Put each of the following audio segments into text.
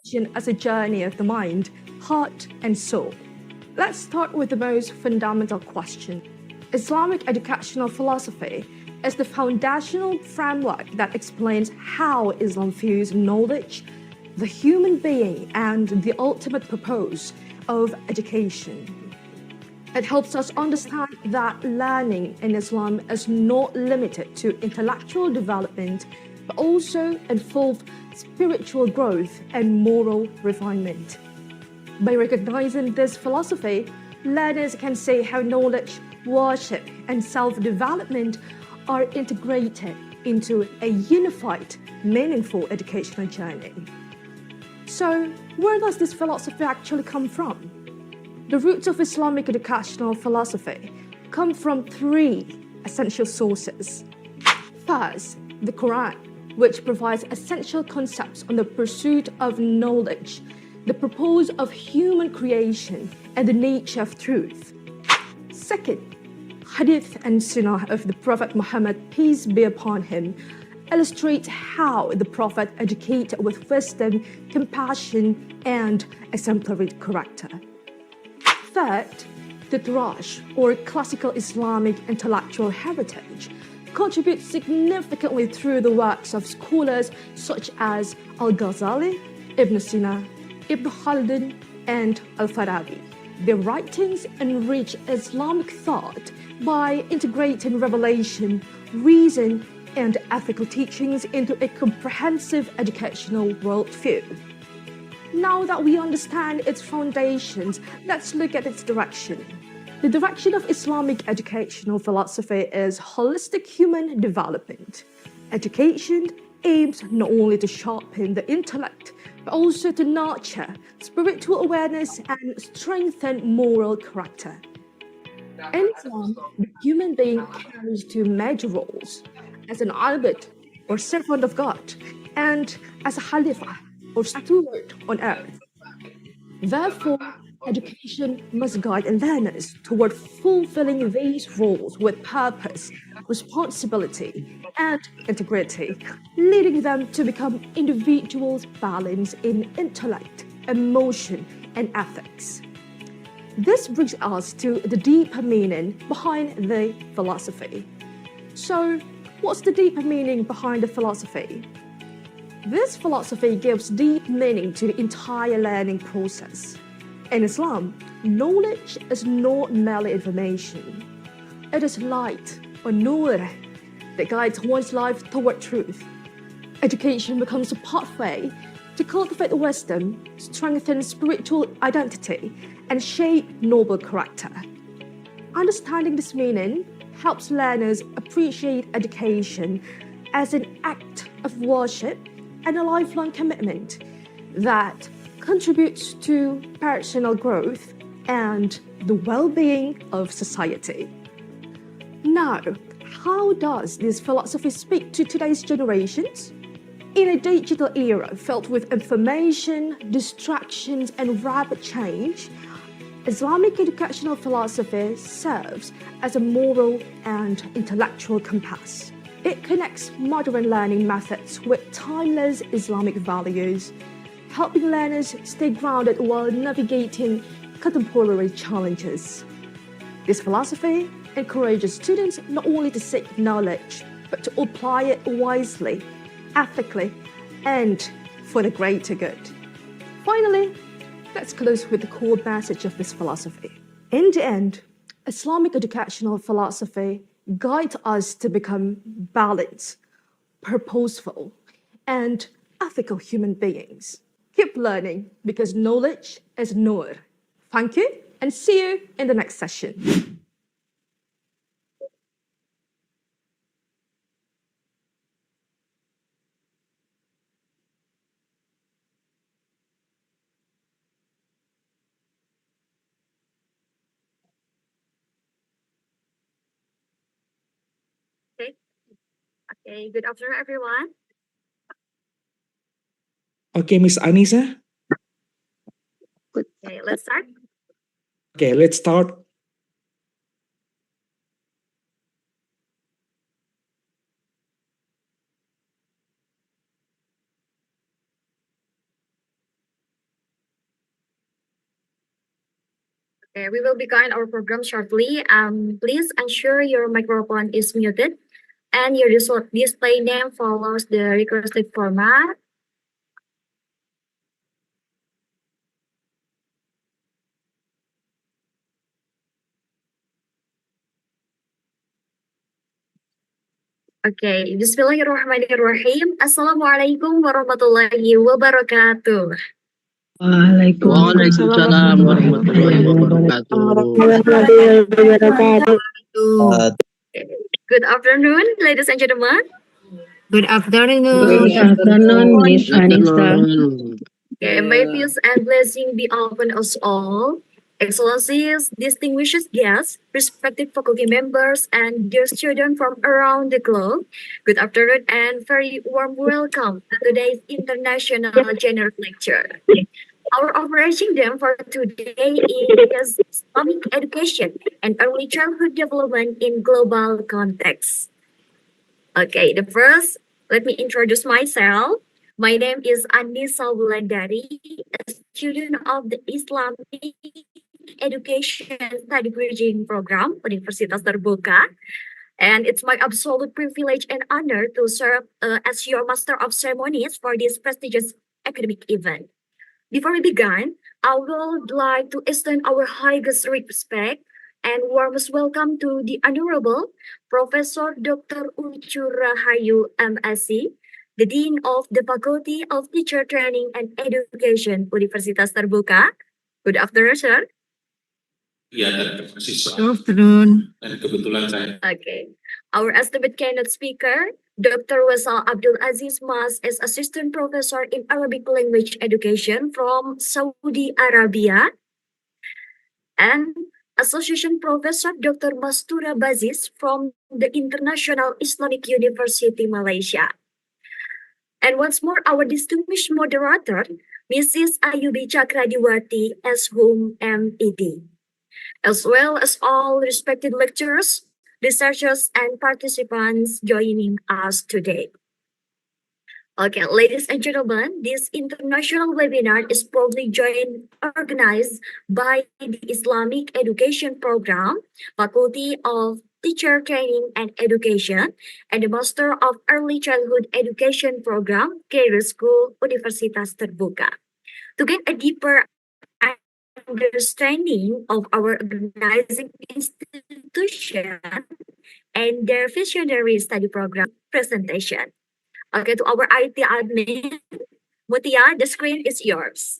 education as a journey of the mind, heart, and soul. Let's start with the most fundamental question. Islamic educational philosophy is the foundational framework that explains how Islam views knowledge, the human being, and the ultimate purpose of education. It helps us understand that learning in Islam is not limited to intellectual development, but also involves spiritual growth and moral refinement. By recognizing this philosophy, learners can see how knowledge, worship, and self-development are integrated into a unified, meaningful educational journey. So, where does this philosophy actually come from? The roots of Islamic educational philosophy come from three essential sources. First, the Quran, which provides essential concepts on the pursuit of knowledge, the purpose of human creation, and the nature of truth. Second, Hadith and Sunnah of the Prophet Muhammad, peace be upon him, illustrate how the Prophet educated with wisdom, compassion, and exemplary character. Third, the Turash, or classical Islamic intellectual heritage, contributes significantly through the works of scholars such as Al-Ghazali, Ibn Sina, Ibn Khaldun, and Al-Farabi. Their writings enrich Islamic thought by integrating revelation, reason, and ethical teachings into a comprehensive educational worldview. Now that we understand its foundations, let's look at its direction. The direction of Islamic educational philosophy is holistic human development. Education aims not only to sharpen the intellect, but also to nurture spiritual awareness and strengthen moral character. In Islam, the human being carries two major roles: as an abd, or servant of God, and as a Khalifa, or steward on earth. Therefore, education must guide learners toward fulfilling these roles with purpose, responsibility, and integrity, leading them to become individuals balanced in intellect, emotion, and ethics. This brings us to the deeper meaning behind the philosophy. So, what's the deeper meaning behind the philosophy? This philosophy gives deep meaning to the entire learning process. In Islam, knowledge is not merely information. It is light, or nur, that guides one's life toward truth. Education becomes a pathway to cultivate wisdom, strengthen spiritual identity, and shape noble character. Understanding this meaning helps learners appreciate education as an act of worship and a lifelong commitment that contributes to personal growth and the well-being of society. Now, how does this philosophy speak to today's generations? In a digital era filled with information, distractions, and rapid change, Islamic educational philosophy serves as a moral and intellectual compass. It connects modern learning methods with timeless Islamic values, helping learners stay grounded while navigating contemporary challenges. This philosophy encourages students not only to seek knowledge, but to apply it wisely, ethically, and for the greater good. Finally, let's close with the core message of this philosophy. In the end, Islamic educational philosophy guides us to become balanced, purposeful, and ethical human beings. Keep learning because knowledge is nur. Thank you, and see you in the next session. Okay, good afternoon, everyone. Okay, Miss Anissa. Okay, let's start. Okay, let's start. Okay, we will begin our program shortly. Please ensure your microphone is muted and your display name follows the requested format. Okay, Bismillahirrahmanirrahim. Assalamualaikum warahmatullahi wabarakatuh. Waalaikumsalam warahmatullahi wabarakatuh. Good afternoon, ladies and gentlemen. Good afternoon. Good afternoon, Miss Anissa. Afternoon. Okay, may peace and blessing be upon us all. Excellencies, distinguished guests, respected faculty members, and dear students from around the globe, good afternoon and very warm welcome to today's International General Lecture. Our operation theme for today is Islamic education and early childhood development in global context. Okay, let me introduce myself. My name is Anissa Wulandari, a student of the Islamic Education Study Bridging Program, Universitas Terbuka. And it's my absolute privilege and honor to serve as your Master of Ceremonies for this prestigious academic event. Before we begin, I would like to extend our highest respect and warmest welcome to the Honorable Professor Dr. Ucu Rahayu MSc, the Dean of the Faculty of Teacher Training and Education, Universitas Terbuka. Good afternoon, sir. Iya, dan terima kasih Good afternoon. dan kebetulan saya Okay. Our esteemed keynote speaker, Dr. Wasal Abdul Aziz Mas, is Assistant Professor in Arabic Language Education from Saudi Arabia. And Association Professor Dr. Mastura Bazis from the International Islamic University, Malaysia. And once more, our distinguished moderator, Mrs. Ayubi Chakradiwati, as whom MED, as well as all respected lecturers, researchers, and participants joining us today. Okay, ladies and gentlemen, this international webinar is proudly organized by the Islamic Education Program, Faculty of Teacher Training and Education, and the Master of Early Childhood Education Program, Career School, Universitas Terbuka. To get a deeper understanding of our organizing institution and their visionary study program presentation. Okay, to our IT admin, Mutia, the screen is yours.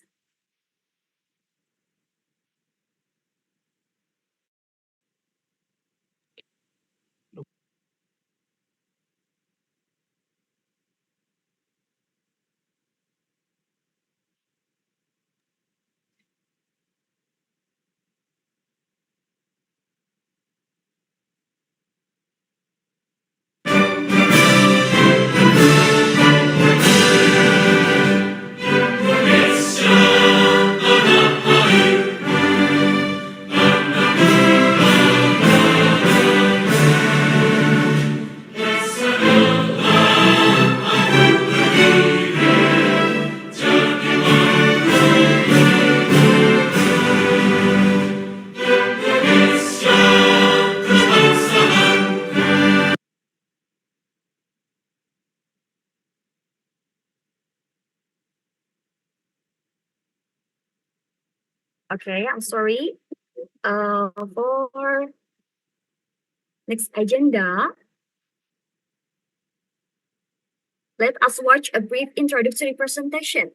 Okay, I'm sorry. For next agenda, let us watch a brief introductory presentation.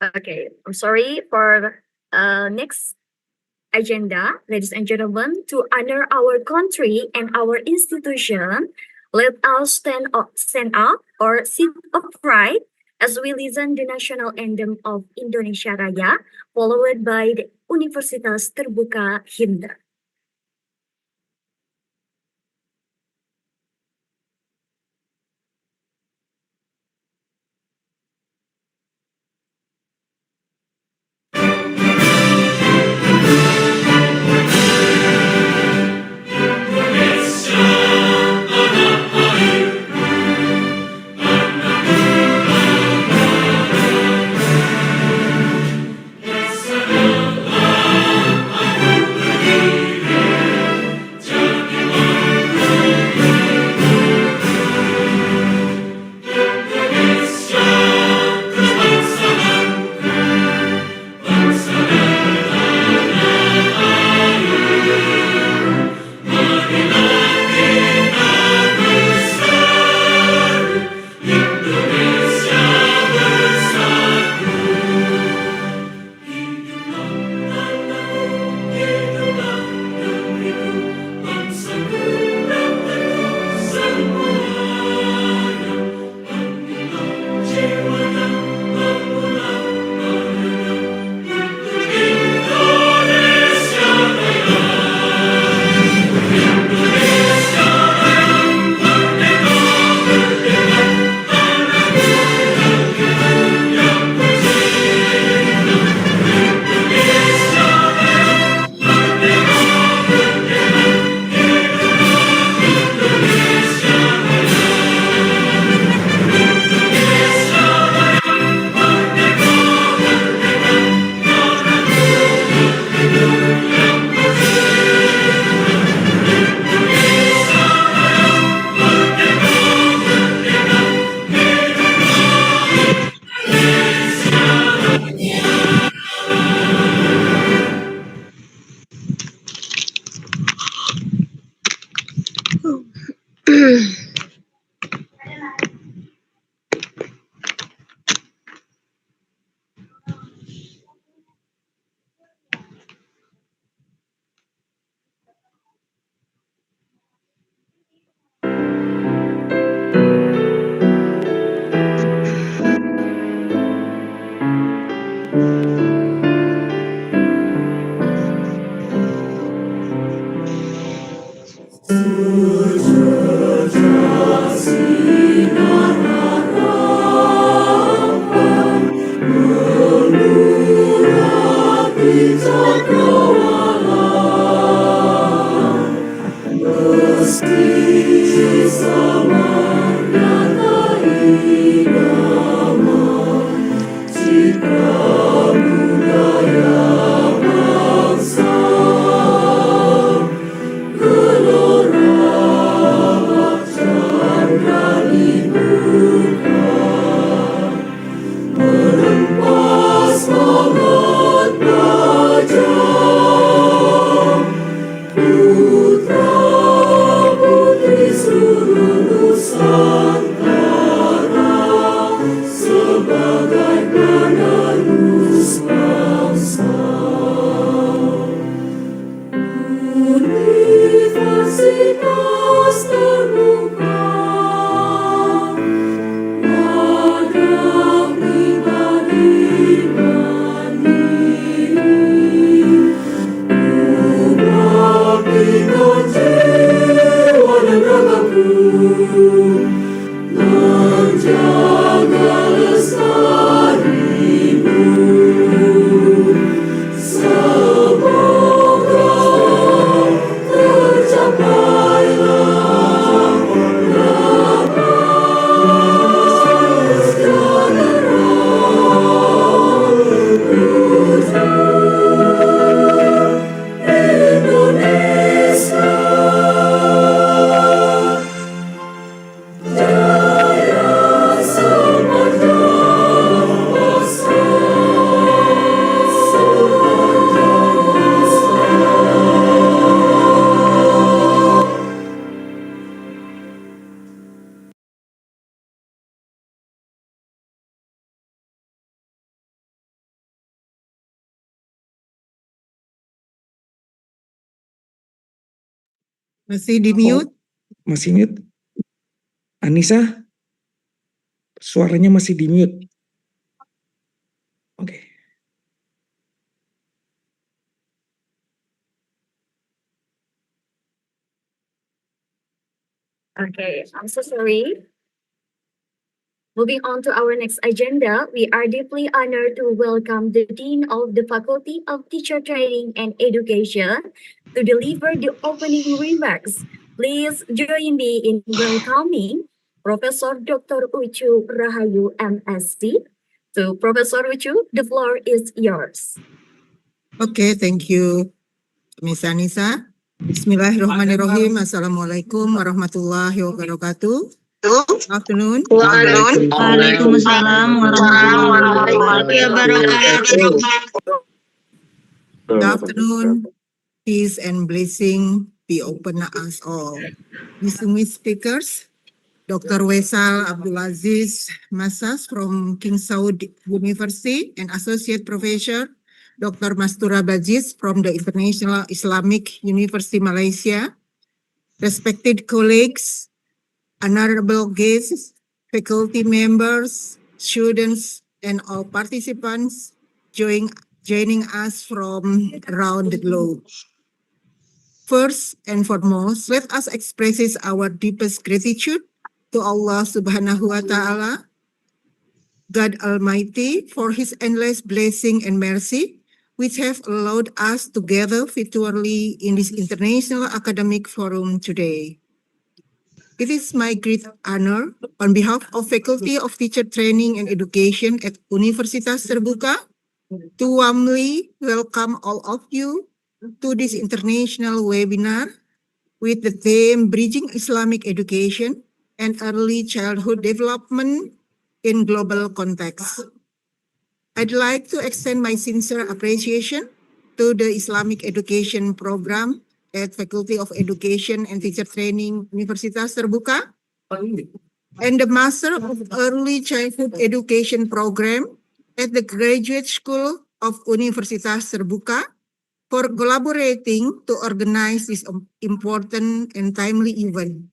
Okay, I'm sorry for next agenda, ladies and gentlemen, to honor our country and our institution. Let us stand up or sit upright as we listen the national anthem of Indonesia Raya, followed by the Universitas Terbuka Himne. Bekerjasama Masih di mute? Masih mute? Anissa? Suaranya masih di mute. Oke. Okay, I'm so sorry. Moving on to our next agenda, we are deeply honored to welcome the Dean of the Faculty of Teacher Training and Education to deliver the opening remarks. Please join me in welcoming Professor Dr. Ucu Rahayu, MSc. So, Professor Ucu, the floor is yours. Okay, thank you, Miss Anissa. Bismillahirrahmanirrahim. Assalamualaikum warahmatullahi wabarakatuh. Good afternoon. Waalaikumsalam warahmatullahi wabarakatuh. Good afternoon. Peace and blessing be upon us all. Distinguished speakers, Dr. Wesal Abdulaziz Masas from King Saud University and Associate Professor Dr. Mastura Bajiz from the International Islamic University Malaysia, respected colleagues, honorable guests, faculty members, students, and all participants joining us from around the globe. First and foremost, let us express our deepest gratitude to Allah Subhanahu wa Ta'ala, God Almighty, for His endless blessing and mercy, which have allowed us to gather virtually in this international academic forum today. It is my great honor, on behalf of Faculty of Teacher Training and Education at Universitas Terbuka, to warmly welcome all of you to this international webinar with the theme Bridging Islamic Education and Early Childhood Development in Global Context. I'd like to extend my sincere appreciation to the Islamic Education Program at Faculty of Education and Teacher Training Universitas Terbuka and the Master of Early Childhood Education Program at the Graduate School of Universitas Terbuka for collaborating to organize this important and timely event.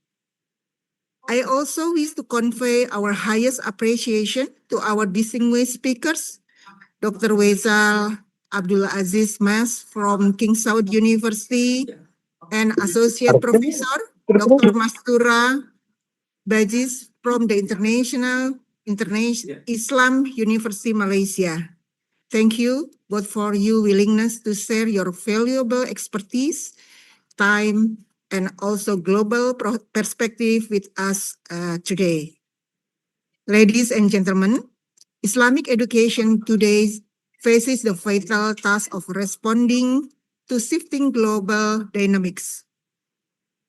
I also wish to convey our highest appreciation to our distinguished speakers, Dr. Wesal Abdulaziz Mas from King Saud University and Associate Professor Dr. Mastura Bajiz from the International Islam University Malaysia. Thank you both for your willingness to share your valuable expertise, time, and also global perspective with us today. Ladies and gentlemen, Islamic education today faces the vital task of responding to shifting global dynamics,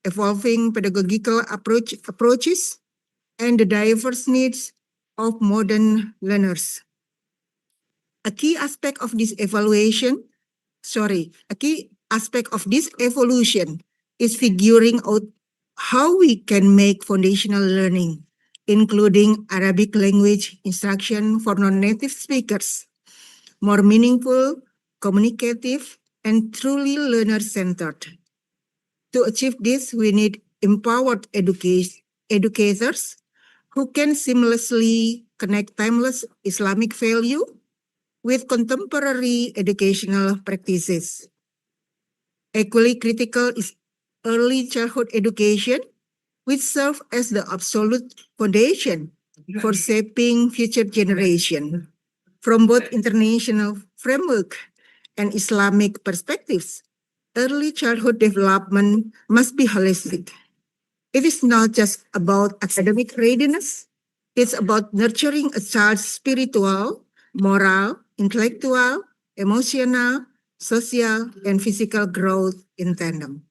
evolving pedagogical approaches, and the diverse needs of modern learners. A key aspect of this evolution is figuring out how we can make foundational learning, including Arabic language instruction for non-native speakers, more meaningful, communicative, and truly learner-centered. To achieve this, we need empowered educators who can seamlessly connect timeless Islamic value with contemporary educational practices. Equally critical is early childhood education, which serves as the absolute foundation for shaping future generation. From both international framework and Islamic perspectives, early childhood development must be holistic. It is not just about academic readiness, it's about nurturing a child's spiritual, moral, intellectual, emotional, social, and physical growth in tandem.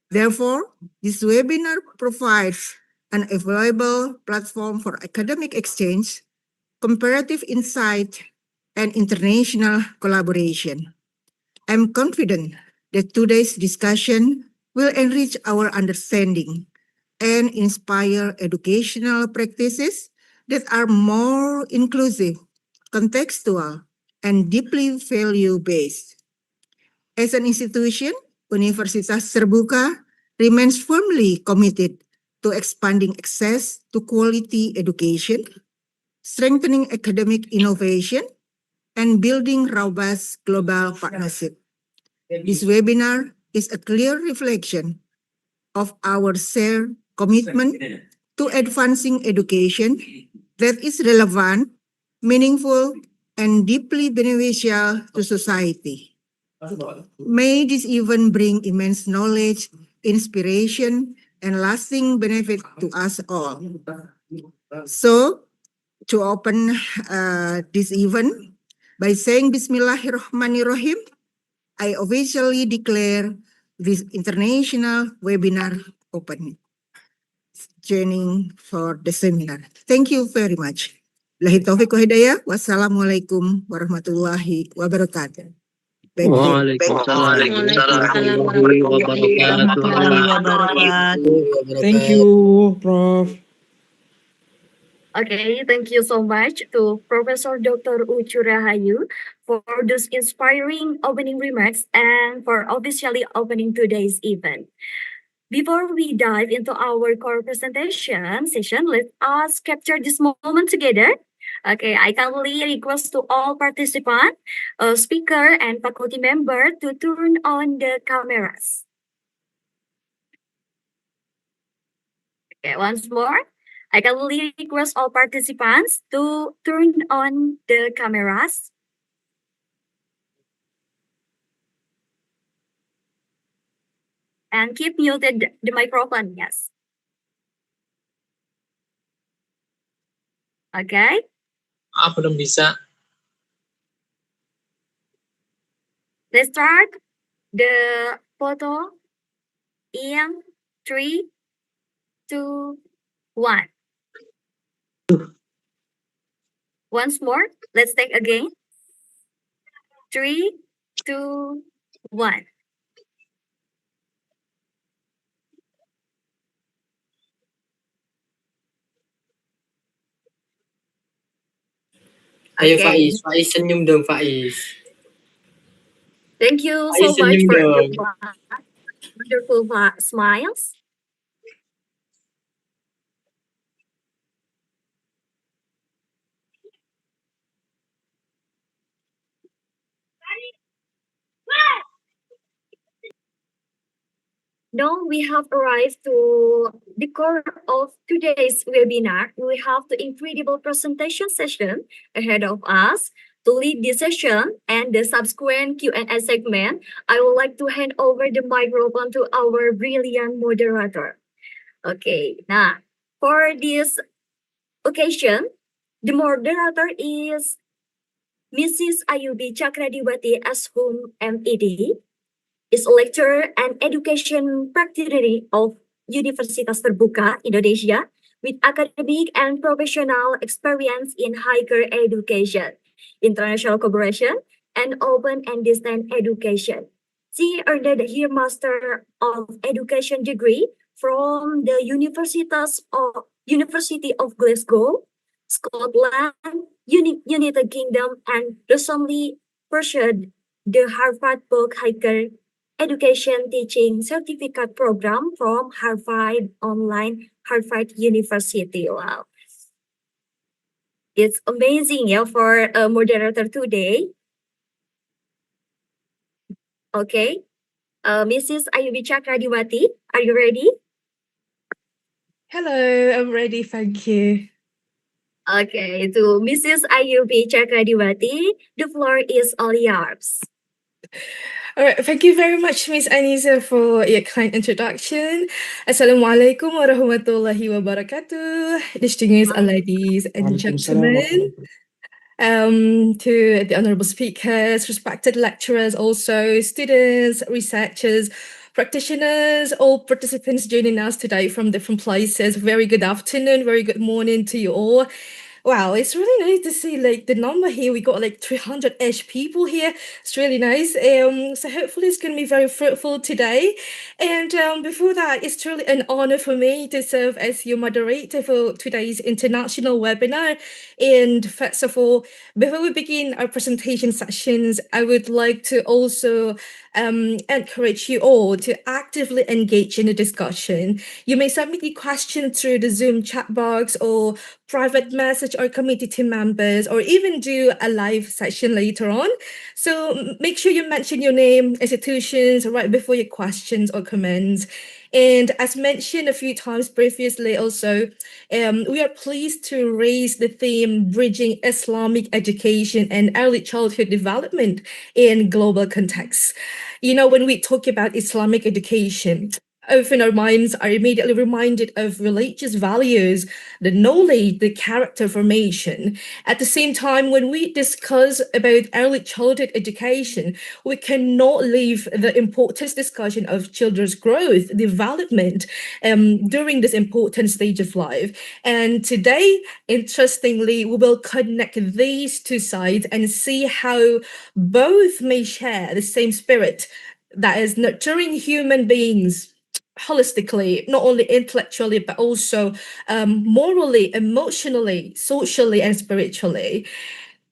Therefore, this webinar provides an available platform for academic exchange, comparative insight, and international collaboration. I'm confident that today's discussion will enrich our understanding and inspire educational practices that are more inclusive, contextual, and deeply value-based. As an institution, Universitas Terbuka remains firmly committed to expanding access to quality education, strengthening academic innovation, and building robust global partnership. This webinar is a clear reflection of our shared commitment to advancing education that is relevant, meaningful, and deeply beneficial to society. May this event bring immense knowledge, inspiration, and lasting benefit to us all. So, to open this event by saying Bismillahirrahmanirrahim, I officially declare this international webinar open. Joining for the seminar. Thank you very much. Billahi taufiq wa hidayah. Wassalamualaikum warahmatullahi wabarakatuh. Waalaikumsalam warahmatullahi wabarakatuh. Thank you, Prof. Okay, thank you so much to Professor Dr. Ucu Rahayu for those inspiring opening remarks and for officially opening today's event. Before we dive into our core presentation session, let us capture this moment together. Okay, I kindly request to all participants, speaker, and faculty member to turn on the cameras. Okay, once more, I kindly request all participants to turn on the cameras. And keep muted the microphone, yes. Okay. Belum bisa. Let's start the photo in 3, 2, 1. Once more, let's take again. 3, 2, 1. Ayo Okay. Faiz senyum dong Faiz. Thank you Faiz so much senyum for dong. your wonderful smiles. Now we have arrived to the core of today's webinar. We have the incredible presentation session ahead of us. To lead this session and the subsequent Q&A segment, I would like to hand over the microphone to our brilliant moderator. Okay, now for this occasion, the moderator is Mrs. Ayubi Chakradiwati Ashum MED, is a lecturer and education practitioner of Universitas Terbuka Indonesia with academic and professional experience in higher education, international cooperation, and open and distance education. She earned her Master of Education degree from the University of Glasgow, Scotland, United Kingdom, and recently pursued the Harvard Book Higher Education Teaching Certificate Program from Harvard University. Wow. It's amazing, yeah, for a moderator today. Okay. Mrs. Ayubi Chakradiwati, are you ready? Hello, I'm ready, thank you. Okay, to Mrs. Ayubi Chakradiwati, the floor is all yours. All right, thank you very much, Miss Anisa, for your kind introduction. Assalamualaikum warahmatullahi wabarakatuh. Distinguished ladies and gentlemen, to the honorable speakers, respected lecturers, also students, researchers, practitioners, all participants joining us today from different places. Very good afternoon, very good morning to you all. Wow, it's really nice to see like the number here. We got like 300-ish people here. It's really nice. So hopefully it's gonna be very fruitful today. And before that, it's truly an honor for me to serve as your moderator for today's international webinar. And first of all, before we begin our presentation sessions, I would like to also encourage you all to actively engage in the discussion. You may submit your question through the Zoom chat box or private message our community members, or even do a live session later on. So make sure you mention your name, institutions right before your questions or comments. And as mentioned a few times previously, also, we are pleased to raise the theme bridging Islamic education and early childhood development in global contexts. You know, when we talk about Islamic education, often our minds are immediately reminded of religious values, the knowledge, the character formation. At the same time, when we discuss about early childhood education, we cannot leave the important discussion of children's growth, development during this important stage of life. And today, interestingly, we will connect these two sides and see how both may share the same spirit, that is nurturing human beings holistically, not only intellectually, but also morally, emotionally, socially, and spiritually.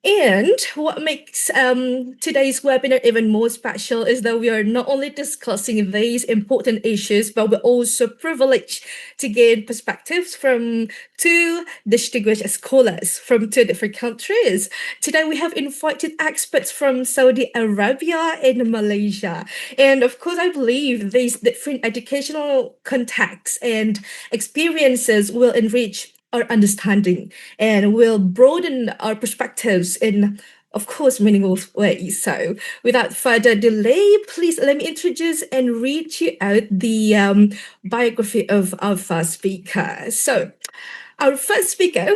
And what makes today's webinar even more special is that we are not only discussing these important issues, but we're also privileged to gain perspectives from two distinguished scholars from two different countries. Today, we have invited experts from Saudi Arabia and Malaysia. And of course, I believe these different educational contexts and experiences will enrich our understanding and will broaden our perspectives in, of course, meaningful ways. So without further delay, please let me introduce and read you out the biography of our first speaker. So our first speaker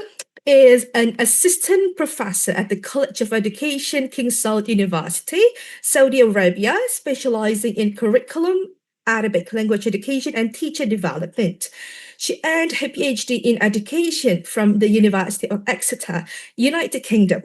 is an assistant professor at the College of Education, King Saud University, Saudi Arabia, specializing in curriculum, Arabic language education, and teacher development. She earned her PhD in education from the University of Exeter, United Kingdom,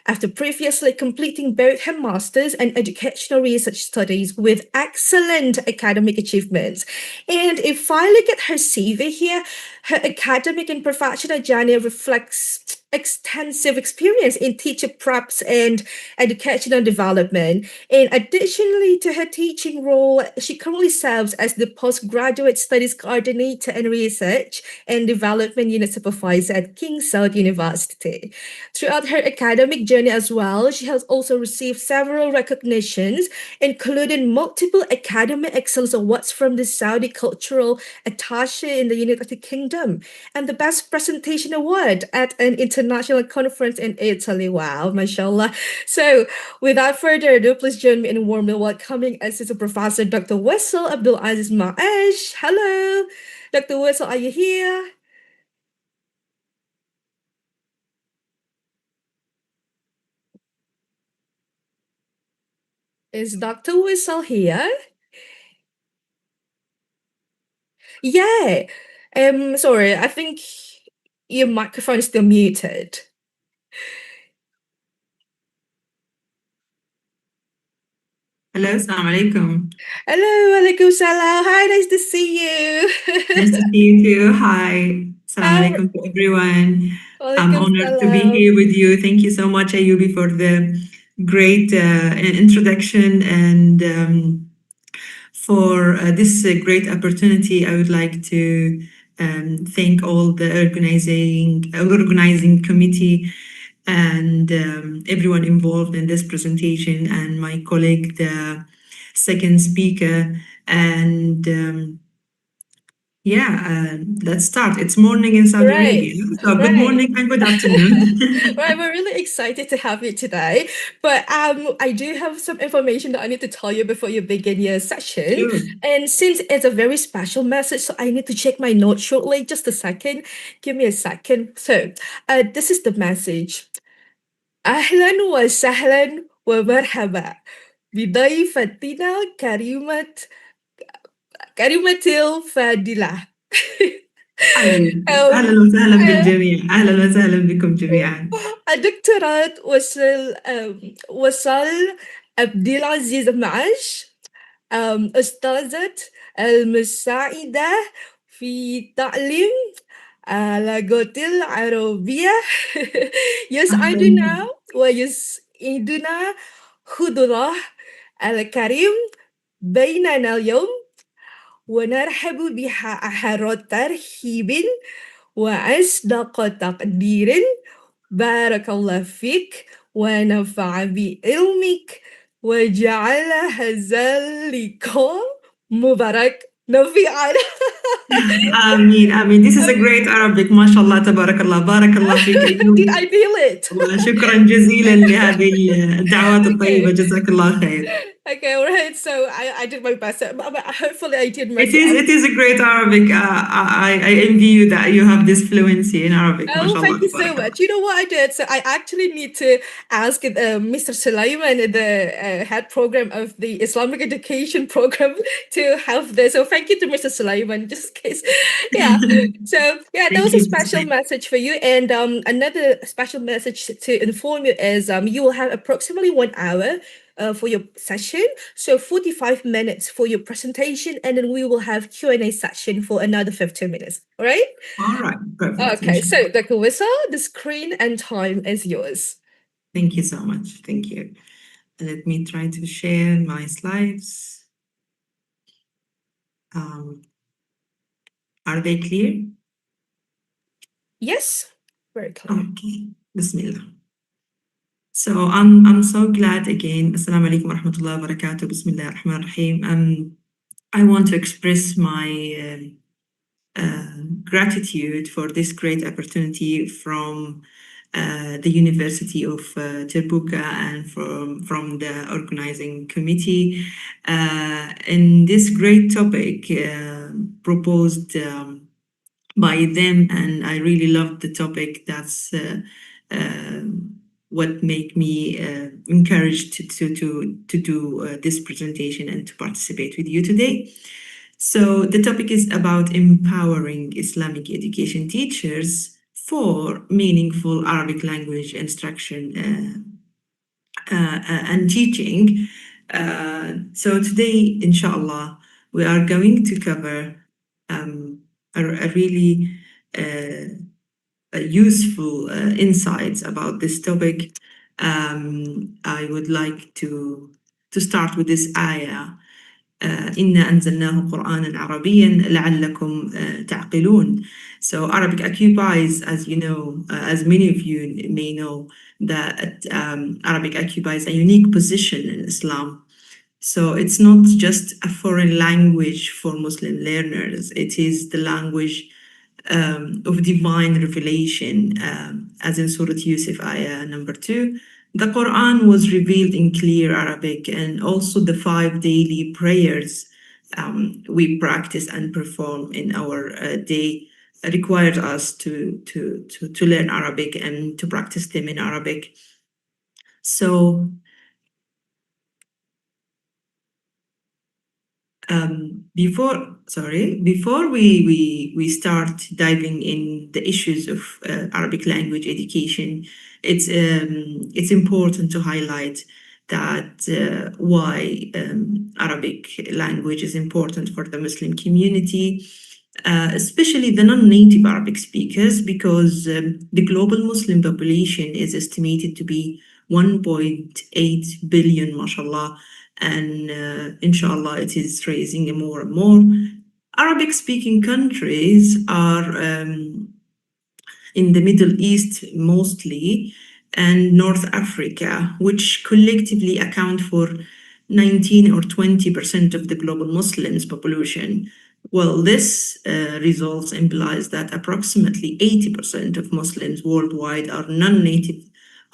after previously completing both her master's and educational research studies with excellent academic achievements. And if I look at her CV here, her academic and professional journey reflects extensive experience in teacher preps and educational development. And additionally to her teaching role, she currently serves as the postgraduate studies coordinator and research and development unit supervisor at King Saud University. Throughout her academic journey as well, she has also received several recognitions, including multiple academic excellence awards from the Saudi Cultural Attaché in the United Kingdom and the Best Presentation Award at an international conference in Italy. Wow, mashallah. So without further ado, please join me in warmly welcoming Assistant Professor Dr. Wessel Abdul Aziz Maesh. Hello, Dr. Wessel, are you here? Is Dr. Wessel here? Yeah. Sorry, I think your microphone is still muted. Hello, assalamu alaikum. Hello, alaikum salam. Hi, nice to see you. Nice to see you too. Hi. Assalamu alaikum to everyone. I'm Walaikum honored to be salam. here with you. Thank you so much, Ayubi, for the great introduction and for this great opportunity. I would like to thank all the organizing committee and everyone involved in this presentation, and my colleague, the second speaker. And let's start. It's morning in Saudi Right, Arabia. So good right. morning and good afternoon. Right, we're really excited to have you today. But I do have some information that I need to tell you before you begin your session. Sure. And since it's a very special message, so I need to check my notes shortly. Just a second. Give me a second. So this is the message. أهلا وسهلا ومرحبا بضيفتنا كريمة الفاضلة. أم، أهلا وسهلا بالجميع، أهلا وسهلا بكم جميعا. الدكتوراه وصل عبد العزيز معاش، أستاذة المساعدة في تعليم اللغة العربية. يسعدنا ويسعدنا حضوره الكريم بيننا اليوم، ونرحب بها أحرى ترحيب وأصدق تقدير. بارك الله فيك ونفع بعلمك وجعل هذا اللقاء مبارك نفيعا. آمين آمين. This is a great Arabic. ما شاء الله تبارك الله، بارك الله فيك Did أيوب. I nail it? وشكرا جزيلا لهذه الدعوات الطيبة، جزاك الله خير. Okay, all right. So I did my best. But hopefully I did my It is a great Arabic. I envy you that you have this fluency in Arabic. Oh, MashaAllah, thank you so tabarakallah. much. You know what I did? So I actually need to ask Mr. Sulaiman, the head program of the Islamic education program, to help this. So thank you to Mr. Sulaiman, just in case. Yeah. So yeah, that Thank was a you, special Sister. message for you. And another special message to inform you is you will have approximately 1 hour for your session. So 45 minutes for your presentation, and then we will have Q&A session for another 15 minutes. All right? All right, perfect. Okay, so inshallah. Dr. Wissa, the screen and time is yours. Thank you so much. Thank you. Let me try to share my slides. Are they clear? Yes, very clear. Okay, Bismillah. So I'm so glad again. Assalamu alaikum wa rahmatullahi wa barakatuh. Bismillah ar-Rahman ar-Rahim. I want to express my gratitude for this great opportunity from the University of Tirbuka and from the organizing committee in this great topic proposed by them, and I really loved the topic. That's what made me encouraged to do this presentation and to participate with you today. So the topic is about empowering Islamic education teachers for meaningful Arabic language instruction and teaching. So today, inshallah, we are going to cover a really useful insights about this topic. I would like to start with this ayah. إنا أنزلناه قرآنا عربيا لعلكم تعقلون. So Arabic occupies, as you know, as many of you may know, that Arabic occupies a unique position in Islam. So it's not just a foreign language for Muslim learners. It is the language of divine revelation, as in Surah Yusuf, ayah number 2. The Quran was revealed in clear Arabic, and also the 5 daily prayers we practice and perform in our day required us to learn Arabic and to practice them in Arabic. So before we start diving in the issues of Arabic language education, it's important to highlight that why Arabic language is important for the Muslim community, especially the non-native Arabic speakers, because the global Muslim population is estimated to be 1.8 billion, mashallah. And inshallah, it is raising more and more. Arabic speaking countries are in the Middle East mostly, and North Africa, which collectively account for 19 or 20% of the global Muslims population. Well, this results implies that approximately 80% of Muslims worldwide are non-native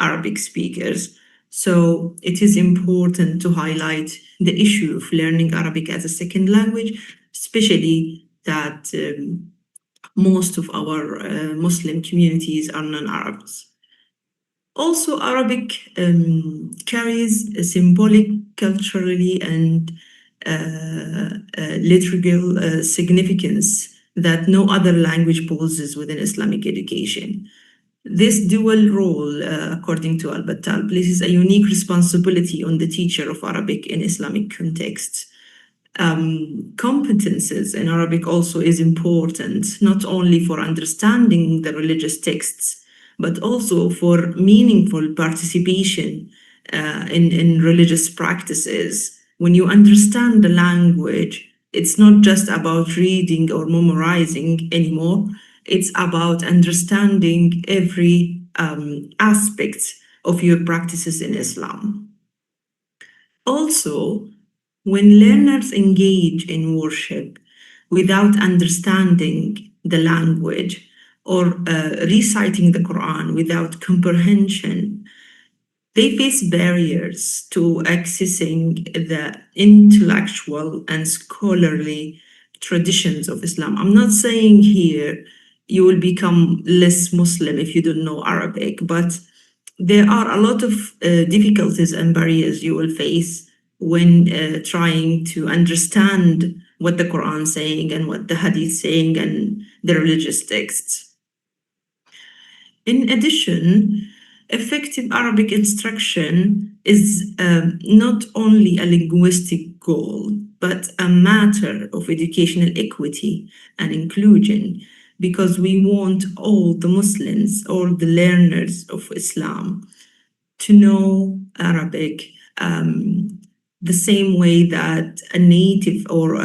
Arabic speakers. So it is important to highlight the issue of learning Arabic as a second language, especially that most of our Muslim communities are non-Arabs. Also, Arabic carries a symbolic, culturally, and liturgical significance that no other language poses within Islamic education. This dual role, according to Al-Battal, places a unique responsibility on the teacher of Arabic in Islamic context. Competences in Arabic also is important, not only for understanding the religious texts, but also for meaningful participation in religious practices. When you understand the language, it's not just about reading or memorizing anymore. It's about understanding every aspect of your practices in Islam. Also, when learners engage in worship without understanding the language or reciting the Quran without comprehension, they face barriers to accessing the intellectual and scholarly traditions of Islam. I'm not saying here you will become less Muslim if you don't know Arabic, but there are a lot of difficulties and barriers you will face when trying to understand what the Quran is saying and what the Hadith is saying and the religious texts. In addition, effective Arabic instruction is not only a linguistic goal, but a matter of educational equity and inclusion, because we want all the Muslims, all the learners of Islam, to know Arabic the same way that a native or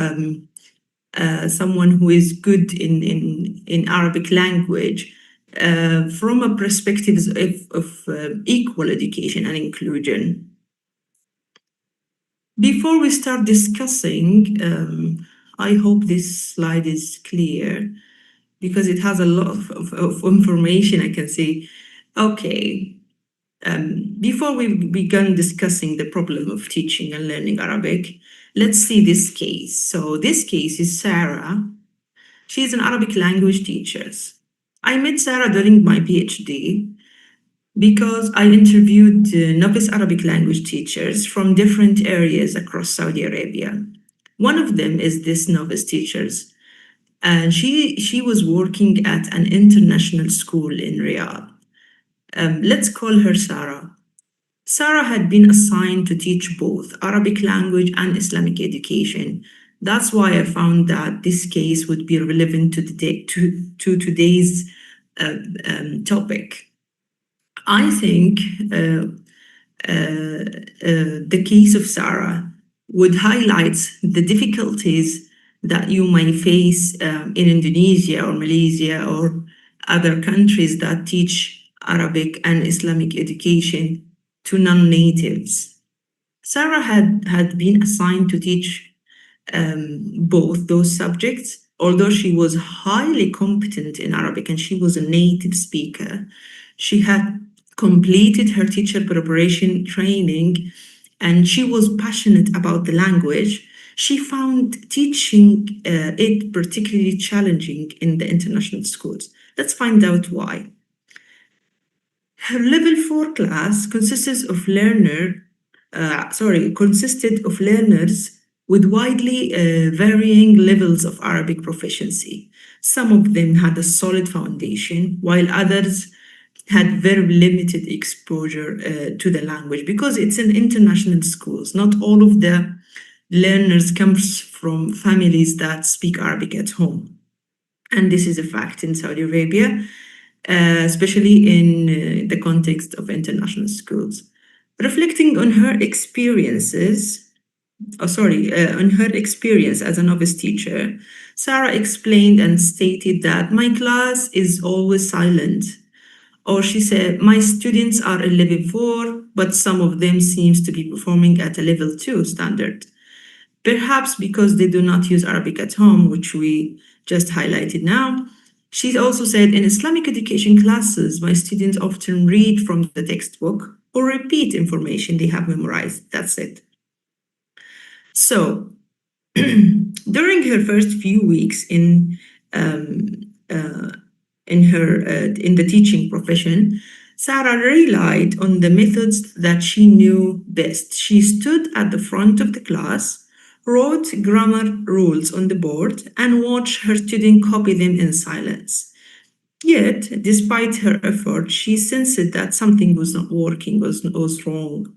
someone who is good in Arabic language, from a perspective of equal education and inclusion. Before we start discussing, I hope this slide is clear because it has a lot of information I can see. Okay. Before we begin discussing the problem of teaching and learning Arabic, let's see this case. So this case is Sarah. She's an Arabic language teacher. I met Sarah during my PhD because I interviewed novice Arabic language teachers from different areas across Saudi Arabia. One of them is this novice teachers, and she was working at an international school in Riyadh. Let's call her Sarah. Sarah had been assigned to teach both Arabic language and Islamic education. That's why I found that this case would be relevant to today's topic. I think the case of Sarah would highlight the difficulties that you may face in Indonesia or Malaysia or other countries that teach Arabic and Islamic education to non-natives. Sarah had been assigned to teach both those subjects, although she was highly competent in Arabic and she was a native speaker. She had completed her teacher preparation training and she was passionate about the language. She found teaching it particularly challenging in the international schools. Let's find out why. Her level 4 class consisted of learners with widely varying levels of Arabic proficiency. Some of them had a solid foundation, while others had very limited exposure to the language because it's in international schools. Not all of the learners comes from families that speak Arabic at home. And this is a fact in Saudi Arabia, especially in the context of international schools. Reflecting on her experience as a novice teacher, Sarah explained and stated that my class is always silent. Or she said, my students are a level 4, but some of them seems to be performing at a level 2 standard. Perhaps because they do not use Arabic at home, which we just highlighted now. She also said, in Islamic education classes, my students often read from the textbook or repeat information they have memorized. That's it. So, during her first few weeks in the teaching profession, Sarah relied on the methods that she knew best. She stood at the front of the class, wrote grammar rules on the board and watched her student copy them in silence. Yet, despite her effort, she sensed that something was not working, was wrong.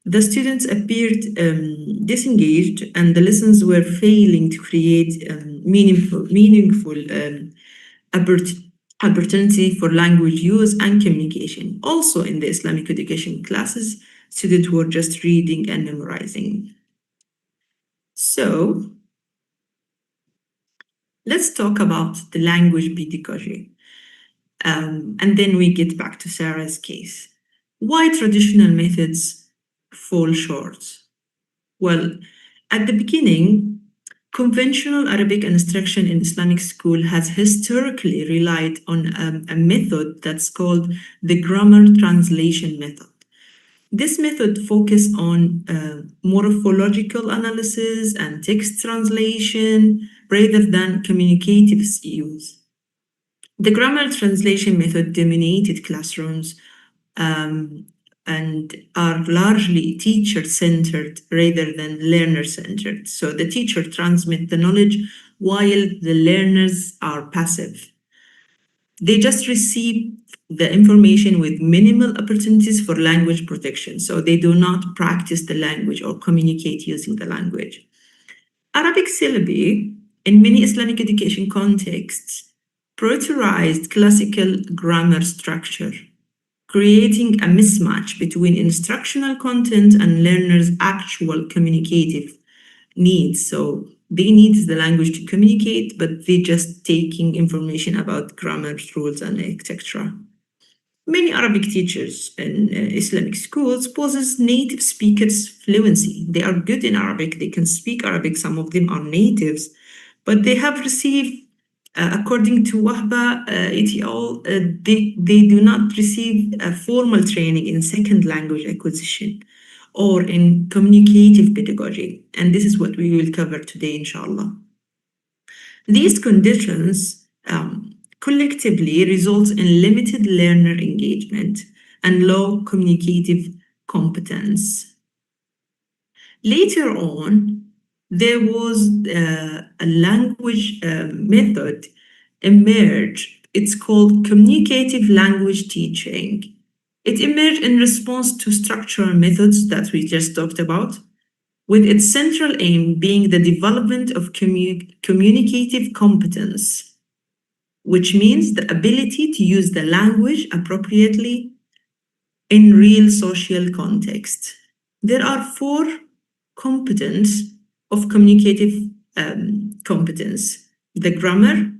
The students appeared disengaged, and the lessons were failing to create meaningful opportunity for language use and communication. Also, in the Islamic education classes, students were just reading and memorizing. So, let's talk about the language pedagogy. And then we get back to Sarah's case. Why traditional methods fall short? Well, at the beginning, conventional Arabic instruction in Islamic school has historically relied on a method that's called the grammar translation method. This method focuses on morphological analysis and text translation rather than communicative use. The grammar translation method dominated classrooms and are largely teacher-centered rather than learner-centered. So the teacher transmits the knowledge while the learners are passive. They just receive the information with minimal opportunities for language protection. So they do not practice the language or communicate using the language. Arabic syllabi in many Islamic education contexts prioritized classical grammar structure, creating a mismatch between instructional content and learners' actual communicative needs. So they need the language to communicate, but they're just taking information about grammar rules and etc. Many Arabic teachers in Islamic schools possess native speakers fluency. They are good in Arabic, they can speak Arabic, some of them are natives, but they have received according to Wahba et al., they do not receive a formal training in second language acquisition or in communicative pedagogy. And this is what we will cover today, inshallah. These conditions collectively result in limited learner engagement and low communicative competence. Later on, there was a language method emerged. It's called communicative language teaching. It emerged in response to structural methods that we just talked about, with its central aim being the development of communicative competence, which means the ability to use the language appropriately in real social context. There are 4 competences of communicative competence: the grammar,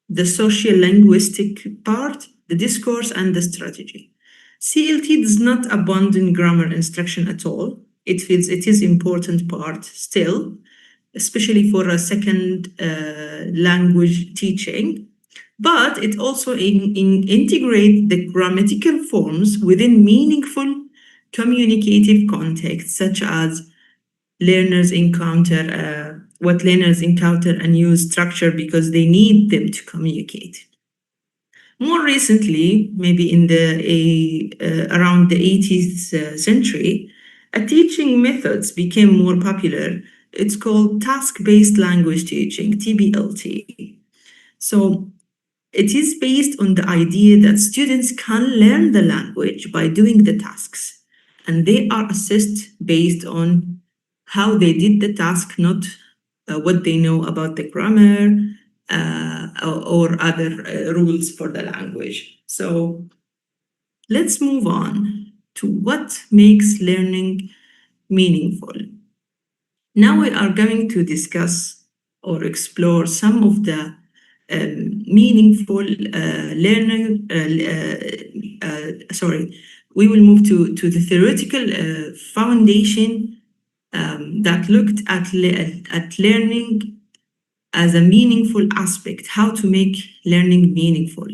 the social linguistic part, the discourse, and the strategy. CLT does not abandon grammar instruction at all. It feels it is important part still, especially for a second language teaching, but it also integrate the grammatical forms within meaningful communicative contexts, such as what learners encounter and use structure because they need them to communicate. More recently, maybe in around the 18th century, a teaching methods became more popular. It's called task-based language teaching, TBLT. So it is based on the idea that students can learn the language by doing the tasks, and they are assessed based on how they did the task, not what they know about the grammar or other rules for the language. So let's move on to what makes learning meaningful. Now we are going to discuss or explore some of the meaningful learning. We will move to the theoretical foundation that looked at learning as a meaningful aspect, how to make learning meaningful.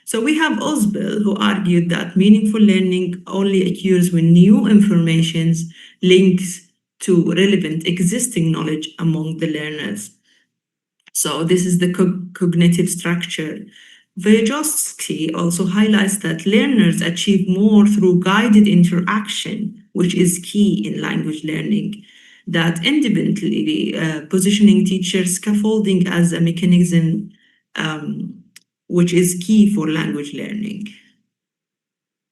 So we have Osbel, who argued that meaningful learning only occurs when new information links to relevant existing knowledge among the learners. So this is the cognitive structure. Vygotsky also highlights that learners achieve more through guided interaction, which is key in language learning. that independently positioning teacher scaffolding as a mechanism which is key for language learning.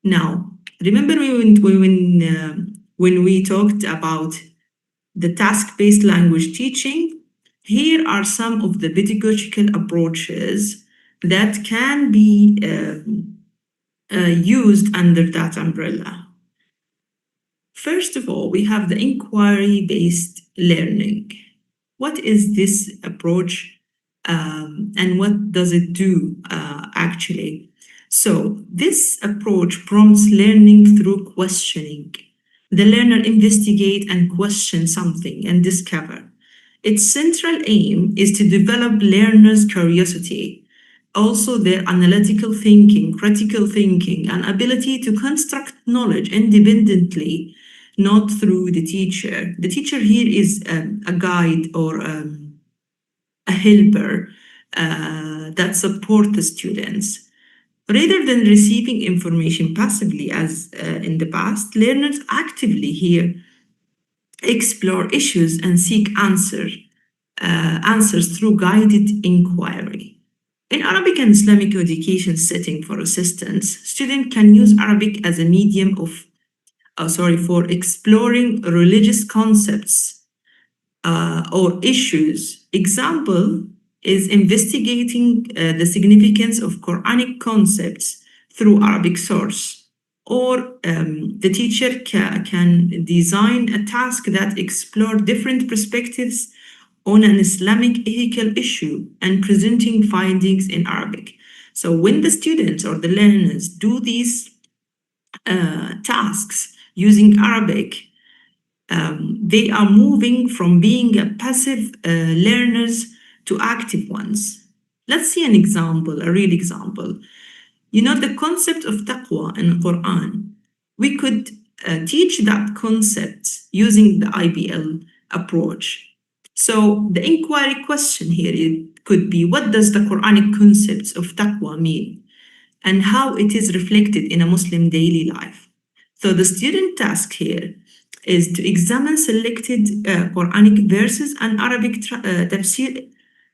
Now, remember when we talked about the task-based language teaching? Here are some of the pedagogical approaches that can be used under that umbrella. First of all, we have the inquiry-based learning. What is this approach and what does it do actually? So this approach prompts learning through questioning. The learner investigate and question something and discover. Its central aim is to develop learners' curiosity, also their analytical thinking, critical thinking, and ability to construct knowledge independently, not through the teacher. The teacher here is a guide or a helper that support the students. Rather than receiving information passively as in the past, learners actively here explore issues and seek answers through guided inquiry. In Arabic and Islamic education setting, for instance, students can use Arabic as a medium for exploring religious concepts or issues. Example is investigating the significance of Quranic concepts through Arabic source. Or the teacher can design a task that explores different perspectives on an Islamic ethical issue and presenting findings in Arabic. So when the students or the learners do these tasks using Arabic, they are moving from being a passive learners to active ones. Let's see an example, a real example. You know, the concept of taqwa in Quran, we could teach that concept using the IBL approach. So the inquiry question here could be, what does the Quranic concepts of taqwa mean? And how it is reflected in a Muslim daily life. So the student task here is to examine selected Quranic verses and Arabic tafsir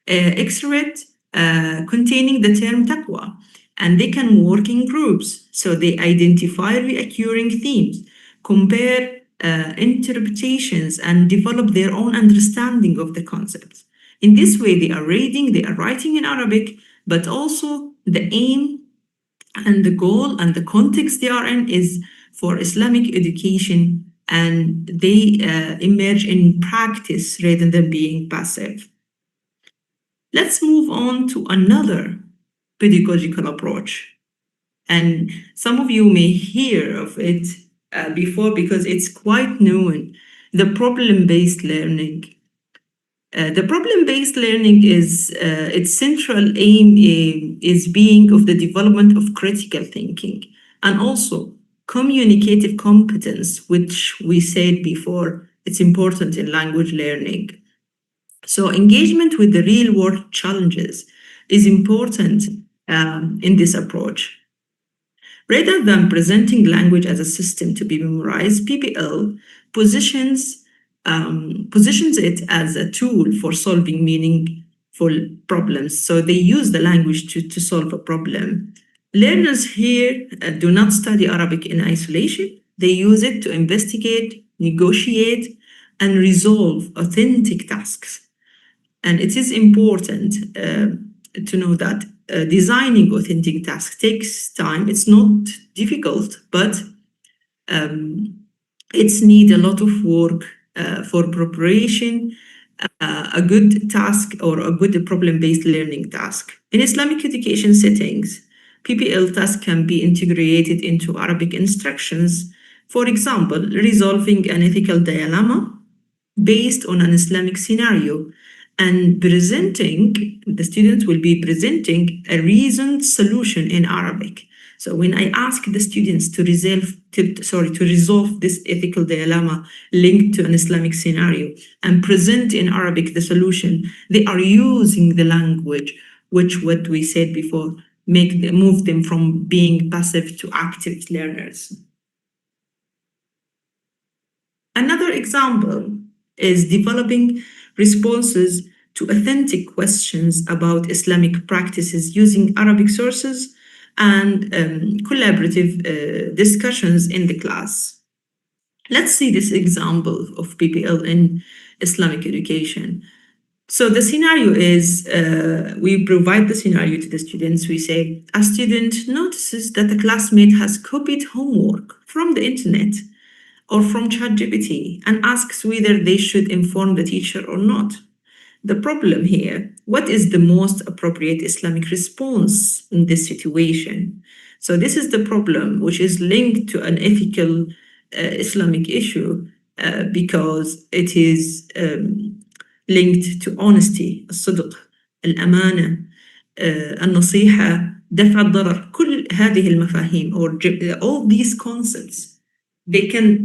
excerpt containing the term taqwa. And they can work in groups. So they identify recurring themes, compare interpretations, and develop their own understanding of the concepts. In this way, they are reading, they are writing in Arabic, but also the aim and the goal and the context they are in is for Islamic education, and they emerge in practice rather than being passive. Let's move on to another pedagogical approach. And some of you may hear of it before because it's quite known, the problem-based learning. The problem-based learning is, its central aim is being of the development of critical thinking and also communicative competence, which we said before, it's important in language learning. So engagement with the real-world challenges is important in this approach. Rather than presenting language as a system to be memorized, PBL positions it as a tool for solving meaningful problems. So they use the language to solve a problem. Learners here do not study Arabic in isolation. They use it to investigate, negotiate, and resolve authentic tasks. And it is important to know that designing authentic tasks takes time. It's not difficult, but it's need a lot of work for preparation, a good task or a good problem-based learning task. In Islamic education settings, PBL tasks can be integrated into Arabic instructions. For example, resolving an ethical dilemma based on an Islamic scenario, and the students will be presenting a reasoned solution in Arabic. So when I ask the students to resolve this ethical dilemma linked to an Islamic scenario and present in Arabic the solution, they are using the language, which what we said before, move them from being passive to active learners. Another example is developing responses to authentic questions about Islamic practices using Arabic sources and collaborative discussions in the class. Let's see this example of PPL in Islamic education. So the scenario is, we provide the scenario to the students. We say, a student notices that a classmate has copied homework from the internet or from ChatGPT and asks whether they should inform the teacher or not. The problem here, what is the most appropriate Islamic response in this situation? So this is the problem, which is linked to an ethical Islamic issue because it is linked to honesty, الصدق, الأمانة, النصيحة, دفع الضرر. كل هذه المفاهيم or all these concepts, they can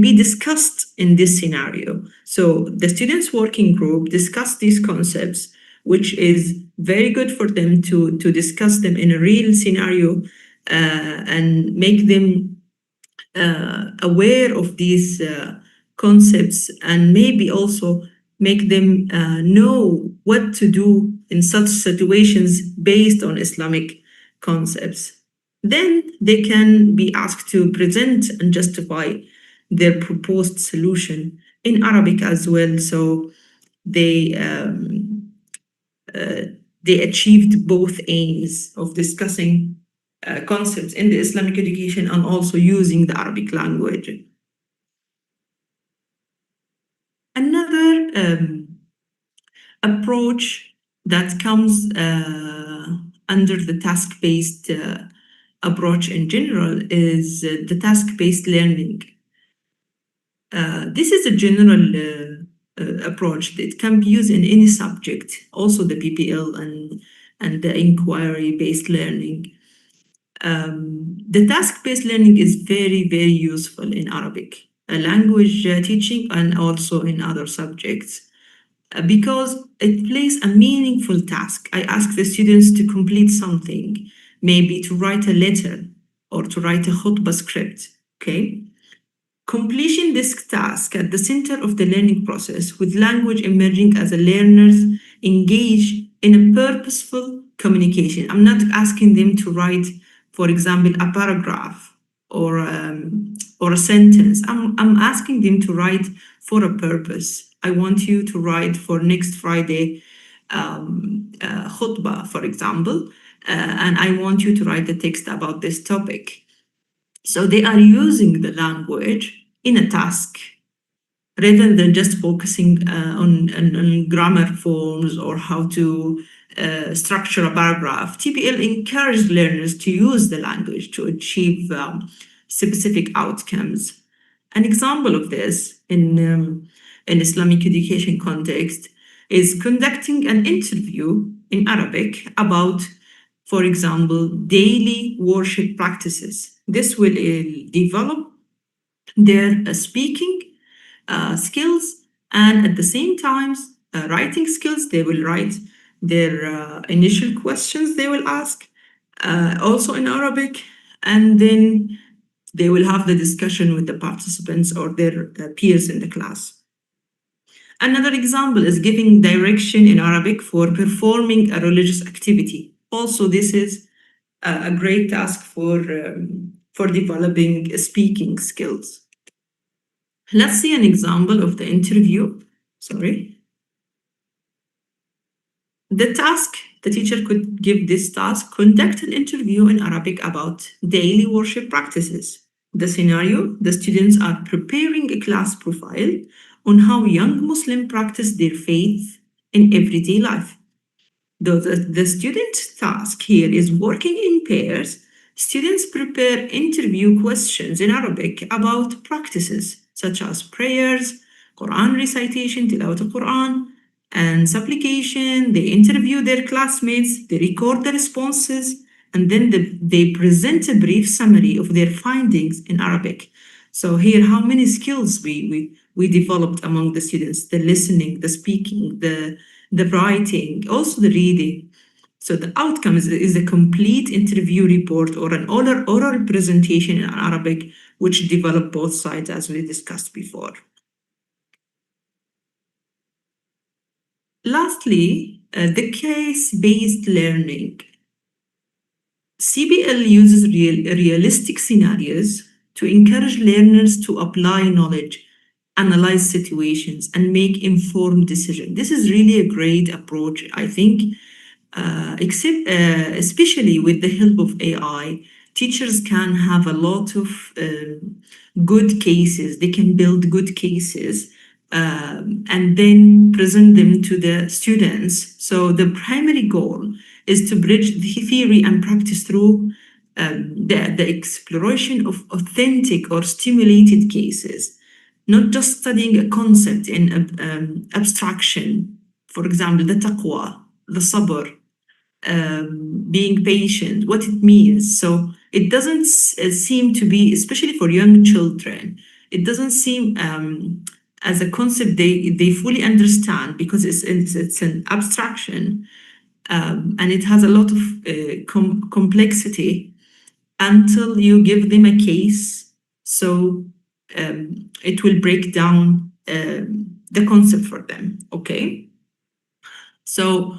be discussed in this scenario. So the students working group discuss these concepts, which is very good for them to discuss them in a real scenario and make them aware of these concepts, and maybe also make them know what to do in such situations based on Islamic concepts. Then they can be asked to present and justify their proposed solution in Arabic as well. So they achieved both aims of discussing concepts in the Islamic education and also using the Arabic language. Another approach that comes under the task-based approach in general is the task-based learning. This is a general approach that can be used in any subject, also the PPL and the inquiry-based learning. The task-based learning is very, very useful in Arabic language teaching and also in other subjects because it plays a meaningful task. I ask the students to complete something, maybe to write a letter or to write a khutbah script, okay? Completion this task at the center of the learning process with language emerging as a learners engage in a purposeful communication. I'm not asking them to write, for example, a paragraph or a sentence. I'm asking them to write for a purpose. I want you to write for next Friday khutbah, for example, and I want you to write the text about this topic. So they are using the language in a task rather than just focusing on grammar forms or how to structure a paragraph. TPL encourages learners to use the language to achieve specific outcomes. An example of this in Islamic education context is conducting an interview in Arabic about, for example, daily worship practices. This will develop their speaking skills and at the same time writing skills. They will write their initial questions they will ask also in Arabic, and then they will have the discussion with the participants or their peers in the class. Another example is giving direction in Arabic for performing a religious activity. Also, this is a great task for developing speaking skills. Let's see an example of the interview. The task, the teacher could give this task, conduct an interview in Arabic about daily worship practices. The scenario, the students are preparing a class profile on how young Muslims practice their faith in everyday life. Though the student task here is working in pairs, students prepare interview questions in Arabic about practices such as prayers, Quran recitation, tilawat al-Quran, and supplication. They interview their classmates, they record the responses, and then they present a brief summary of their findings in Arabic. So here, how many skills we developed among the students: the listening, the speaking, the writing, also the reading. So the outcome is a complete interview report or an oral presentation in Arabic, which develop both sides as we discussed before. Lastly, the case-based learning. CBL uses realistic scenarios to encourage learners to apply knowledge, analyze situations, and make informed decisions. This is really a great approach, I think, especially with the help of AI. Teachers can have a lot of good cases. They can build good cases and then present them to the students. So the primary goal is to bridge the theory and practice through the exploration of authentic or stimulated cases, not just studying a concept in abstraction. For example, the taqwa, the sabr, being patient, what it means. So it doesn't seem to be, especially for young children, it doesn't seem as a concept they fully understand, because it's an abstraction, and it has a lot of complexity until you give them a case. So it will break down the concept for them, okay? So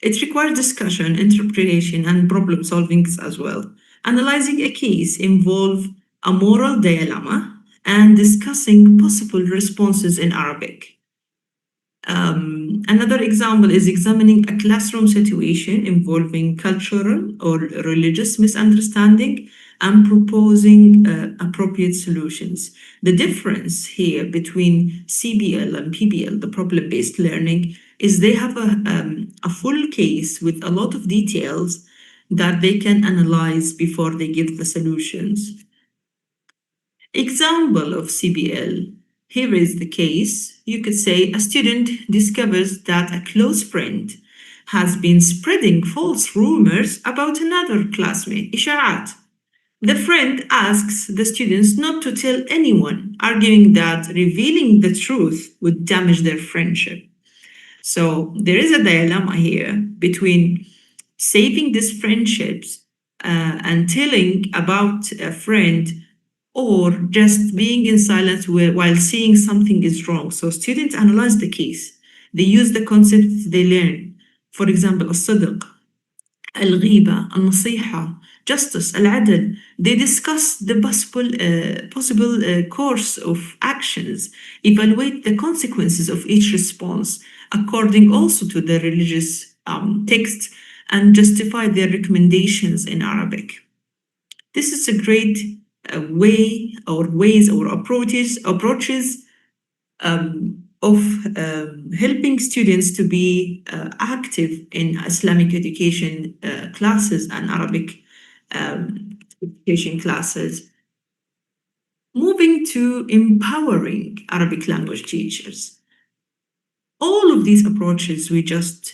it requires discussion, interpretation, and problem solving as well. Analyzing a case involves a moral dilemma and discussing possible responses in Arabic. Another example is examining a classroom situation involving cultural or religious misunderstanding and proposing appropriate solutions. The difference here between CBL and PBL, the problem-based learning, is they have a full case with a lot of details that they can analyze before they give the solutions. Example of CBL. Here is the case. You could say a student discovers that a close friend has been spreading false rumors about another classmate, إشاعات. The friend asks the students not to tell anyone, arguing that revealing the truth would damage their friendship. So there is a dilemma here between saving these friendships and telling about a friend, or just being in silence while seeing something is wrong. So students analyze the case. They use the concepts they learn. For example, الصدق, الغيبة, النصيحة, justice, العدل. They discuss the possible course of actions, evaluate the consequences of each response, according also to the religious text, and justify their recommendations in Arabic. This is a great way or ways or approaches of helping students to be active in Islamic education classes and Arabic education classes. Moving to empowering Arabic language teachers. All of these approaches we just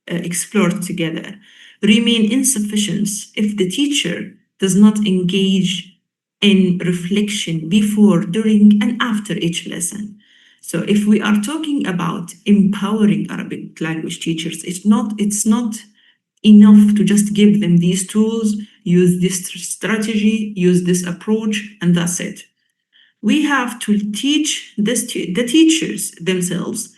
explored together remain insufficient if the teacher does not engage in reflection before, during, and after each lesson. So if we are talking about empowering Arabic language teachers, it's not enough to just give them these tools, use this strategy, use this approach, and that's it. We have to teach the teachers themselves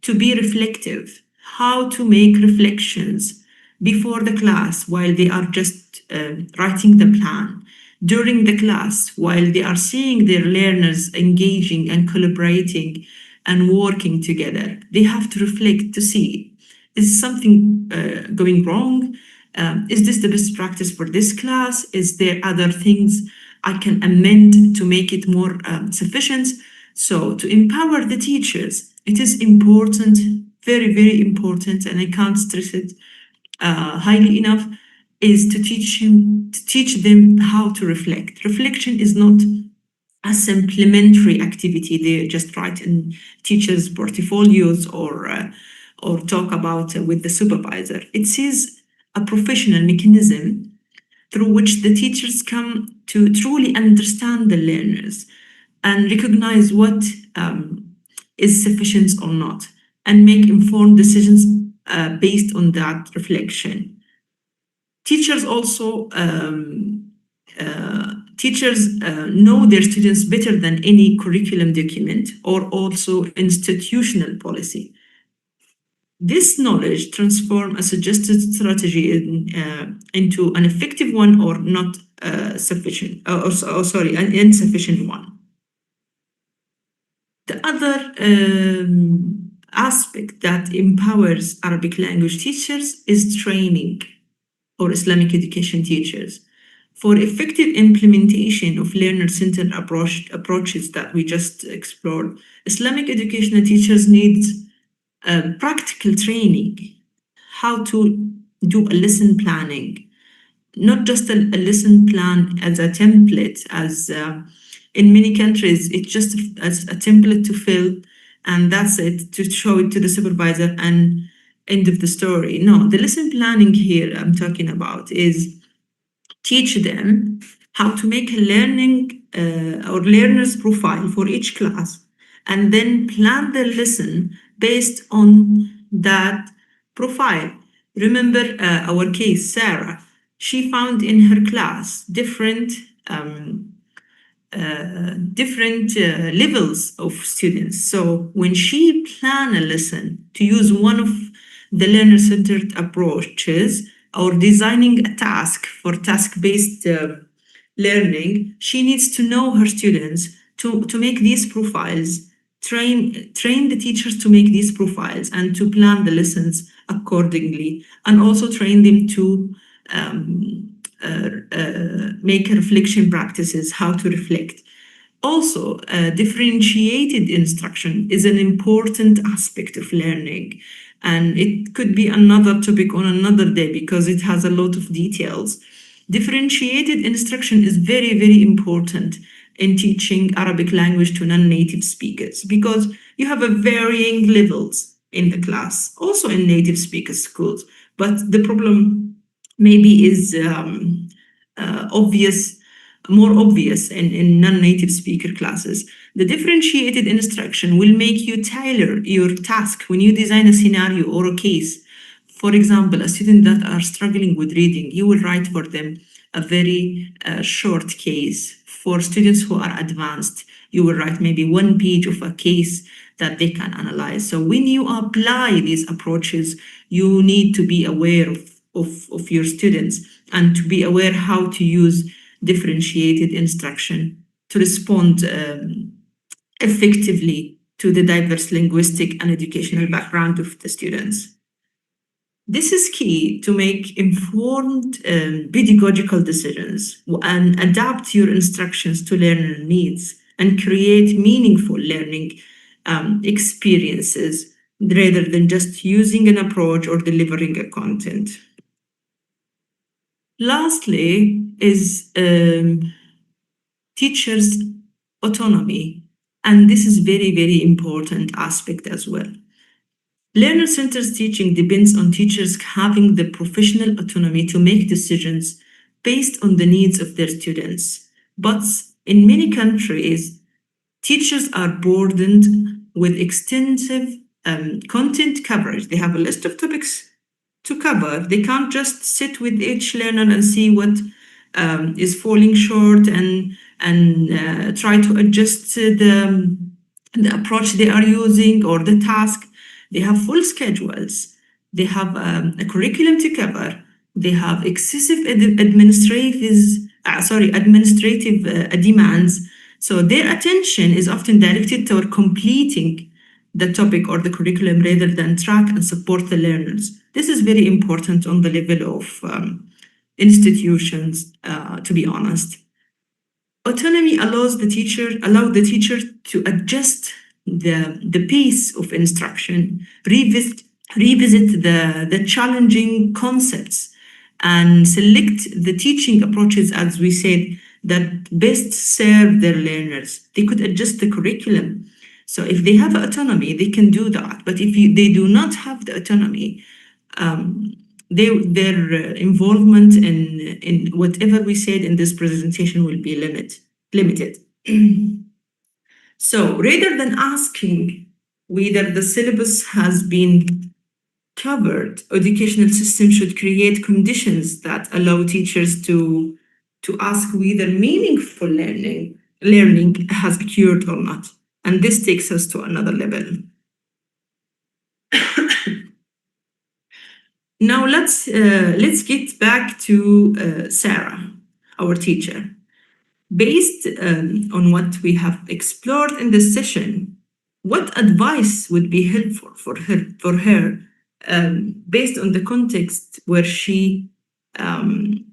to be reflective, how to make reflections before the class while they are just writing the plan, during the class while they are seeing their learners engaging and collaborating and working together. They have to reflect to see, is something going wrong? Is this the best practice for this class? Is there other things I can amend to make it more sufficient? So to empower the teachers, it is important, very, very important, and I can't stress it highly enough, is to teach them how to reflect. Reflection is not a supplementary activity they just write in teachers' portfolios or talk about with the supervisor. It is a professional mechanism through which the teachers come to truly understand the learners and recognize what is sufficient or not, and make informed decisions based on that reflection. Teachers also know their students better than any curriculum document or also institutional policy. This knowledge transform a suggested strategy into an effective one or not sufficient, an insufficient one. The other aspect that empowers Arabic language teachers is training or Islamic education teachers. For effective implementation of learner-centered approaches that we just explored, Islamic educational teachers need practical training, how to do a lesson planning, not just a lesson plan as a template, as in many countries, it's just as a template to fill, and that's it, to show it to the supervisor and end of the story. No, the lesson planning here I'm talking about is teach them how to make a learning or learner's profile for each class, and then plan the lesson based on that profile. Remember our case, Sarah. She found in her class different levels of students. So when she planned a lesson to use one of the learner-centered approaches or designing a task for task-based learning, she needs to know her students to make these profiles, train the teachers to make these profiles and to plan the lessons accordingly, and also train them to make reflection practices, how to reflect. Also, differentiated instruction is an important aspect of learning, and it could be another topic on another day because it has a lot of details. Differentiated instruction is very, very important in teaching Arabic language to non-native speakers because you have a varying levels in the class, also in native speaker schools. But the problem maybe is more obvious in non-native speaker classes. The differentiated instruction will make you tailor your task when you design a scenario or a case. For example, a student that are struggling with reading, you will write for them a very short case. For students who are advanced, you will write maybe 1 page of a case that they can analyze. So when you apply these approaches, you need to be aware of your students and to be aware how to use differentiated instruction to respond effectively to the diverse linguistic and educational background of the students. This is key to make informed pedagogical decisions and adapt your instructions to learner needs and create meaningful learning experiences rather than just using an approach or delivering a content. Lastly is teachers' autonomy, and this is very, very important aspect as well. Learner-centered teaching depends on teachers having the professional autonomy to make decisions based on the needs of their students. But in many countries, teachers are burdened with extensive content coverage. They have a list of topics to cover. They can't just sit with each learner and see what is falling short and try to adjust the approach they are using or the task. They have full schedules. They have a curriculum to cover. They have excessive administrative demands. So their attention is often directed toward completing the topic or the curriculum rather than track and support the learners. This is very important on the level of institutions, to be honest. Autonomy allows the teacher to adjust the pace of instruction, revisit the challenging concepts, and select the teaching approaches, as we said, that best serve their learners. They could adjust the curriculum. So if they have autonomy, they can do that. But if they do not have the autonomy, their involvement in whatever we said in this presentation will be limited. So rather than asking whether the syllabus has been covered, educational system should create conditions that allow teachers to ask whether meaningful learning has occurred or not. And this takes us to another level. Now let's get back to Sarah, our teacher. Based on what we have explored in this session, what advice would be helpful for her based on the context where she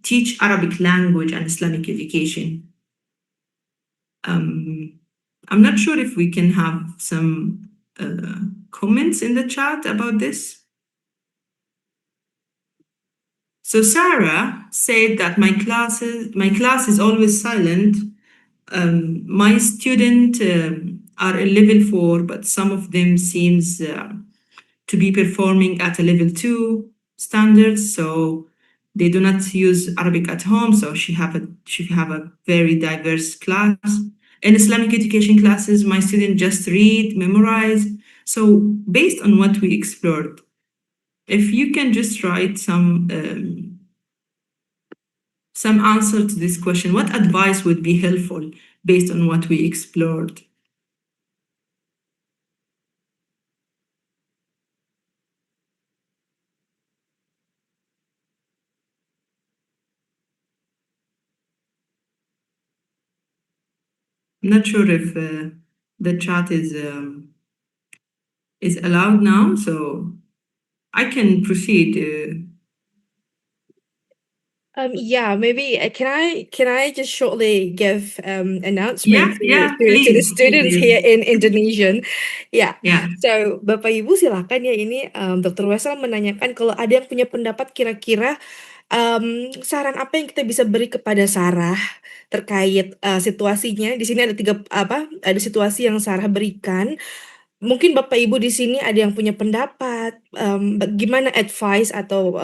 teach Arabic language and Islamic education? I'm not sure if we can have some comments in the chat about this. So Sarah said that my class is always silent. My students are a level 4, but some of them seems to be performing at a level 2 standards. So they do not use Arabic at home. So she have a very diverse class. In Islamic education classes, my students just read, memorize. So based on what we explored, if you can just write some answer to this question, what advice would be helpful based on what we explored? I'm not sure if the chat is allowed now, so I can proceed. Yeah, maybe can I just shortly give announcement Yeah, to the please, students please. here in Indonesian. Yeah. Yeah. So Bapak Ibu silakan ya, ini Dr. Wesal menanyakan kalau ada yang punya pendapat kira-kira saran apa yang kita bisa beri kepada Sarah terkait situasinya. Di sini ada ada situasi yang Sarah berikan. Mungkin Bapak Ibu di sini ada yang punya pendapat, gimana advice atau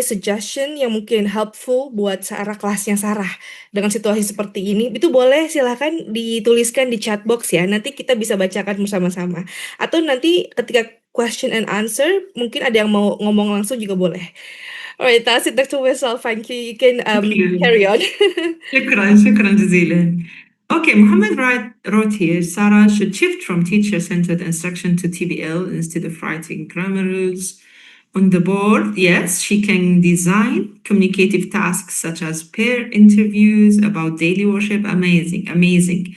suggestion yang mungkin helpful buat Sarah, kelasnya Sarah dengan situasi seperti ini. Itu boleh silahkan dituliskan di chat box ya. Nanti kita bisa bacakan bersama-sama. Atau nanti ketika question and answer, mungkin ada yang mau ngomong langsung juga boleh. Alright, that's it, Dr. Wessel. Thank you. You can carry on. Shukran jazilan. Okay, Muhammad wrote here, Sarah should shift from teacher-centered instruction to TBL instead of writing grammar rules on the board. Yes, she can design communicative tasks such as pair interviews about daily worship. Amazing, amazing.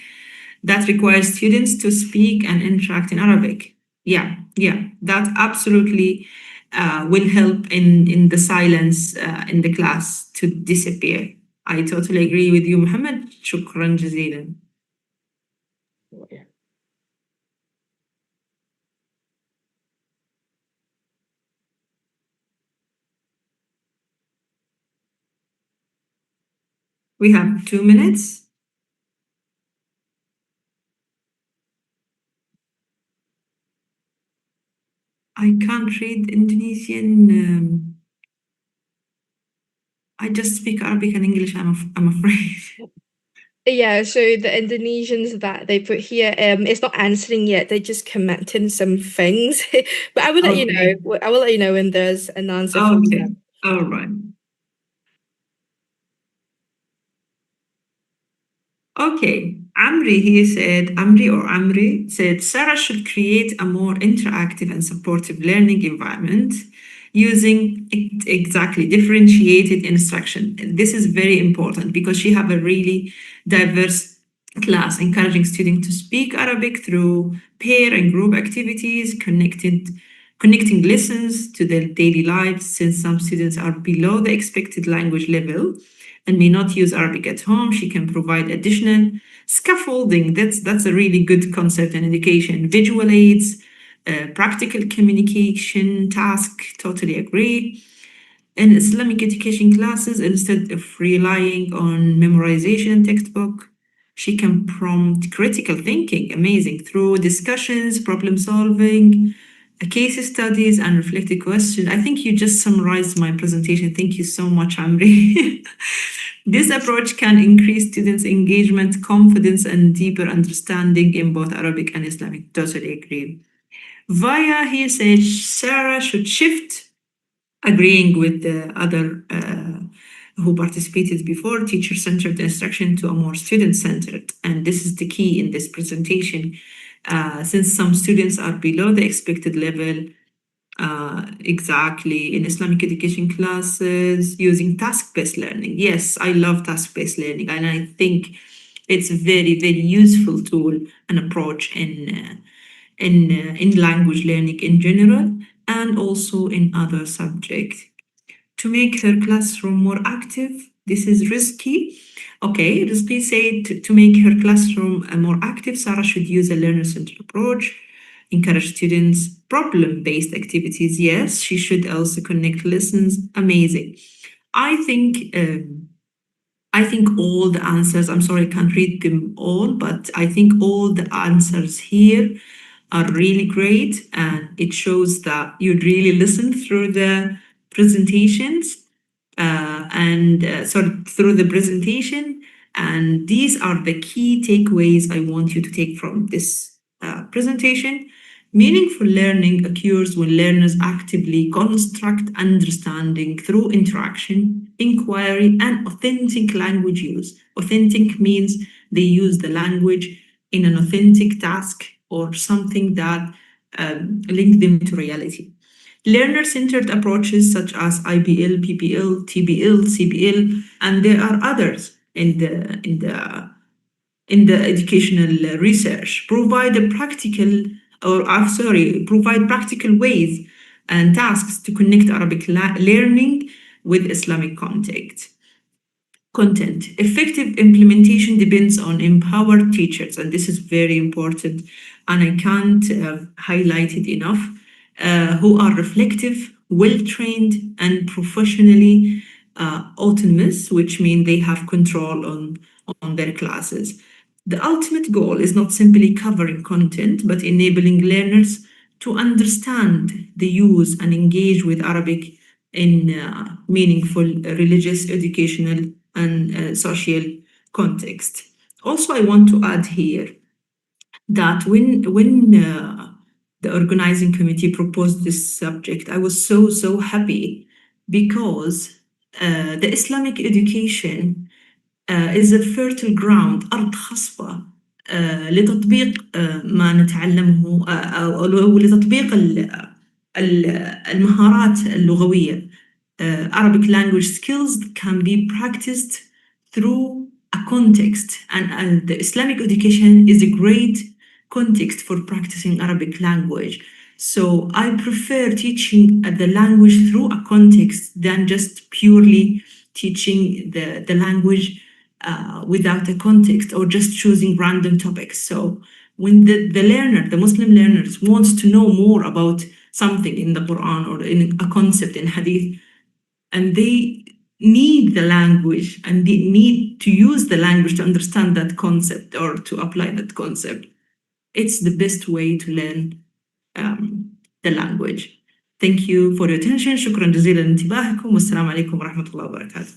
That requires students to speak and interact in Arabic. Yeah, that absolutely will help in the silence in the class to disappear. I totally agree with you, Muhammad. Shukran jazilan. We have 2 minutes. I can't read Indonesian. I just speak Arabic and English, I'm afraid. Yeah, so the Indonesians that they put here, it's not answering yet. They just commenting some things, but I will let you know. I will let you know when there's an answer from them. All right. Okay, Amri said, Sarah should create a more interactive and supportive learning environment using exactly differentiated instruction. This is very important because she have a really diverse class, encouraging students to speak Arabic through pair and group activities, connecting lessons to their daily lives, since some students are below the expected language level and may not use Arabic at home. She can provide additional scaffolding. That's a really good concept in education. Visual aids, practical communication task, totally agree. In Islamic education classes, instead of relying on memorization textbook, she can prompt critical thinking, amazing, through discussions, problem solving, case studies, and reflective questions. I think you just summarized my presentation. Thank you so much, Amri. This approach can increase students' engagement, confidence, and deeper understanding in both Arabic and Islamic. Totally agree. Via here says Sarah should shift, agreeing with the other who participated before, teacher-centered instruction to a more student-centered. And this is the key in this presentation. Since some students are below the expected level, exactly in Islamic education classes using task-based learning. Yes, I love task-based learning, and I think it's a very, very useful tool and approach in language learning in general and also in other subjects. To make her classroom more active, this is risky. Okay, Rizqi said to make her classroom more active, Sarah should use a learner-centered approach, encourage students problem-based activities. Yes, she should also connect lessons. Amazing. I think all the answers, I'm sorry, I can't read them all, but I think all the answers here are really great, and it shows that you really listen through the presentations through the presentation. And these are the key takeaways I want you to take from this presentation. Meaningful learning occurs when learners actively construct understanding through interaction, inquiry, and authentic language use. Authentic means they use the language in an authentic task or something that link them to reality. Learner-centered approaches such as IBL, PPL, TBL, CBL, and there are others in the educational research provide practical ways and tasks to connect Arabic learning with Islamic content. Effective implementation depends on empowered teachers, and this is very important, and I can't highlight it enough, who are reflective, well-trained, and professionally autonomous, which means they have control on their classes. The ultimate goal is not simply covering content, but enabling learners to understand the use and engage with Arabic in meaningful religious, educational, and social context. Also, I want to add here that when the organizing committee proposed this subject, I was so happy because the Islamic education is a fertile ground, أرض خصبة لتطبيق ما نتعلمه أو لتطبيق المهارات اللغوية. Arabic language skills can be practiced through a context, and the Islamic education is a great context for practicing Arabic language. So I prefer teaching the language through a context than just purely teaching the language without a context or just choosing random topics. So when the learner, the Muslim learners, wants to know more about something in the Quran or in a concept in Hadith, and they need the language and they need to use the language to understand that concept or to apply that concept, it's the best way to learn the language. Thank you for your attention. شكرا جزيلا لانتباهكم والسلام عليكم ورحمة الله وبركاته.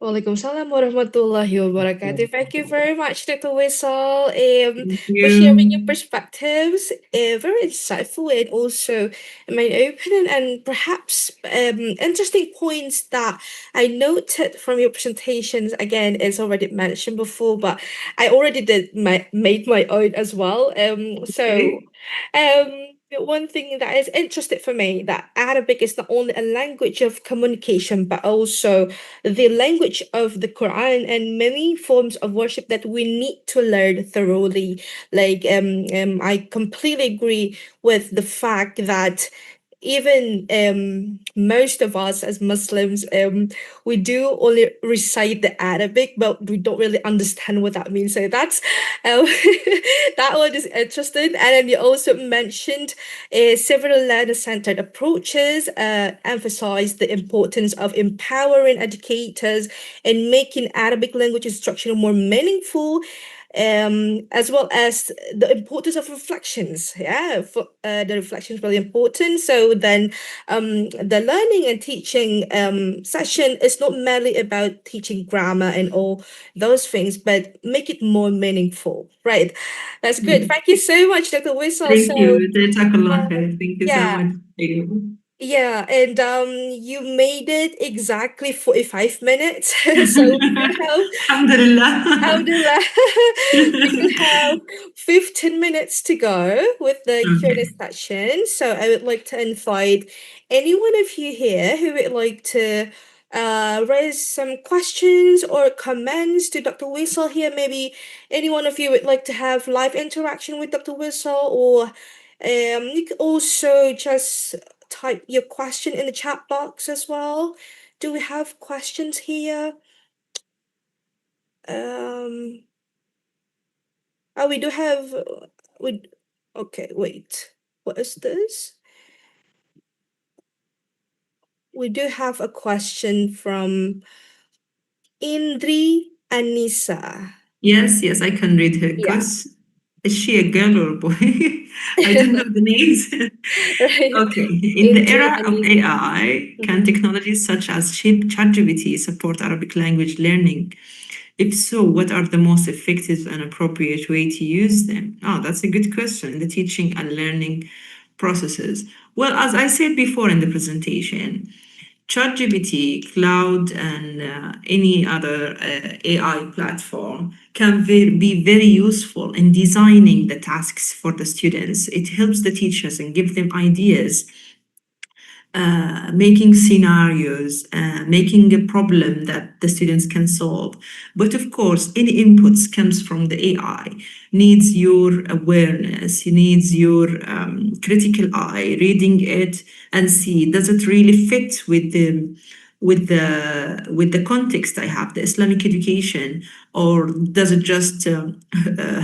Waalaikumsalam warahmatullahi wabarakatuh. Thank you very much, Dr. Wissal, for you. sharing your perspectives. Very insightful and also, in my opinion, and perhaps interesting points that I noted from your presentations. Again, it's already mentioned before, but I already made my own as well. One thing that is interesting for me that Arabic is not only a language of communication, but also the language of the Quran and many forms of worship that we need to learn thoroughly. I completely agree with the fact that even most of us as Muslims, we do only recite the Arabic, but we don't really understand what that means. So that's that one is interesting. And then you also mentioned several learner-centered approaches, emphasize the importance of empowering educators and making Arabic language instruction more meaningful. As well as the importance of reflections. The reflection is really important. So then the learning and teaching session is not merely about teaching grammar and all those things, but make it more meaningful, right? That's good. Thank you so much, Dr. Wissal. Thank you. Jazakallah khair. Thank you so yeah. much. Yeah, and you made it exactly 45 minutes. So we do have Alhamdulillah. Alhamdulillah. We do have 15 minutes to go with the Q&A Okay. session. So I would like to invite any one of you here who would like to raise some questions or comments to Dr. Whistle here. Maybe any one of you would like to have live interaction with Dr. Whistle, or you could also just type your question in the chat box as well. Do we have questions here? Oh, we do have we okay, wait. What is this? We do have a question from Indri Anissa. Yes, I can read her Yeah. question. Is she a girl or a boy? I don't know the names. Right. Okay. In the Indri era of Anissa. AI, can technologies such as ChatGPT support Arabic language learning? If so, what are the most effective and appropriate way to use them? Oh, that's a good question. The teaching and learning processes. Well, as I said before in the presentation, ChatGPT, Cloud, and any other AI platform can be very useful in designing the tasks for the students. It helps the teachers and give them ideas, making scenarios, making a problem that the students can solve. But of course, any inputs comes from the AI, needs your awareness, needs your critical eye, reading it and see, does it really fit with the context I have, the Islamic education, or does it just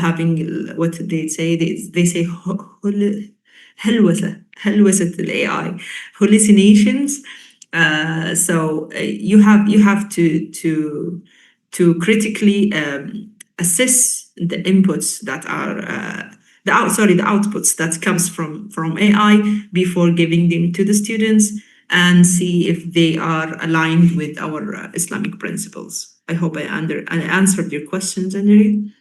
having what they say? They say هلوسة AI, hallucinations. So you have to critically assess the inputs that are the outputs that comes from AI before giving them to the students, and see if they are aligned with our Islamic principles. I hope I answered your questions, Anjali.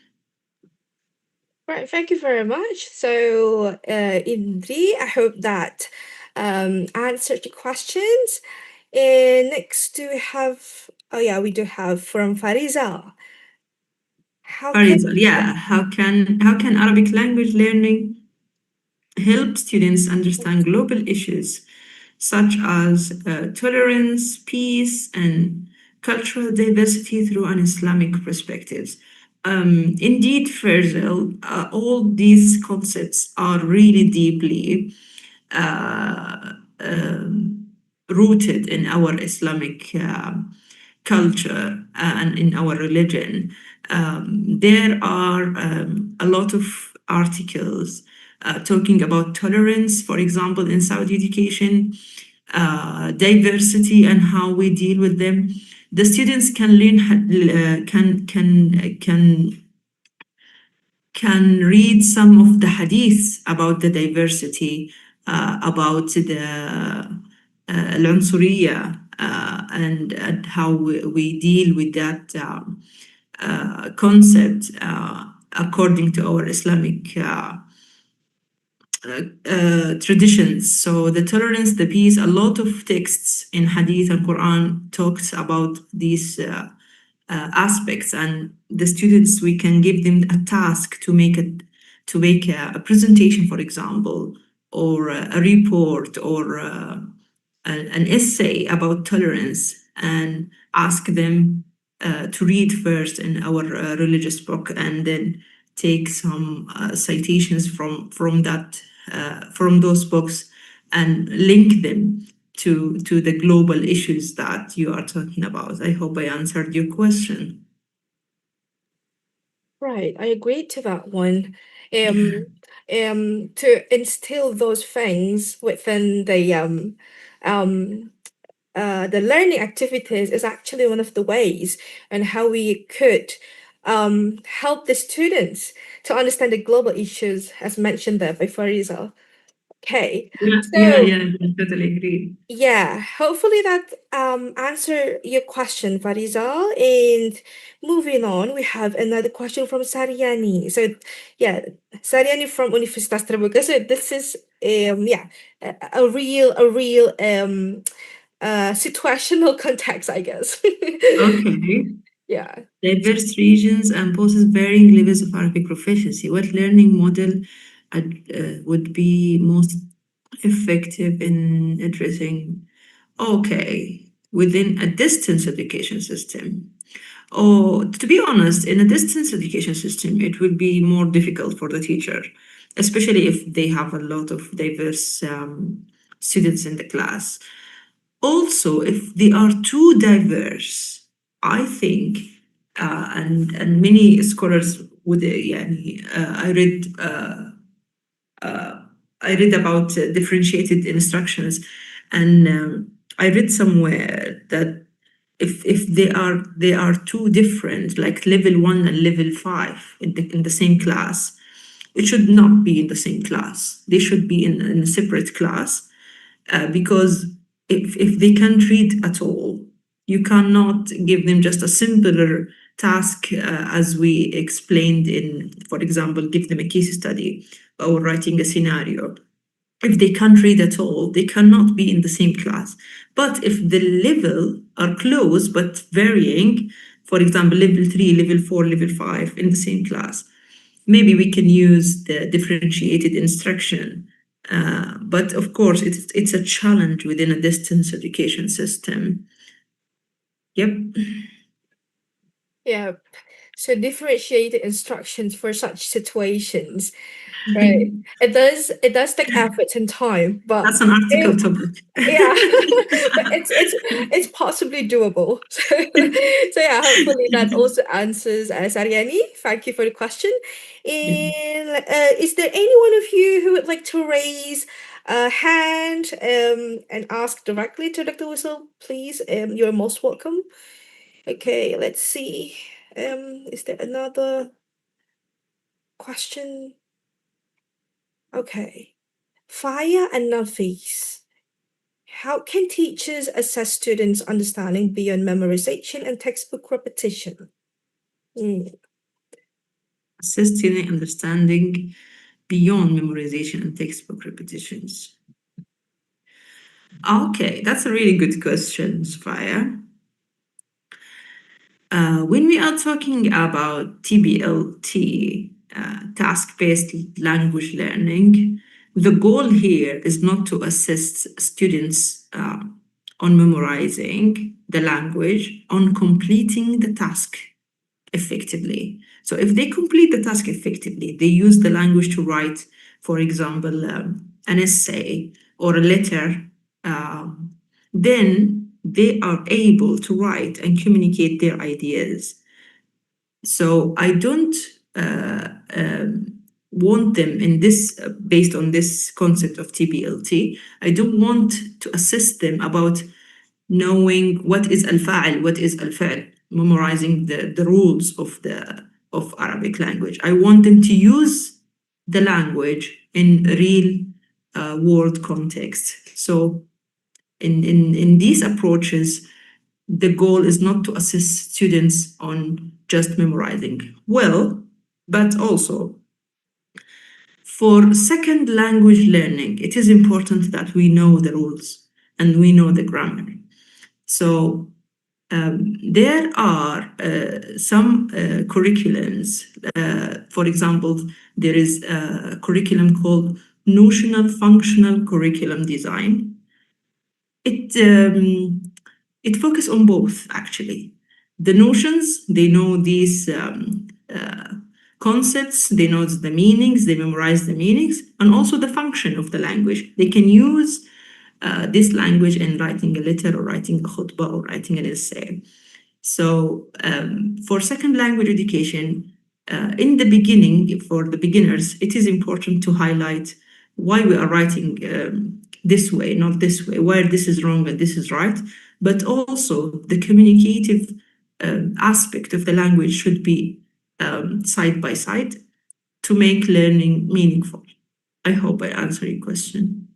Right, thank you very much. So, Indri, I hope that answered your questions. And next, do we have? Oh yeah, we do have from Fariza. How can Farizal, yeah. How can Arabic language learning help students understand global issues such as tolerance, peace, and cultural diversity through an Islamic perspectives? Indeed, Farzal, all these concepts are really deeply uh, um, rooted in our Islamic culture and in our religion. There are a lot of articles talking about tolerance, for example, in Saudi education, diversity, and how we deal with them. The students can learn, can read some of the hadiths about the diversity, about the العنصرية, and how we deal with that concept according to our Islamic traditions. So the tolerance, the peace, a lot of texts in Hadith and Quran talks about these aspects, and the students, we can give them a task to make a presentation, for example, or a report, or an essay about tolerance, and ask them to read first in our religious book, and then take some citations from those books, and link them to the global issues that you are talking about. I hope I answered your question. Right, I agree to that one. To instill those things within the learning activities is actually one of the ways and how we could help the students to understand the global issues, as mentioned there by Fariza. Okay, Yeah, so I totally agree. yeah, hopefully that answer your question, Fariza. And moving on, we have another question from Saryani. So yeah, Saryani from Universitas Terbuka. So this is yeah, a real situational context, I guess. Okay. Yeah. Diverse regions and poses varying levels of Arabic proficiency. What learning model would be most effective in addressing? Okay, within a distance education system. Oh, to be honest, in a distance education system, it will be more difficult for the teacher, especially if they have a lot of diverse students in the class. Also, if they are too diverse, I think, and many scholars would, I read about differentiated instructions, and I read somewhere that if they are too different, like level 1 and level 5 in the same class, it should not be in the same class. They should be in a separate class, because if they can't read at all, you cannot give them just a simpler task, as we explained in, for example, give them a case study or writing a scenario. If they can't read at all, they cannot be in the same class. But if the level are close but varying, for example, level 3, level 4, level 5 in the same class, maybe we can use the differentiated instruction. But of course, it's a challenge within a distance education system. Yep. Yeah. So differentiated instructions for such situations. Right. It does take effort and time, but That's an article it, topic. yeah, but it's possibly doable. So yeah, hopefully that also answers Sariani. Thank you for the question. And is there any one of you who would like to raise a hand and ask directly to Dr. Whistle, please? You're most welcome. Okay, let's see. Is there another question? Okay. Fire and Nafis. How can teachers assess students' understanding beyond memorization and textbook repetition? Assist student understanding beyond memorization and textbook repetitions. Okay, that's a really good question, Sophia. When we are talking about TBLT, task-based language learning, the goal here is not to assist students on memorizing the language, on completing the task effectively. So if they complete the task effectively, they use the language to write, for example, an essay or a letter, then they are able to write and communicate their ideas. So I don't want them in this, based on this concept of TBLT, I don't want to assist them about knowing what is al-fa'il, what is al-fa'il, memorizing the rules of Arabic language. I want them to use the language in real world context. So in these approaches, the goal is not to assist students on just memorizing well, but also for second language learning, it is important that we know the rules and we know the grammar. So there are some curriculums. For example, there is a curriculum called Notional Functional Curriculum Design. It focuses on both, actually. The notions, they know these concepts, they know the meanings, they memorize the meanings, and also the function of the language. They can use this language in writing a letter or writing a khutbah or writing an essay. So for second language education, in the beginning, for the beginners, it is important to highlight why we are writing this way, not this way, where this is wrong and this is right, but also the communicative aspect of the language should be side by side to make learning meaningful. I hope I answered your question.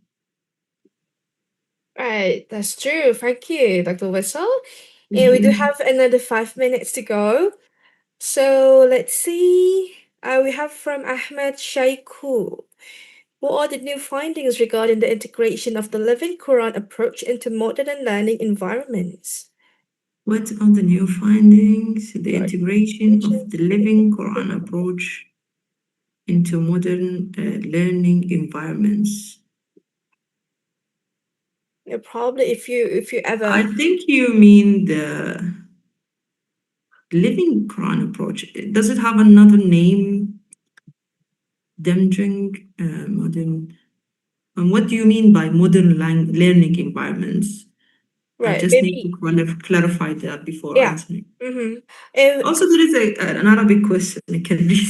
Right, that's true. Thank you, Dr. Wessel. And we do have another 5 minutes to go. So let's see. We have from Ahmed Shaiku. What are the new findings regarding the integration of the living Quran approach into modern and learning environments? What are the new findings? The Right. integration of the living Quran approach into modern learning environments. Yeah, probably if you ever I think you mean the living Quran approach. Does it have another name? Demjing, modern. And what do you mean by modern learning environments? I right just need maybe to clarify that before yeah. answering. Mm-hmm. Also, there is an Arabic question I can read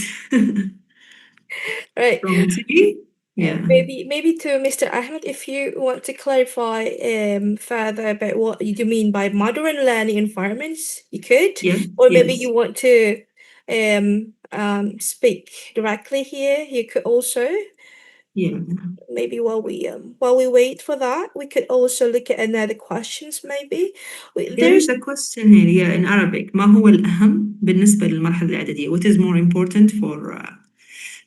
Right. from T. Yeah. Maybe to Mr. Ahmed, if you want to clarify further about what you mean by modern learning environments, you could, Yes. or maybe Yes. you want to speak directly here. You could also Yeah. maybe while we wait for that, we could also look at another questions. Maybe There there's is a question here, yeah, in Arabic. ما هو الأهم بالنسبة للمرحلة الإعدادية? What is more important for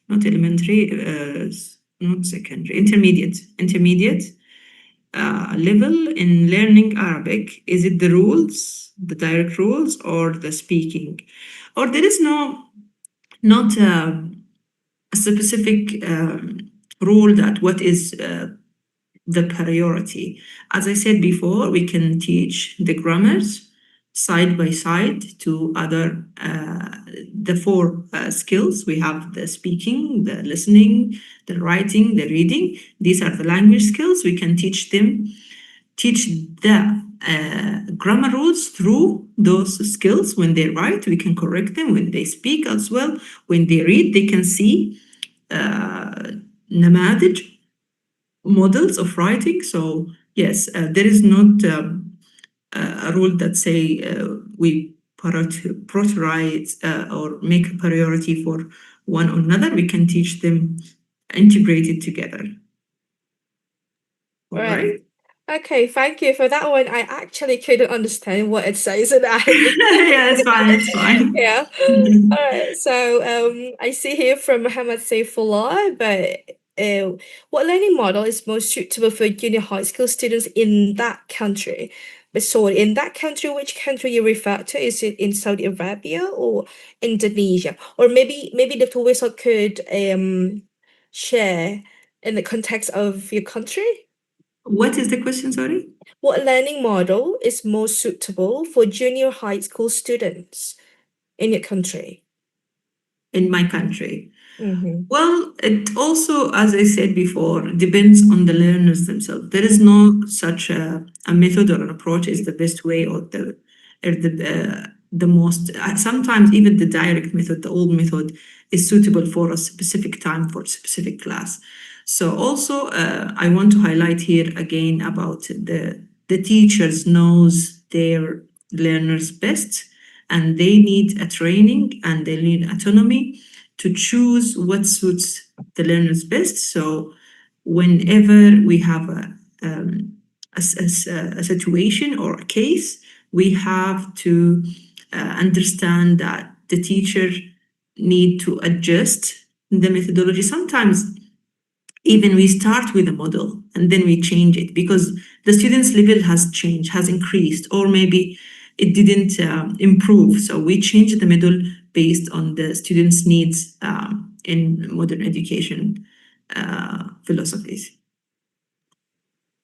not elementary, not secondary, intermediate level in learning Arabic? Is it the rules, the direct rules, or the speaking? Or there is not a specific rule that what is the priority. As I said before, we can teach the grammars side by side to other the four skills. We have the speaking, the listening, the writing, the reading. These are the language skills. We can teach the grammar rules through those skills. When they write, we can correct them. When they speak as well, when they read, they can see نماذج models of writing. So yes, there is not a rule that say we prioritize or make a priority for one or another. We can teach them integrated together. All right. Okay, thank you for that one. I actually couldn't understand what it says in Arabic. Yeah, it's fine. It's fine. Yeah. All right. So I see here from Muhammad Saifullah, but what learning model is most suitable for junior high school students in that country? But sorry, in that country, which country you refer to? Is it in Saudi Arabia or Indonesia? Or maybe Dr. Whistle could share in the context of your country? What is the question? Sorry. What learning model is most suitable for junior high school students in your country? In my country. Mm-hmm. Well, it also, as I said before, depends on the learners themselves. There is no such a method or an approach is the best way or the most. Sometimes even the direct method, the old method, is suitable for a specific time for a specific class. So also, I want to highlight here again about the teachers knows their learners best, and they need a training and they need autonomy to choose what suits the learners best. So whenever we have a situation or a case, we have to understand that the teacher need to adjust the methodology. Sometimes even we start with a model and then we change it because the students' level has changed, has increased, or maybe it didn't improve. So we change the model based on the students' needs in modern education philosophies.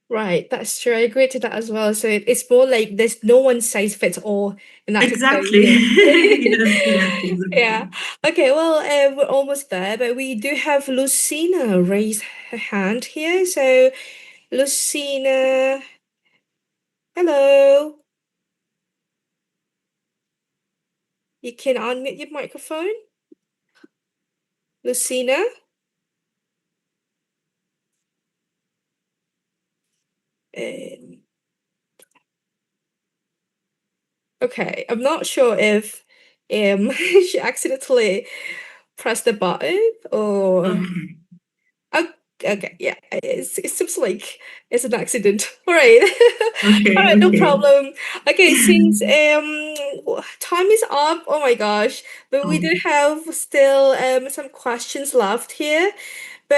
Right, that's true. I agree to that as well. So it's more like there's no one size fits all in that Exactly. situation. Yes, yes, exactly. Yeah. Okay, well, we're almost there, but we do have Lucina raise her hand here. So, Lucina, hello. You can unmute your microphone. Lucina? Okay, I'm not sure if she accidentally pressed the button or Okay. oh, okay, yeah, it seems like it's an accident. All right. Okay, All right, no okay. problem. Okay, since time is up, oh my gosh, but we do have still some questions left here. but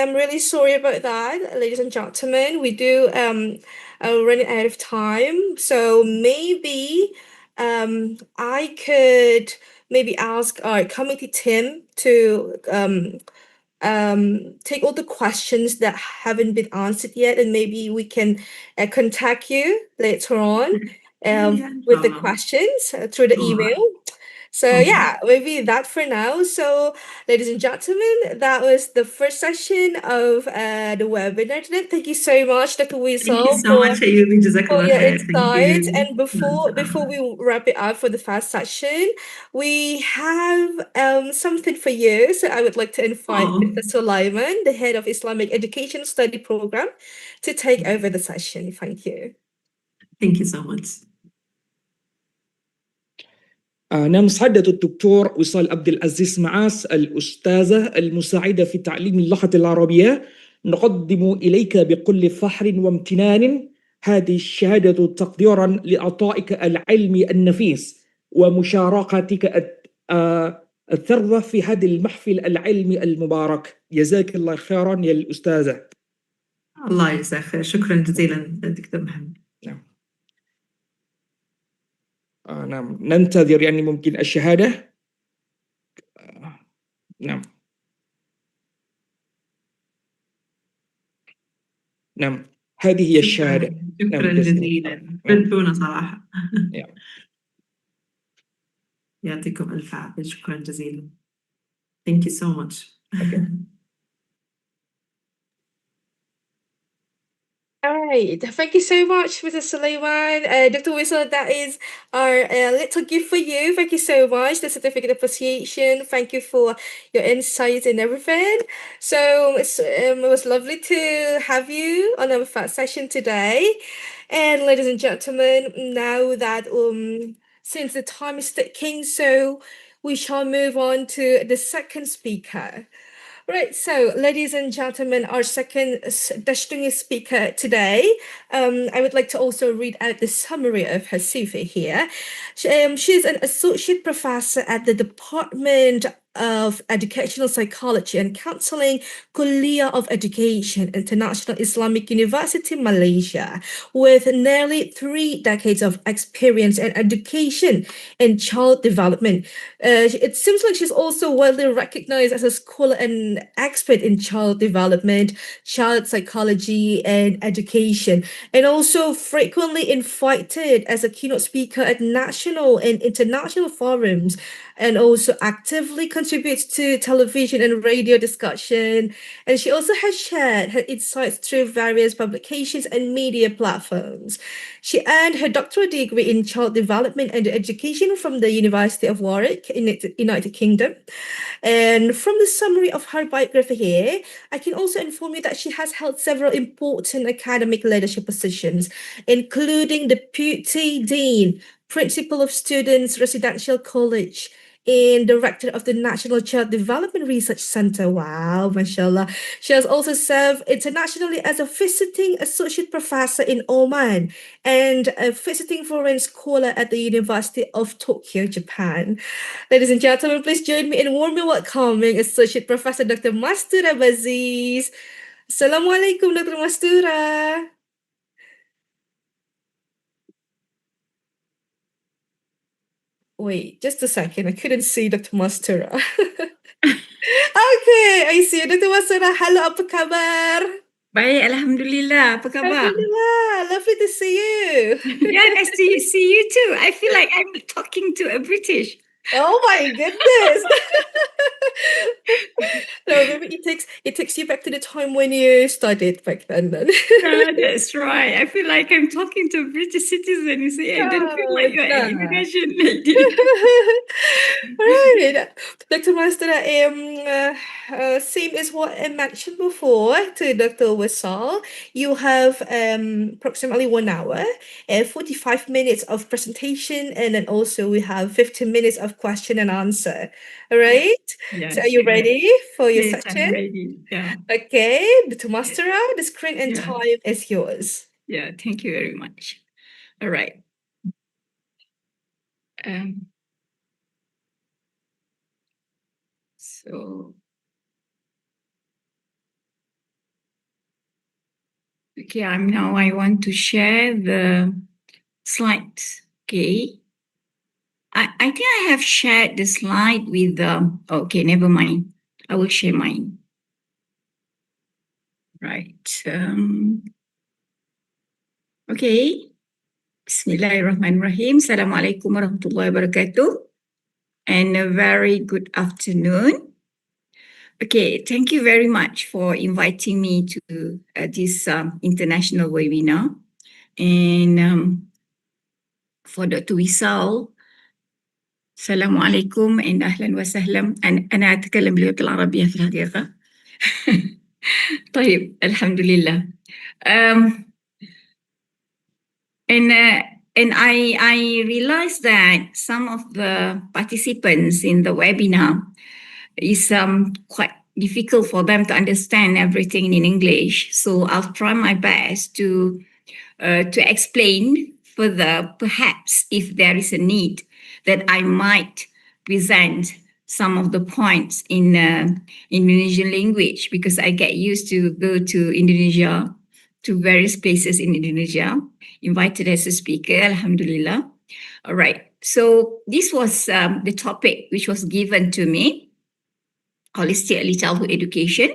I'm really sorry about that, ladies and gentlemen. We do running out of time, so maybe I could maybe ask our committee team to take all the questions that haven't been answered yet, and maybe we can contact you later on with the questions through the email. So yeah, maybe that for now. So, ladies and gentlemen, that was the first session of the webinar today. Thank you so much, Dr. Thank you Weasel, so much, Ayubi. for Jazakallah your khair. Thank insights. you. And before we wrap it up for the first session, we have something for you. So I would like to invite Oh, Mr. Sulaiman, the head of Islamic Education Study Program, to take over the session. Thank you. thank you so much. نعم سعادة الدكتور وصال عبد العزيز معاس الأستاذة المساعدة في تعليم اللغة العربية، نقدم إليك بكل فخر وامتنان هذه الشهادة تقديرا لعطائك العلمي النفيس ومشاركتك الثروة في هذا المحفل العلمي المبارك. جزاك الله خيرا يا الأستاذة. الله يجزاك خير. شكرا جزيلا دكتور محمد. نعم ننتظر يعني ممكن الشهادة. نعم نعم هذه هي الشهادة. شكرا جزيلا. فرحونا صراحة. يعطيكم ألف عافية. شكرا جزيلا. Thank you so much. Okay. All right, thank you so much, Mr. Sulaiman. Dr. Whistle, that is our little gift for you. Thank you so much, the certificate of appreciation. Thank you for your insights and everything. So it was lovely to have you on our first session today. And ladies and gentlemen, now that since the time is ticking, so we shall move on to the second speaker. Right, so ladies and gentlemen, our second distinguished speaker today, I would like to also read out the summary of her CV here. She's an associate professor at the Department of Educational Psychology and Counseling, Kuliah of Education, International Islamic University, Malaysia, with nearly 3 decades of experience and education in child development. It seems like she's also widely recognized as a scholar and expert in child development, child psychology, and education, and also frequently invited as a keynote speaker at national and international forums, and also actively contributes to television and radio discussion. And she also has shared her insights through various publications and media platforms. She earned her doctoral degree in child development and education from the University of Warwick in the United Kingdom. And from the summary of her biography here, I can also inform you that she has held several important academic leadership positions, including the PAUD Dean, Principal of Students Residential College, and Director of the National Child Development Research Center. Wow, mashallah. She has also served internationally as a visiting associate professor in Oman and a visiting foreign scholar at the University of Tokyo, Japan. Ladies and gentlemen, please join me in warmly welcoming Associate Professor Dr. Mastura Baziz. Assalamualaikum, Dr. Mastura. Wait, just a second. I couldn't see Dr. Mastura. Okay, I see you, Dr. Mastura. Halo, apa kabar? Baik, Alhamdulillah. Apa khabar? Alhamdulillah, lovely to see you. Yeah, nice to see you too. I feel like I'm talking to a British. Oh my goodness. No, maybe it takes you back to the time when you studied back then. Yeah, that's right. I feel like I'm talking to a British citizen. You see, I don't feel like you're an immigration lady. Right. Dr. Master, same as what I mentioned before to Dr. Wissal, you have approximately 1 hour and 45 minutes of presentation, and then also we have 15 minutes of question and answer. All right? Yes, So are you ready for your yes, section? I'm ready. Yeah. Okay, Dr. Master, the screen and Yeah. time is yours. Yeah, thank you very much. All right. So Okay, I want to share the slides. Okay. I think I have shared the slide with okay, never mind. I will share mine. Right. Okay. Bismillahirrahmanirrahim. Assalamualaikum warahmatullahi wabarakatuh. And a very good afternoon. Okay, thank you very much for inviting me to this international webinar. And for Dr. Wisal, Assalamualaikum and ahlan wa sahlan. أنا أتكلم باللغة العربية في الحقيقة. طيب, alhamdulillah. And I realized that some of the participants in the webinar is quite difficult for them to understand everything in English. So I'll try my best to explain further, perhaps if there is a need that I might present some of the points in Indonesian language, because I get used to go to Indonesia, to various places in Indonesia, invited as a speaker, alhamdulillah. All right, so this was the topic which was given to me, Holistic Early Childhood Education,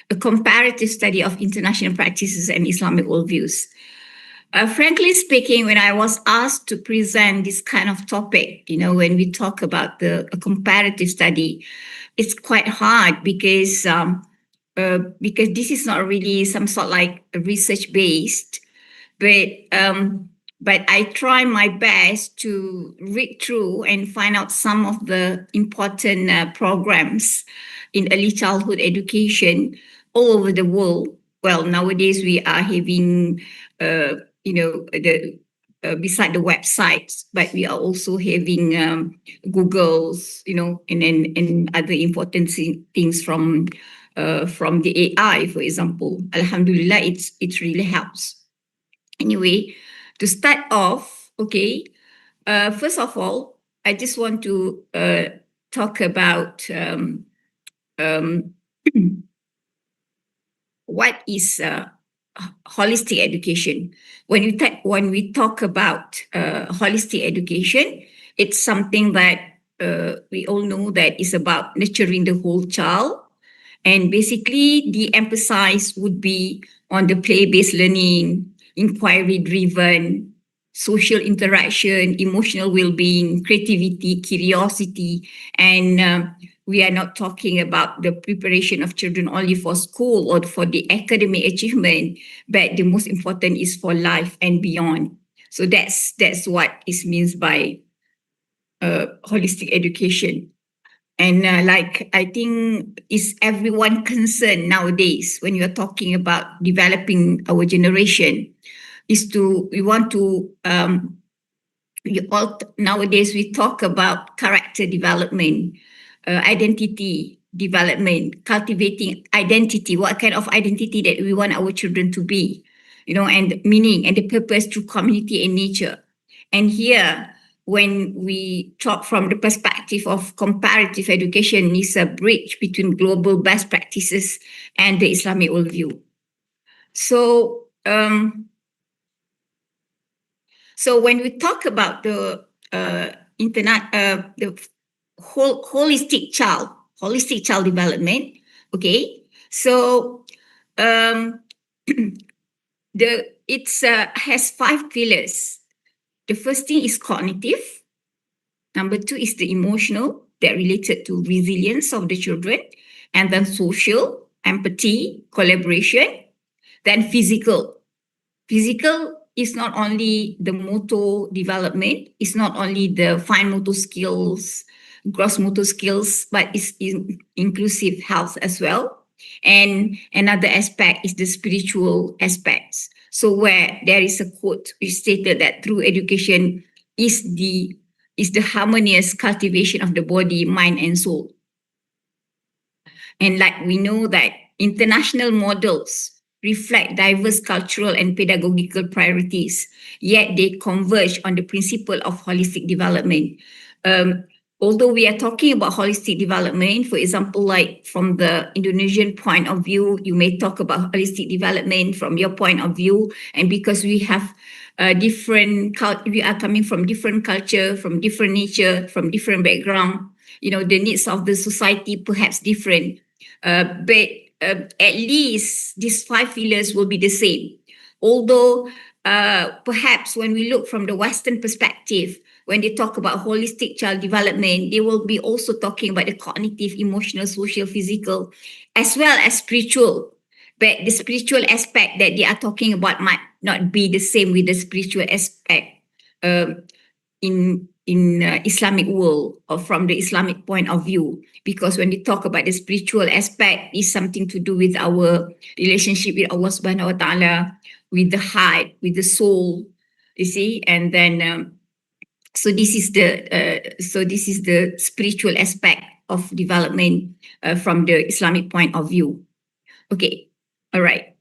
a comparative study of international practices and Islamic worldviews. Frankly speaking, when I was asked to present this kind of topic, when we talk about a comparative study, it's quite hard because this is not really some sort like research based, but I try my best to read through and find out some of the important programs in early childhood education all over the world. Well, nowadays we are having, beside the websites, but we are also having Google's, and other important things from the AI, for example. Alhamdulillah, it really helps. Anyway, to start off, okay, first of all, I just want to talk about what is holistic education. When we talk about holistic education, it's something that we all know that is about nurturing the whole child. And basically, the emphasis would be on the play-based learning, inquiry-driven, social interaction, emotional well-being, creativity, curiosity, and we are not talking about the preparation of children only for school or for the academic achievement, but the most important is for life and beyond. So that's what it means by holistic education. And I think is everyone concerned nowadays when you are talking about developing our generation, nowadays we talk about character development, identity development, cultivating identity, what kind of identity that we want our children to be, and meaning and the purpose through community and nature. And here, when we talk from the perspective of comparative education, is a bridge between global best practices and the Islamic worldview. So when we talk about the holistic child development, okay, so it has 5 pillars. The first thing is cognitive. Number 2 is the emotional, that related to resilience of the children. And then social, empathy, collaboration. Then physical. Physical is not only the motor development, it's not only the fine motor skills, gross motor skills, but it's inclusive health as well. And another aspect is the spiritual aspects. So where there is a quote which stated that true education is the harmonious cultivation of the body, mind, and soul. And like we know that international models reflect diverse cultural and pedagogical priorities, yet they converge on the principle of holistic development. although we are talking about holistic development, for example, like from the Indonesian point of view, you may talk about holistic development from your point of view, and because we have we are coming from different culture, from different nature, from different background, the needs of the society perhaps different, but at least these 5 pillars will be the same. Although perhaps when we look from the Western perspective, when they talk about holistic child development, they will be also talking about the cognitive, emotional, social, physical, as well as spiritual. But the spiritual aspect that they are talking about might not be the same with the spiritual aspect in Islamic world, or from the Islamic point of view. Because when they talk about the spiritual aspect, is something to do with our relationship with Allah Subhanahu Wa Taala, with the heart, with the soul, you see. And then so this is the spiritual aspect of development from the Islamic point of view. Okay, all right.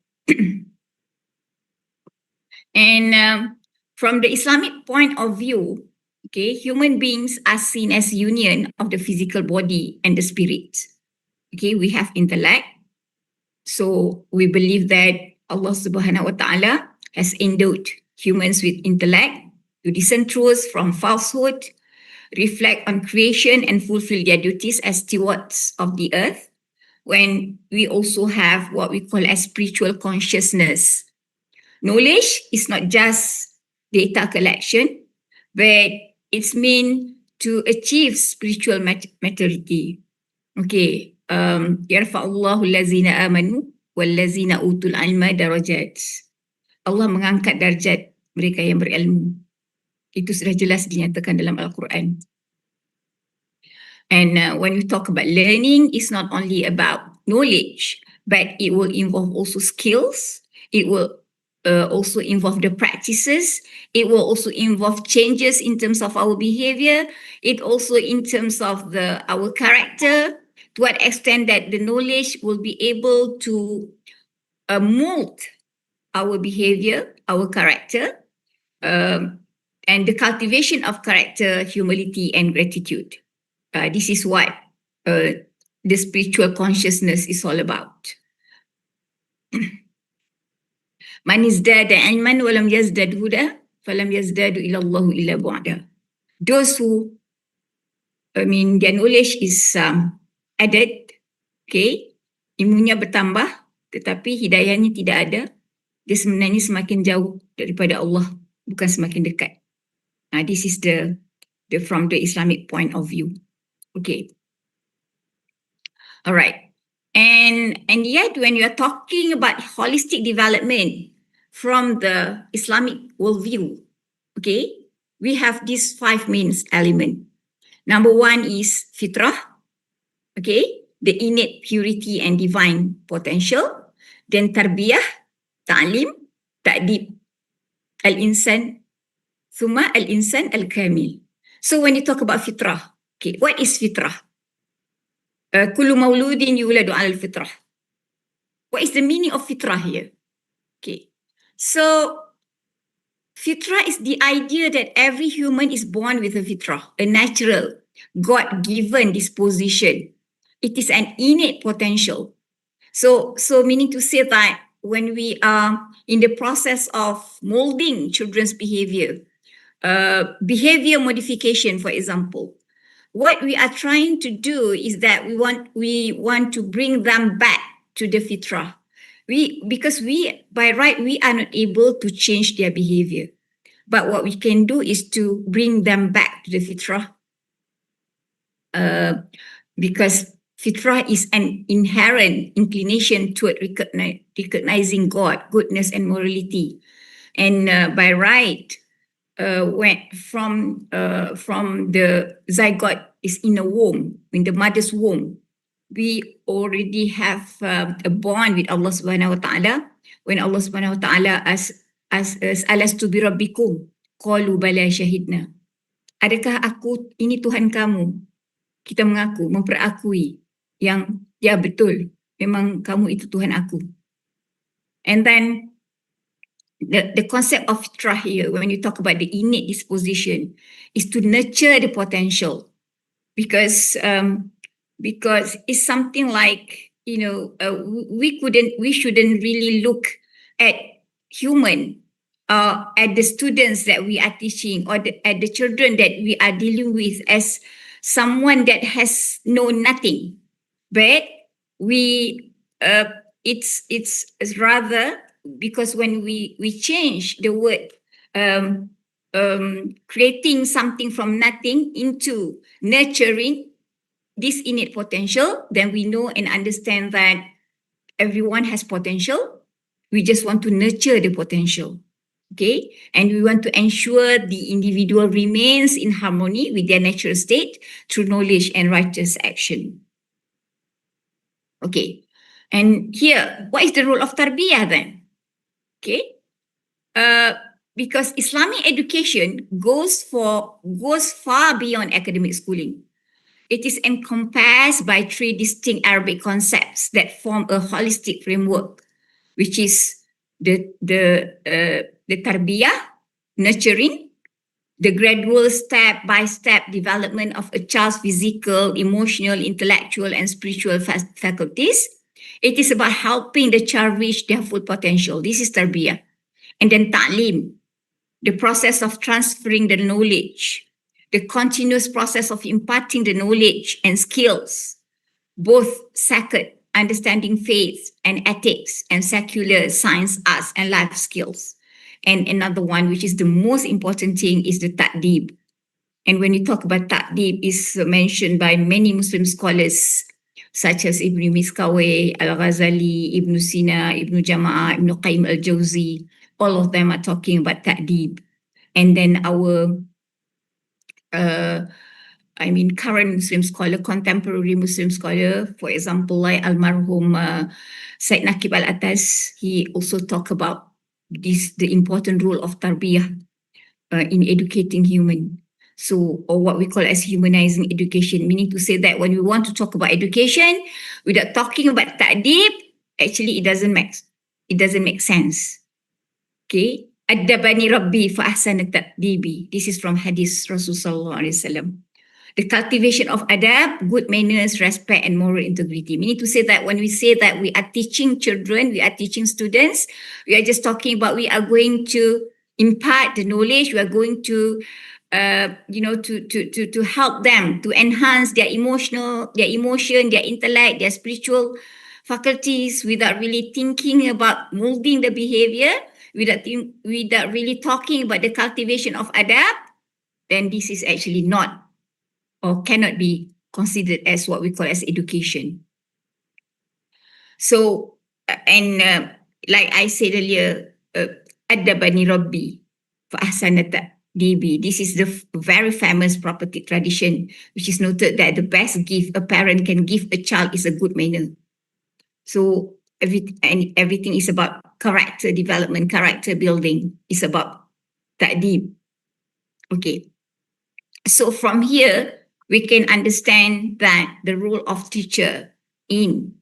And from the Islamic point of view, okay, human beings are seen as union of the physical body and the spirit. Okay, we have intellect. So we believe that Allah Subhanahu Wa Taala has endowed humans with intellect to discern truths from falsehood, reflect on creation, and fulfill their duties as stewards of the earth. When we also have what we call as spiritual consciousness. Knowledge is not just data collection, but it's meant to achieve spiritual maturity. Okay. Yarfa'ullahu allazina amanu wallazina utul ilma darajat. Allah mengangkat darjat mereka yang berilmu. Itu sudah jelas dinyatakan dalam Al-Quran. And when we talk about learning, it's not only about knowledge, but it will involve also skills. It will also involve the practices. It will also involve changes in terms of our behavior. It also in terms of our character, to what extent that the knowledge will be able to mold our behavior, our character, and the cultivation of character, humility, and gratitude. This is what the spiritual consciousness is all about. Man izdada ilman walam yazdad huda falam yazdadu ila Allah illa bu'da. Those who, their knowledge is added, okay, ilmunya bertambah, tetapi hidayahnya tidak ada, dia sebenarnya semakin jauh daripada Allah, bukan semakin dekat. This is the from the Islamic point of view. Okay. All right. And yet when you are talking about holistic development from the Islamic worldview, okay, we have these 5 main elements. Number 1 is fitrah, okay, the innate purity and divine potential. Then tarbiyah, ta'lim, ta'dib, al-insan, thumma al-insan al-kamil. So when you talk about fitrah, okay, what is fitrah? Kullu mauludin yuladu ala al-fitrah. What is the meaning of fitrah here? Okay, so fitrah is the idea that every human is born with a fitrah, a natural, God-given disposition. It is an innate potential. So meaning to say that when we are in the process of molding children's behavior, behavior modification, for example, what we are trying to do is that we want to bring them back to the fitrah. Because by right, we are not able to change their behavior. But what we can do is to bring them back to the fitrah. Because fitrah is an inherent inclination toward recognizing God, goodness, and morality. And by right, when from the zygote is in a womb, in the mother's womb, we already have a bond with Allah Subhanahu Wa Taala. When Allah Subhanahu Wa Taala alastu bi rabbikum qalu bala syahidna. Adakah aku ini Tuhan kamu? Kita mengaku, memperakui yang ya betul, memang kamu itu Tuhan aku. And then the concept of fitrah here, when you talk about the innate disposition, is to nurture the potential. because it's something like, we shouldn't really look at human, at the students that we are teaching, or at the children that we are dealing with as someone that has known nothing, but it's rather, because when we change the word, creating something from nothing into nurturing this innate potential, then we know and understand that everyone has potential. We just want to nurture the potential. Okay, and we want to ensure the individual remains in harmony with their natural state through knowledge and righteous action. Okay, and here, what is the role of tarbiyah then? Okay, because Islamic education goes far beyond academic schooling. It is encompassed by 3 distinct Arabic concepts that form a holistic framework, which is the tarbiyah, nurturing, the gradual step-by-step development of a child's physical, emotional, intellectual, and spiritual faculties. It is about helping the child reach their full potential. This is tarbiyah. And then ta'lim, the process of transferring the knowledge, the continuous process of imparting the knowledge and skills, both sacred, understanding faith and ethics, and secular science, arts, and life skills. And another one, which is the most important thing, is the ta'dib. And when you talk about ta'dib, is mentioned by many Muslim scholars, such as Ibn Miskawayh, Al-Ghazali, Ibn Sina, Ibn Jama'ah, Ibn Qayyim al-Jawzi. All of them are talking about ta'dib. And then our current Muslim scholar, contemporary Muslim scholar, for example, like Almarhum Said Naqib Al-Atas, he also talked about the important role of tarbiyah in educating human. So, or what we call as humanizing education, meaning to say that when we want to talk about education without talking about ta'dib, actually it doesn't make sense. Okay, Adabani Rabbi fa ahsana ta'dibi. This is from Hadith Rasul sallallahu alaihi wasallam. The cultivation of adab, good manners, respect, and moral integrity. Meaning to say that when we say that we are teaching children, we are teaching students, we are just talking about we are going to impart the knowledge, we are going to to help them to enhance their emotion, their intellect, their spiritual faculties, without really thinking about molding the behavior, without really talking about the cultivation of adab, then this is actually not or cannot be considered as what we call as education. So, like I said earlier, Adabani Rabbi fa ahsana ta'dibi. This is the very famous property tradition, which is noted that the best gift a parent can give a child is a good manner. So everything is about character development, character building. It's about ta'dib. Okay. So from here, we can understand that the role of teacher in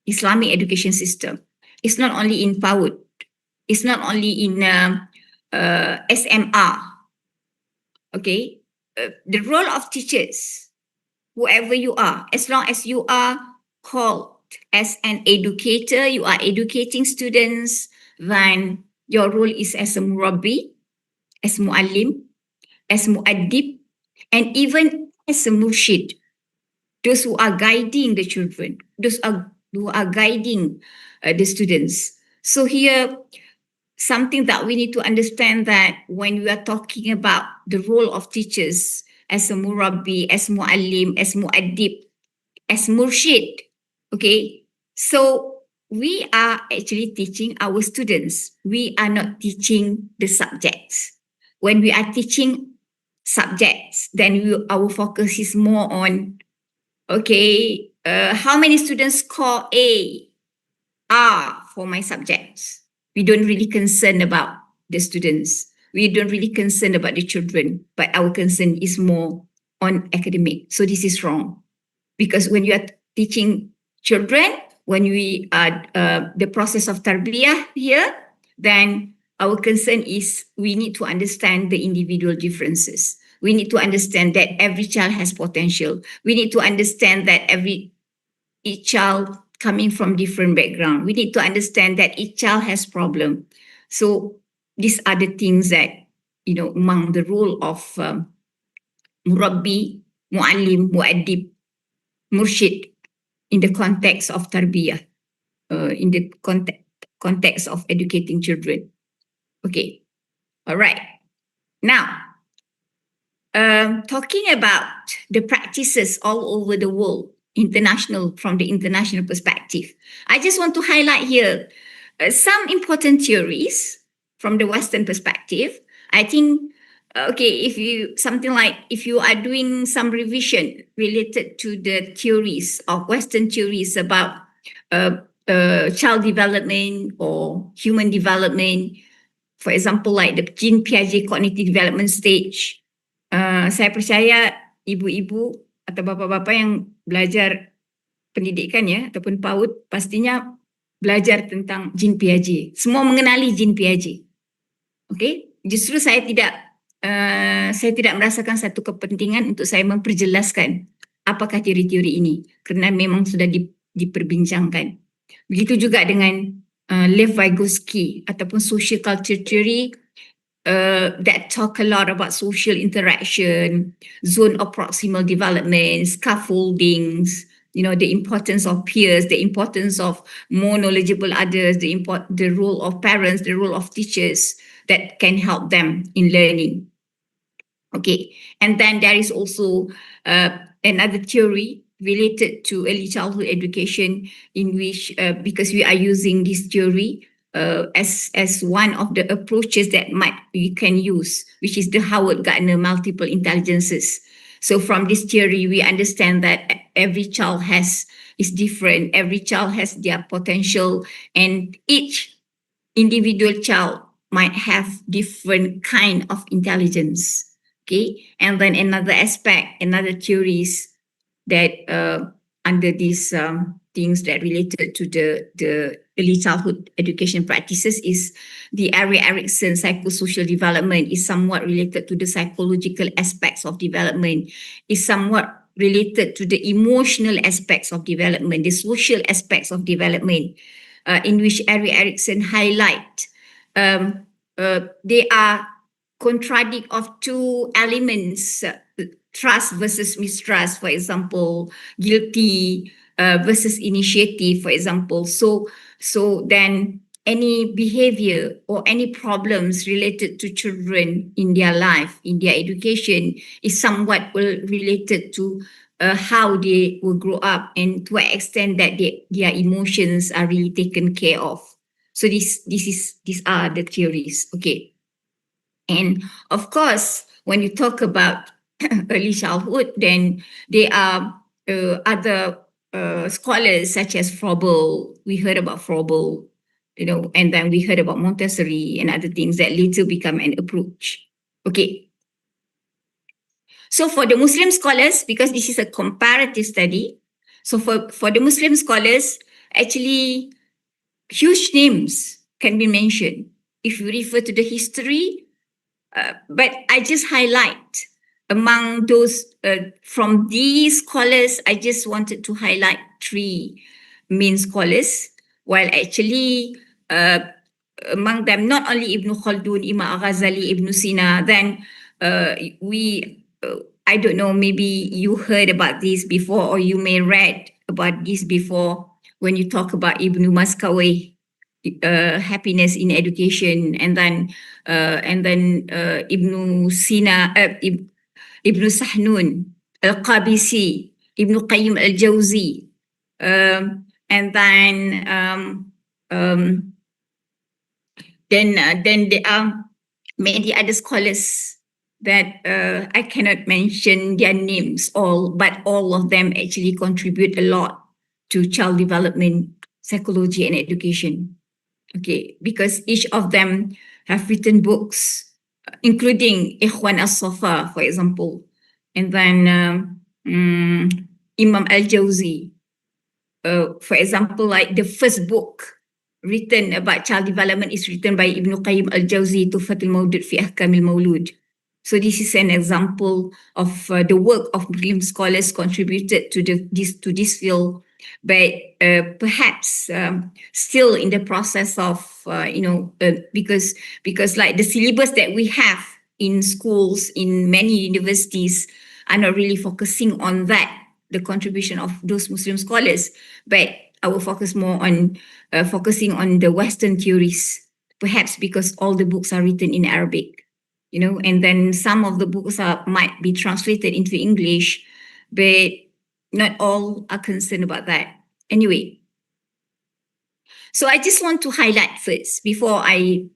Islamic education system is not only in PAUD, it's not only in SMR. Okay, the role of teachers, whoever you are, as long as you are called as an educator, you are educating students, then your role is as a murabbi, as muallim, as muaddib, and even as a murshid, those who are guiding the children, those who are guiding the students. So here, something that we need to understand that when we are talking about the role of teachers as a murabbi, as muallim, as muaddib, as murshid, okay, so we are actually teaching our students. We are not teaching the subjects. When we are teaching subjects, then our focus is more on, okay, how many students score A, R for my subjects. We don't really concern about the students. We don't really concern about the children, but our concern is more on academic. So this is wrong. Because when you are teaching children, when we are the process of tarbiyah here, then our concern is we need to understand the individual differences. We need to understand that every child has potential. We need to understand that each child coming from different background. We need to understand that each child has problem. So these are the things that, among the role of murabbi, muallim, muaddib, murshid in the context of tarbiyah, in the context of educating children. Okay, all right. Now, talking about the practices all over the world, from the international perspective, I just want to highlight here some important theories from the Western perspective. I think, if you are doing some revision related to the theories of Western theories about child development or human development, for example, like the Jean Piaget cognitive development stage, saya percaya ibu-ibu atau bapa-bapa yang belajar pendidikan ya ataupun PAUD pastinya belajar tentang Jean Piaget. Semua mengenali Jean Piaget. Okay? Justru saya tidak merasakan satu kepentingan untuk saya memperjelaskan apakah teori-teori ini kerana memang sudah diperbincangkan. Begitu juga dengan Lev Vygotsky ataupun social culture theory that talk a lot about social interaction, zone of proximal development, scaffoldings, the importance of peers, the importance of more knowledgeable others, the role of parents, the role of teachers that can help them in learning. Okay, and then there is also another theory related to early childhood education in which, because we are using this theory as one of the approaches that you can use, which is the Howard Gardner multiple intelligences. So from this theory, we understand that every child is different. Every child has their potential, and each individual child might have different kind of intelligence. Okay, and then another theories that under these things that related to the early childhood education practices is the Ari Erickson psychosocial development is somewhat related to the psychological aspects of development, is somewhat related to the emotional aspects of development, the social aspects of development, in which Ari Erickson highlight they are contradict of two elements, trust versus mistrust, for example, guilty versus initiative, for example. So then any behavior or any problems related to children in their life, in their education, is somewhat related to how they will grow up and to what extent that their emotions are really taken care of. So these are the theories. Okay. And of course, when you talk about early childhood, then there are other scholars such as Froebel. We heard about Froebel, and then we heard about Montessori and other things that later become an approach. Okay. So for the Muslim scholars, because this is a comparative study, so for the Muslim scholars, actually huge names can be mentioned if you refer to the history. But I just highlight among those from these scholars, I just wanted to highlight three main scholars, while actually among them not only Ibn Khaldun, Imam Al-Ghazali, Ibn Sina, then I don't know, maybe you heard about this before or you may read about this before when you talk about Ibn Maskawayh, happiness in education, and then Ibn Sina, Ibn Sahnun, Al-Qabisi, Ibn Qayyim Al-Jawzi, and then there are many other scholars that I cannot mention their names all, but all of them actually contribute a lot to child development, psychology, and education. Okay, because each of them have written books, including Ikhwan As-Safa, for example, and then Imam Al-Jawzi. For example, like the first book written about child development is written by Ibn Qayyim Al-Jawzi, Tuhfatul Mawdud fi Ahkamil Mawlud. So this is an example of the work of Muslim scholars contributed to this field, but perhaps still in the process of because like the syllabus that we have in schools, in many universities, are not really focusing on that, the contribution of those Muslim scholars, but I will focus more on focusing on the Western theories, perhaps because all the books are written in Arabic, and then some of the books might be translated into English, but not all are concerned about that. Anyway, so I just want to highlight first, before I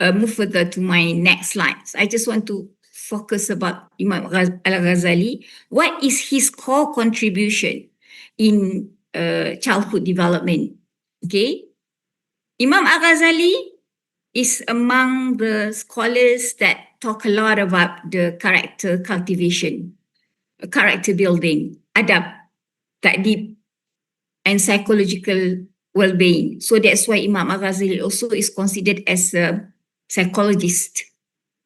move further to my next slides, I just want to focus about Imam Al-Ghazali. What is his core contribution in childhood development? Okay, Imam Al-Ghazali is among the scholars that talk a lot about the character cultivation, character building, adab, ta'dib, and psychological well-being. So that's why Imam Al-Ghazali also is considered as a psychologist,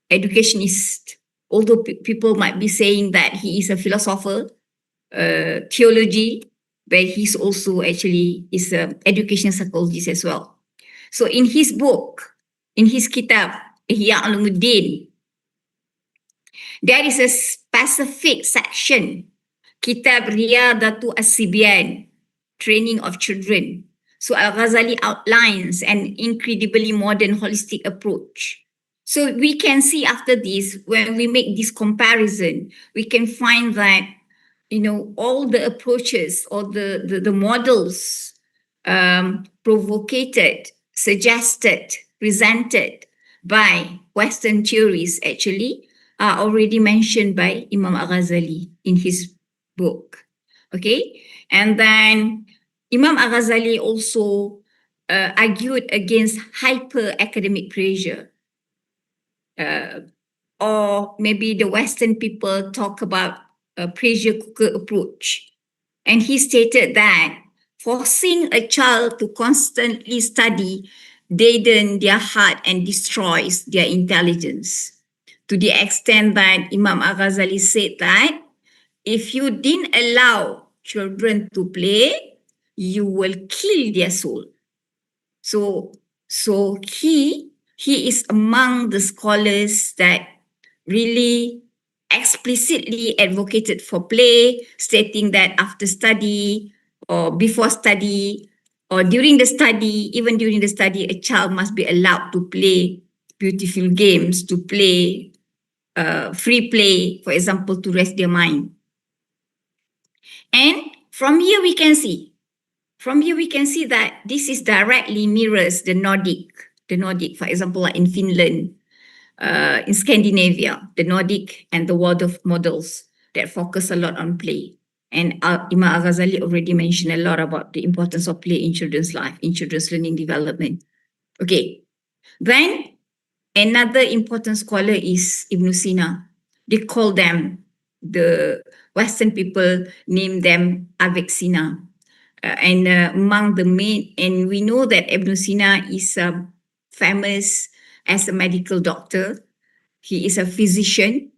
educationist, although people might be saying that he is a philosopher, theology, but he's also actually is an education psychologist as well. So in his book, in his kitab, Ihya Ulumuddin, there is a specific section, Kitab Riyadatu As-Sibyan, training of children. So Al-Ghazali outlines an incredibly modern holistic approach. So we can see after this, when we make this comparison, we can find that, all the approaches or the models provocated, suggested, presented by Western theories actually are already mentioned by Imam Al-Ghazali in his book. Okay, and then Imam Al-Ghazali also argued against hyper academic pressure, or maybe the Western people talk about a pressure cooker approach. And he stated that forcing a child to constantly study deadens their heart and destroys their intelligence. To the extent that Imam Al-Ghazali said that if you didn't allow children to play, you will kill their soul. So he is among the scholars that really explicitly advocated for play, stating that after study or before study or during the study, even during the study, a child must be allowed to play beautiful games, to play free play, for example, to rest their mind. And from here we can see that this is directly mirrors the Nordic, for example, like in Finland, in Scandinavia, the Nordic and the Waldorf models that focus a lot on play. And Imam Al-Ghazali already mentioned a lot about the importance of play in children's life, in children's learning development. Okay, then another important scholar is Ibn Sina. They call them, the Western people name them Avicenna. And among the main, and we know that Ibn Sina is famous as a medical doctor. He is a physician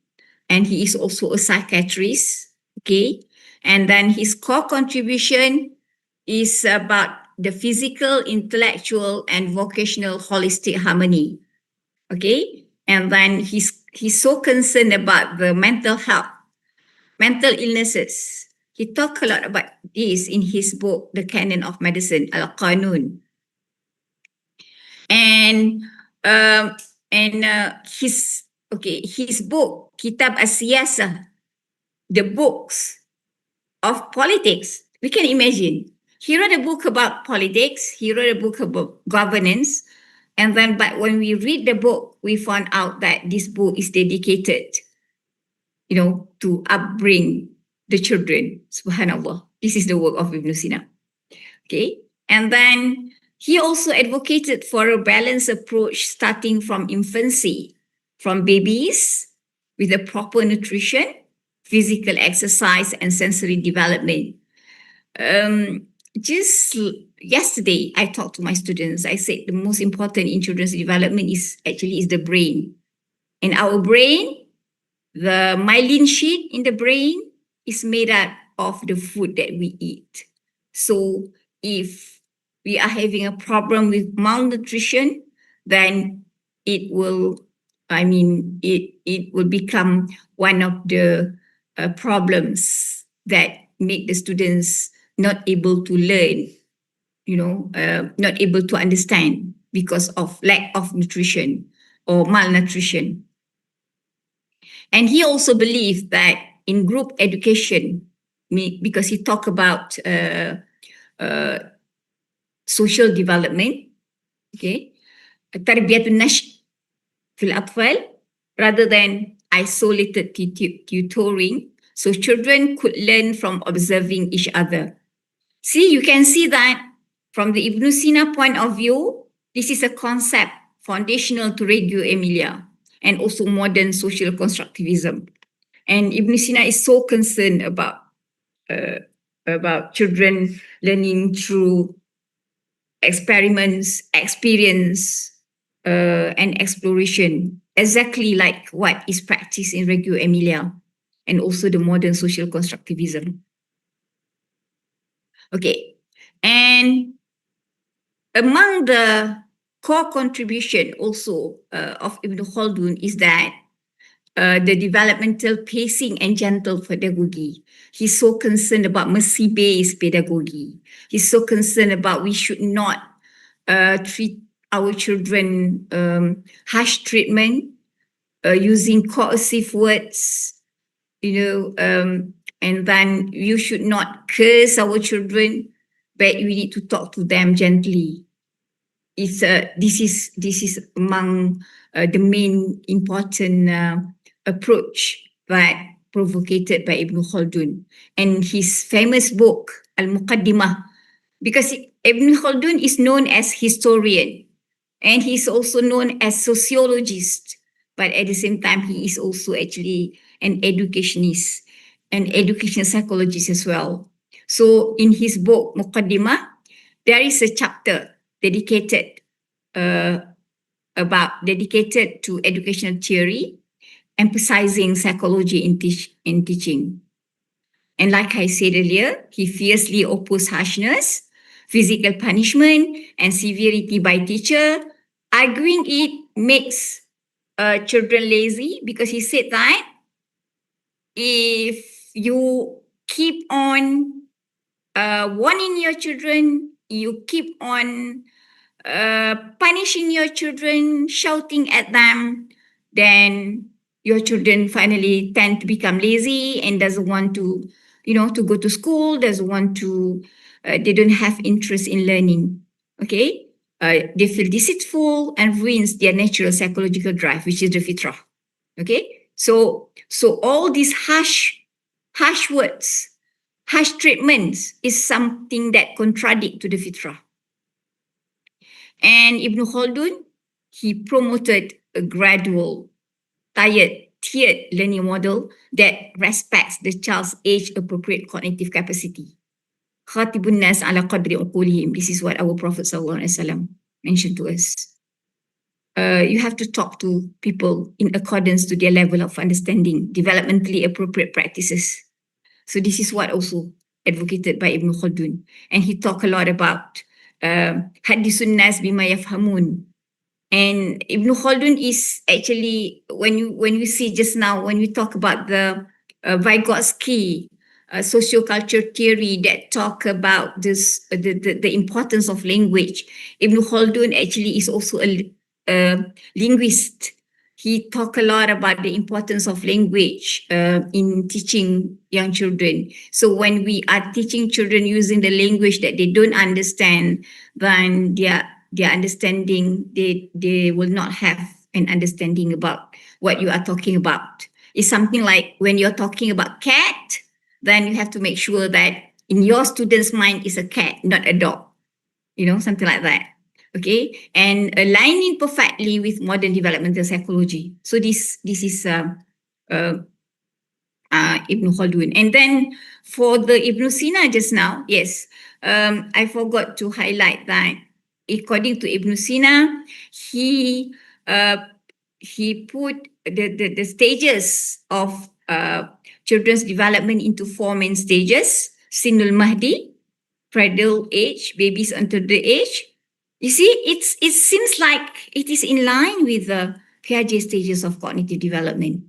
and he is also a psychiatrist. Okay. And then his core contribution is about the physical, intellectual, and vocational holistic harmony. Okay. And then he's so concerned about the mental health, mental illnesses. He talked a lot about this in his book, The Canon of Medicine, Al-Qanun. And his book, Kitab As-Siyasah, the books of politics. We can imagine. He wrote a book about politics. He wrote a book about governance. And then, but when we read the book, we found out that this book is dedicated, to upbring the children. Subhanallah. This is the work of Ibn Sina. Okay. And then he also advocated for a balanced approach starting from infancy, from babies with a proper nutrition, physical exercise, and sensory development. Just yesterday, I talked to my students. I said the most important in children's development is the brain. And our brain the myelin sheet in the brain is made up of the food that we eat. So if we are having a problem with malnutrition, then it will, it will become one of the problems that make the students not able to learn, not able to understand because of lack of nutrition or malnutrition. And he also believed that in group education, because he talked about social development, okay, tarbiyatun nash fil atfal, rather than isolated tutoring, so children could learn from observing each other. See, you can see that from the Ibn Sina point of view, this is a concept foundational to Reggio Emilia and also modern social constructivism. And Ibn Sina is so concerned about children learning through experiments, experience, and exploration, exactly like what is practiced in Reggio Emilia and also the modern social constructivism. Okay, and among the core contribution also of Ibn Khaldun is that the developmental pacing and gentle pedagogy. He's so concerned about mercy-based pedagogy. He's so concerned about we should not treat our children harsh treatment using coercive words, and then you should not curse our children, but we need to talk to them gently. This is among the main important approach that provocated by Ibn Khaldun. And his famous book, Al-Muqaddimah, because Ibn Khaldun is known as historian and he's also known as sociologist, but at the same time, he is also actually an educationist, an educational psychologist as well. So in his book, Muqaddimah, there is a chapter dedicated to educational theory, emphasizing psychology in teaching. And like I said earlier, he fiercely opposed harshness, physical punishment, and severity by teacher, arguing it makes children lazy, because he said that if you keep on warning your children, you keep on punishing your children, shouting at them, then your children finally tend to become lazy and doesn't want to, to go to school, doesn't want to, they don't have interest in learning. Okay, they feel deceitful and ruins their natural psychological drive, which is the fitrah. Okay, so all these harsh words, harsh treatments is something that contradict to the fitrah. And Ibn Khaldun, he promoted a gradual, tiered learning model that respects the child's age-appropriate cognitive capacity. Khatibun nas ala qadri uqulihim. This is what our Prophet ﷺ mentioned to us. You have to talk to people in accordance to their level of understanding, developmentally appropriate practices. So this is what also advocated by Ibn Khaldun. And he talked a lot about Hadisun nas bima yafhamun. And Ibn Khaldun is actually, when you see just now, when we talk about the Vygotsky socioculture theory that talk about this, the importance of language, Ibn Khaldun actually is also a linguist. He talk a lot about the importance of language in teaching young children. So when we are teaching children using the language that they don't understand, then their understanding, they will not have an understanding about what you are talking about. It's something like when you're talking about cat, then you have to make sure that in your student's mind is a cat, not a dog. Something like that. Okay, and aligning perfectly with modern developmental psychology. So this is Ibn Khaldun. And then for the Ibn Sina just now, yes, I forgot to highlight that according to Ibn Sina, he put the stages of children's development into 4 main stages: Sinul Mahdi, cradle age, babies under the age. You see, it seems like it is in line with the Piaget stages of cognitive development.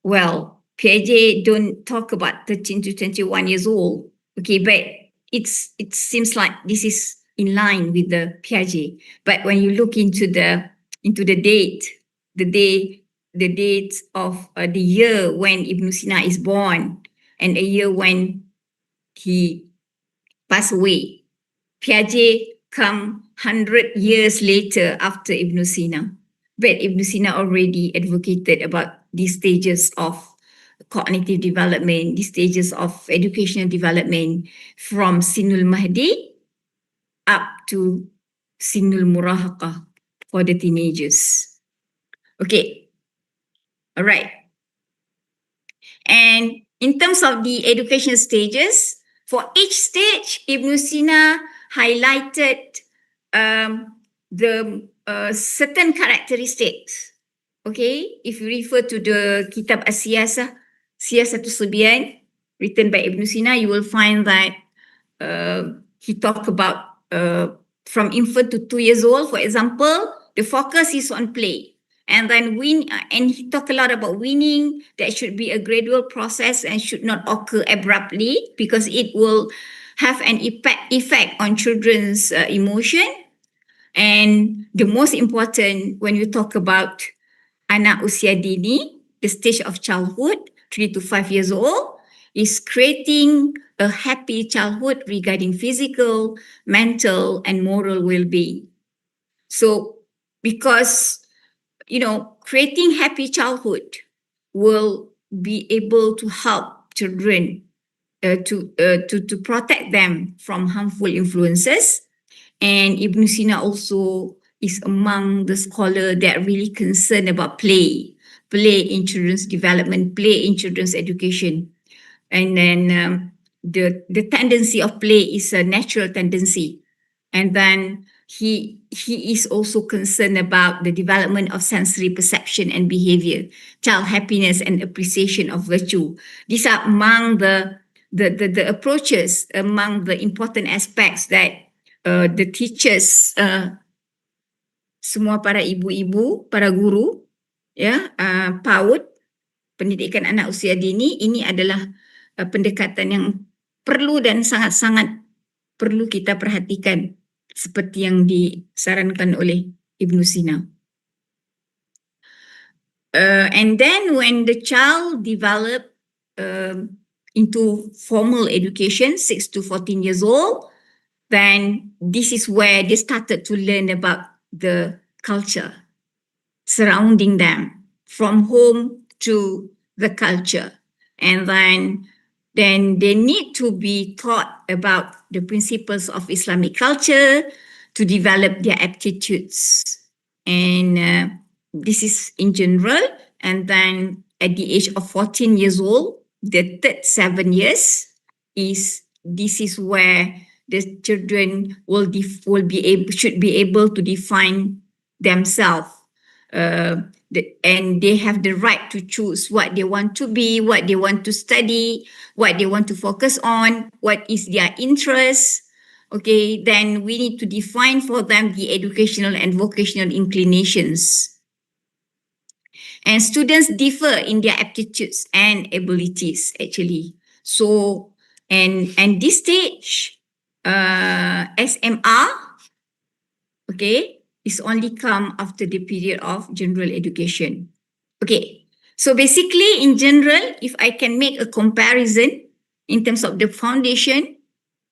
Well, Piaget don't talk about 13 to 21 years old, okay, but it seems like this is in line with the Piaget. But when you look into the date of the year when Ibn Sina is born and a year when he passed away, Piaget come 100 years later after Ibn Sina. But Ibn Sina already advocated about these stages of cognitive development, these stages of educational development from Sinul Mahdi up to Sinul Murahaqah for the teenagers. Okay. All right. And in terms of the education stages, for each stage, Ibn Sina highlighted the certain characteristics. Okay, if you refer to the Kitab As-Siyasah, Siyasatul Subyan, written by Ibn Sina, you will find that he talked about from infant to 2 years old, for example, the focus is on play. And then and he talked a lot about weaning, that should be a gradual process and should not occur abruptly because it will have an effect on children's emotion. And the most important, when you talk about Anak, Usia, Dini, the stage of childhood, 3 to 5 years old, is creating a happy childhood regarding physical, mental, and moral well-being. So, because, creating happy childhood will be able to help children to protect them from harmful influences. And Ibn Sina also is among the scholars that are really concerned about play in children's development, play in children's education. And then the tendency of play is a natural tendency. And then he is also concerned about the development of sensory perception and behavior, child happiness and appreciation of virtue. These are among the approaches, among the important aspects that the teachers, semua para ibu-ibu, para guru, PAUD, Pendidikan Anak Usia Dini, ini adalah pendekatan yang perlu dan sangat-sangat perlu kita perhatikan seperti yang disarankan oleh Ibn Sina. And then when the child develop into formal education, 6 to 14 years old, then this is where they started to learn about the culture surrounding them, from home to the culture. And then they need to be taught about the principles of Islamic culture to develop their aptitudes. And this is in general. And then at the age of 14 years old, the third 7 years this is where the children should be able to define themselves. And they have the right to choose what they want to be, what they want to study, what they want to focus on, what is their interest. Okay, then we need to define for them the educational and vocational inclinations. And students differ in their aptitudes and abilities, actually. So, and this stage, SMR, okay, is only come after the period of general education. Okay, so basically in general, if I can make a comparison in terms of the foundation,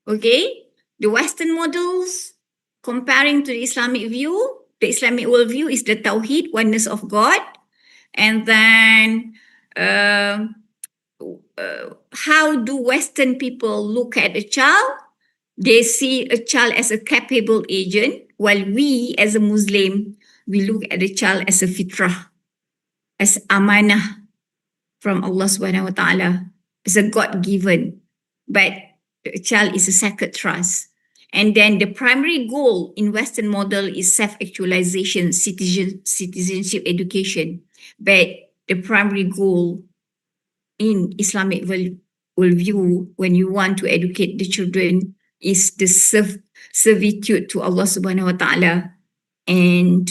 okay, the Western models comparing to the Islamic view, the Islamic worldview is the Tawheed, oneness of God. And then how do Western people look at a child? They see a child as a capable agent, while we as a Muslim, we look at the child as a fitrah, as amanah from Allah subhanahu wa ta'ala, as a God-given. But the child is a sacred trust. And then the primary goal in Western model is self-actualization, citizenship education. but the primary goal in Islamic worldview, when you want to educate the children, is the servitude to Allah subhanahu wa ta'ala, and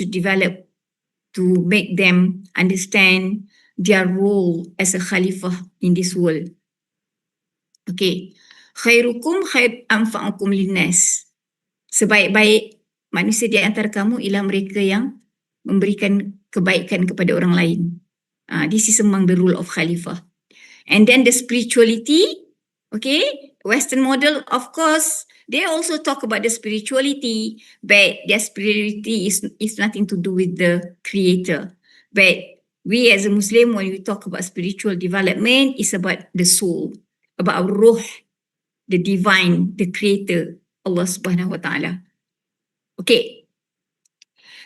to make them understand their role as a khalifah in this world. Okay. Khairukum anfa'ukum linnas. Sebaik-baik manusia di antara kamu ialah mereka yang memberikan kebaikan kepada orang lain. This is among the rule of khalifah. And then the spirituality, okay, Western model, of course, they also talk about the spirituality, but their spirituality is nothing to do with the creator. But we as a Muslim, when we talk about spiritual development, it's about the soul, about ruh, the divine, the creator, Allah subhanahu wa ta'ala. Okay.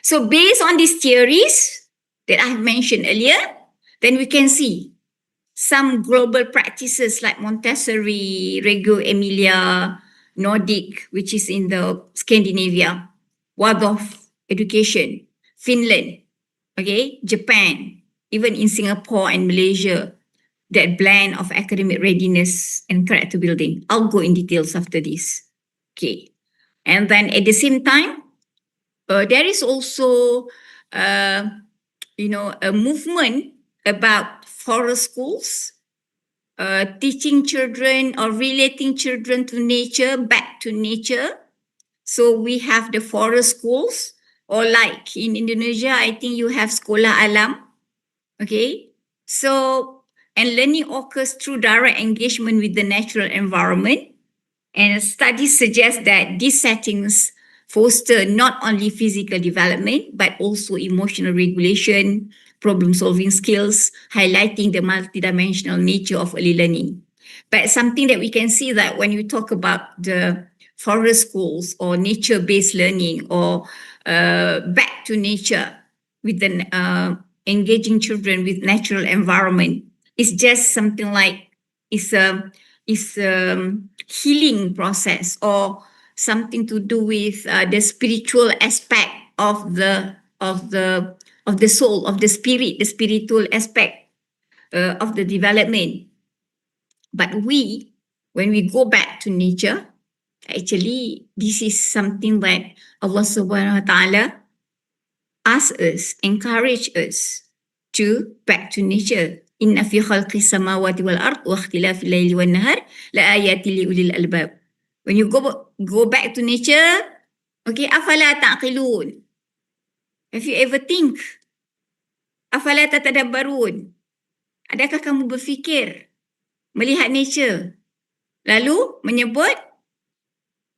So based on these theories that I have mentioned earlier, then we can see some global practices like Montessori, Reggio Emilia, Nordic, which is in the Scandinavia, Waldorf education, Finland, okay, Japan, even in Singapore and Malaysia, that blend of academic readiness and character building. I'll go in details after this. Okay. And then at the same time, there is also, a movement about forest schools, teaching children or relating children to nature, back to nature. So we have the forest schools, or like in Indonesia, I think you have Sekolah Alam. Okay. So, and learning occurs through direct engagement with the natural environment. And studies suggest that these settings foster not only physical development, but also emotional regulation, problem-solving skills, highlighting the multidimensional nature of early learning. But something that we can see that when you talk about the forest schools or nature-based learning or back to nature with the engaging children with natural environment, it's just something like it's a healing process or something to do with the spiritual aspect of the soul, of the spirit, the spiritual aspect of the development. But when we go back to nature, actually, this is something that Allah subhanahu wa ta'ala asks us, encourage us to back to nature. Inna fi khalqis samawati wal ard wa ikhtilafil layli wan nahar la ayatin li ulil albab. When you go back to nature, okay, afala ta'qilun. Have you ever think? Afala tatadabbarun. Adakah kamu berfikir melihat nature? Lalu menyebut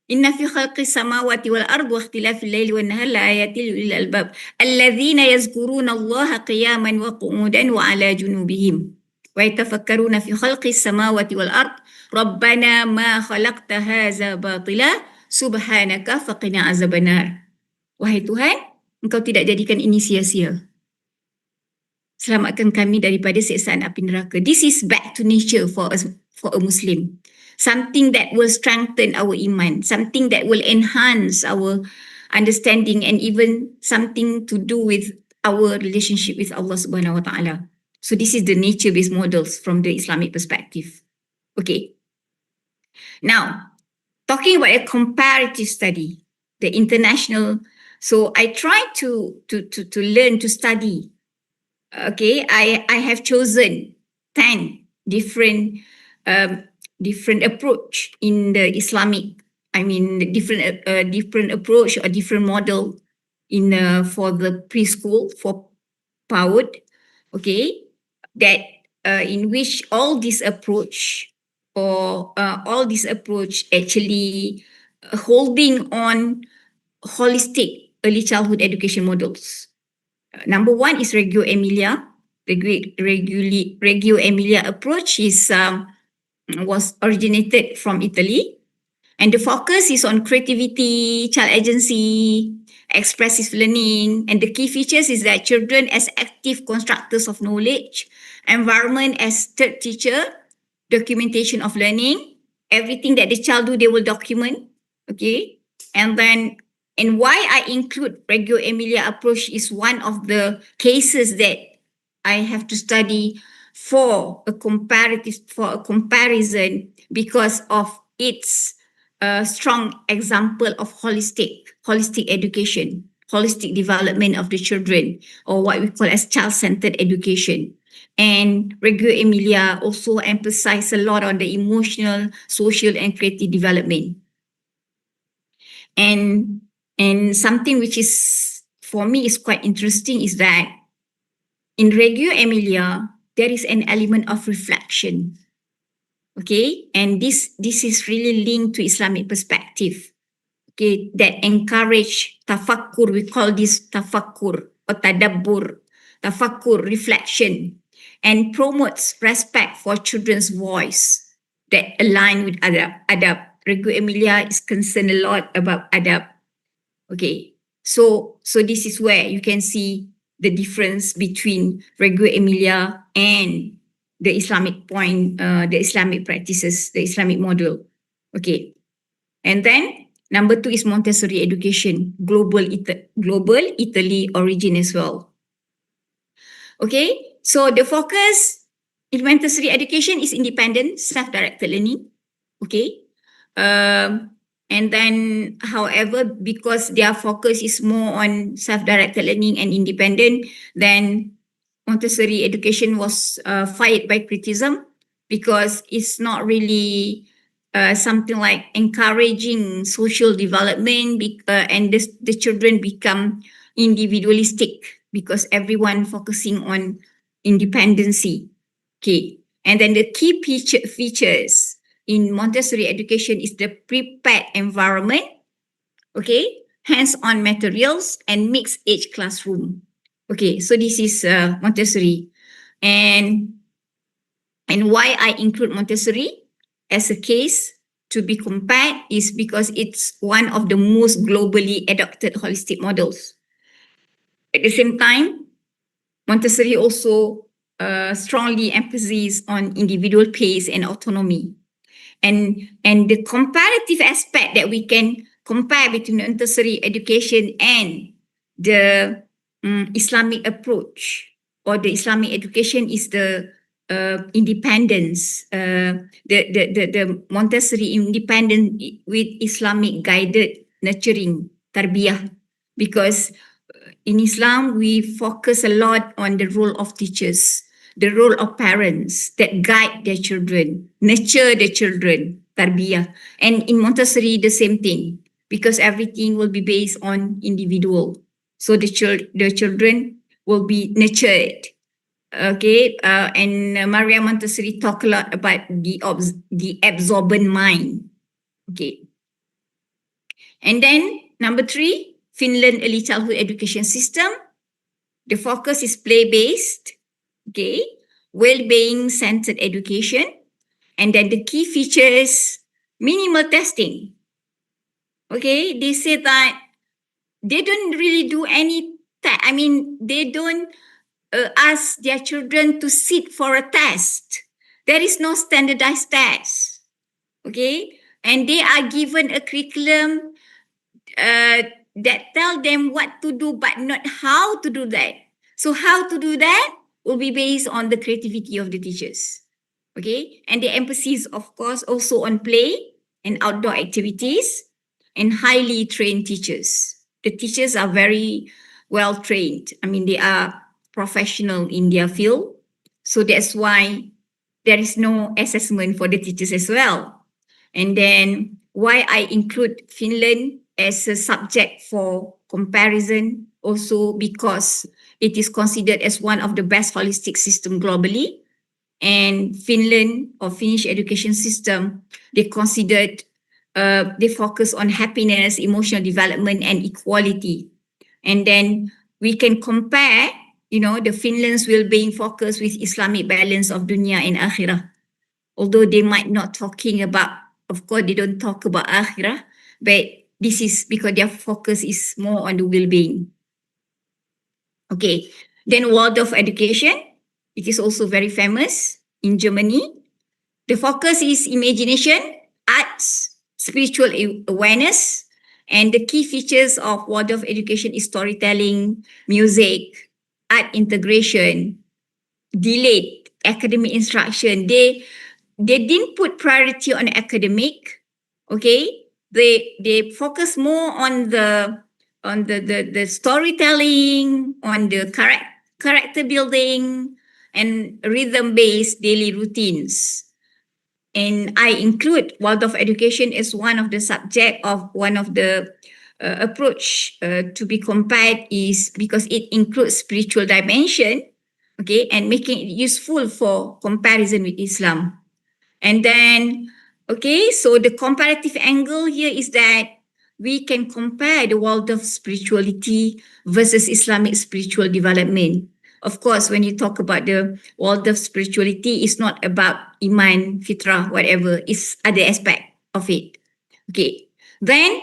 inna fi khalqis samawati wal ard wa ikhtilafil layli wan nahar la ayatin li ulil albab alladhina yazkuruna Allaha qiyaman wa qu'udan wa ala junubihim wa yatafakkaruna fi khalqis samawati wal ard rabbana ma khalaqta hadza batila subhanaka faqina azabannar. Wahai Tuhan, Engkau tidak jadikan ini sia-sia. Selamatkan kami daripada siksaan api neraka. This is back to nature for a Muslim. Something that will strengthen our iman, something that will enhance our understanding, and even something to do with our relationship with Allah subhanahu wa ta'ala. So this is the nature-based models from the Islamic perspective. Okay. Now, talking about a comparative study, the international. So I try to learn to study. Okay, I have chosen 10 different approach in the Islamic. I mean, different approach or different model in for the preschool for PAUD. Okay, that in which all this approach actually holding on holistic early childhood education models. Number one is Reggio Emilia. The Reggio Emilia approach was originated from Italy, and the focus is on creativity, child agency, expressive learning, and the key features is that children as active constructors of knowledge, environment as third teacher, documentation of learning, everything that the child do, they will document. Okay, and why I include Reggio Emilia approach is one of the cases that I have to study for a comparison because of its strong example of holistic education, holistic development of the children, or what we call as child-centered education. And Reggio Emilia also emphasize a lot on the emotional, social, and creative development. And something which is, for me, is quite interesting is that in Reggio Emilia, there is an element of reflection. Okay, and this is really linked to Islamic perspective. Okay, that encourage tafakkur. We call this tafakkur or tadabbur. Tafakkur, reflection, and promotes respect for children's voice that align with adab. Reggio Emilia is concerned a lot about adab. Okay, so this is where you can see the difference between Reggio Emilia and the Islamic point, the Islamic practices, the Islamic model. Okay, and then number 2 is Montessori education, global Italy origin as well. Okay, so the focus in Montessori education is independent, self-directed learning. Okay, and then, however, because their focus is more on self-directed learning and independent, then Montessori education was fired by criticism because it's not really something like encouraging social development and the children become individualistic because everyone focusing on independency. Okay, and then the key features in Montessori education is the prepared environment, okay, hands-on materials, and mixed age classroom. Okay, so this is Montessori. And why I include Montessori as a case to be compared is because it's one of the most globally adopted holistic models. At the same time, Montessori also strongly emphasizes on individual pace and autonomy. And the comparative aspect that we can compare between Montessori education and the Islamic approach or the Islamic education is the independence, the Montessori independent with Islamic guided nurturing, tarbiyah, because in Islam, we focus a lot on the role of teachers, the role of parents that guide their children, nurture their children, tarbiyah. And in Montessori, the same thing, because everything will be based on individual. So the children will be nurtured. Okay, and Maria Montessori talk a lot about the absorbent mind. Okay. And then number 3, Finland early childhood education system. The focus is play-based, okay, well-being centered education. And then the key features, minimal testing. Okay, they say that they don't really do any, they don't ask their children to sit for a test. There is no standardized test. Okay, and they are given a curriculum that tell them what to do, but not how to do that. So how to do that will be based on the creativity of the teachers. Okay, and the emphasis, of course, also on play and outdoor activities and highly trained teachers. The teachers are very well trained. They are professional in their field. So that's why there is no assessment for the teachers as well. And then why I include Finland as a subject for comparison, also because it is considered as one of the best holistic system globally. And Finland or Finnish education system, they focus on happiness, emotional development, and equality. And then we can compare, the Finland's well-being focus with Islamic balance of dunya and akhirah. Although they might not talking about, of course, they don't talk about akhirah, but this is because their focus is more on the well-being. Okay, then world of education. It is also very famous in Germany. The focus is imagination, arts, spiritual awareness, and the key features of world of education is storytelling, music, art integration, delayed academic instruction. They didn't put priority on academic. Okay, they focus more on the storytelling, on the character building, and rhythm-based daily routines. And I include Waldorf education as one of the subject of one of the approach to be compared is because it includes spiritual dimension, okay, and making it useful for comparison with Islam. And then, okay, so the comparative angle here is that we can compare the Waldorf spirituality versus Islamic spiritual development. Of course, when you talk about the Waldorf spirituality, it's not about iman, fitrah, whatever. It's other aspect of it. Okay. Then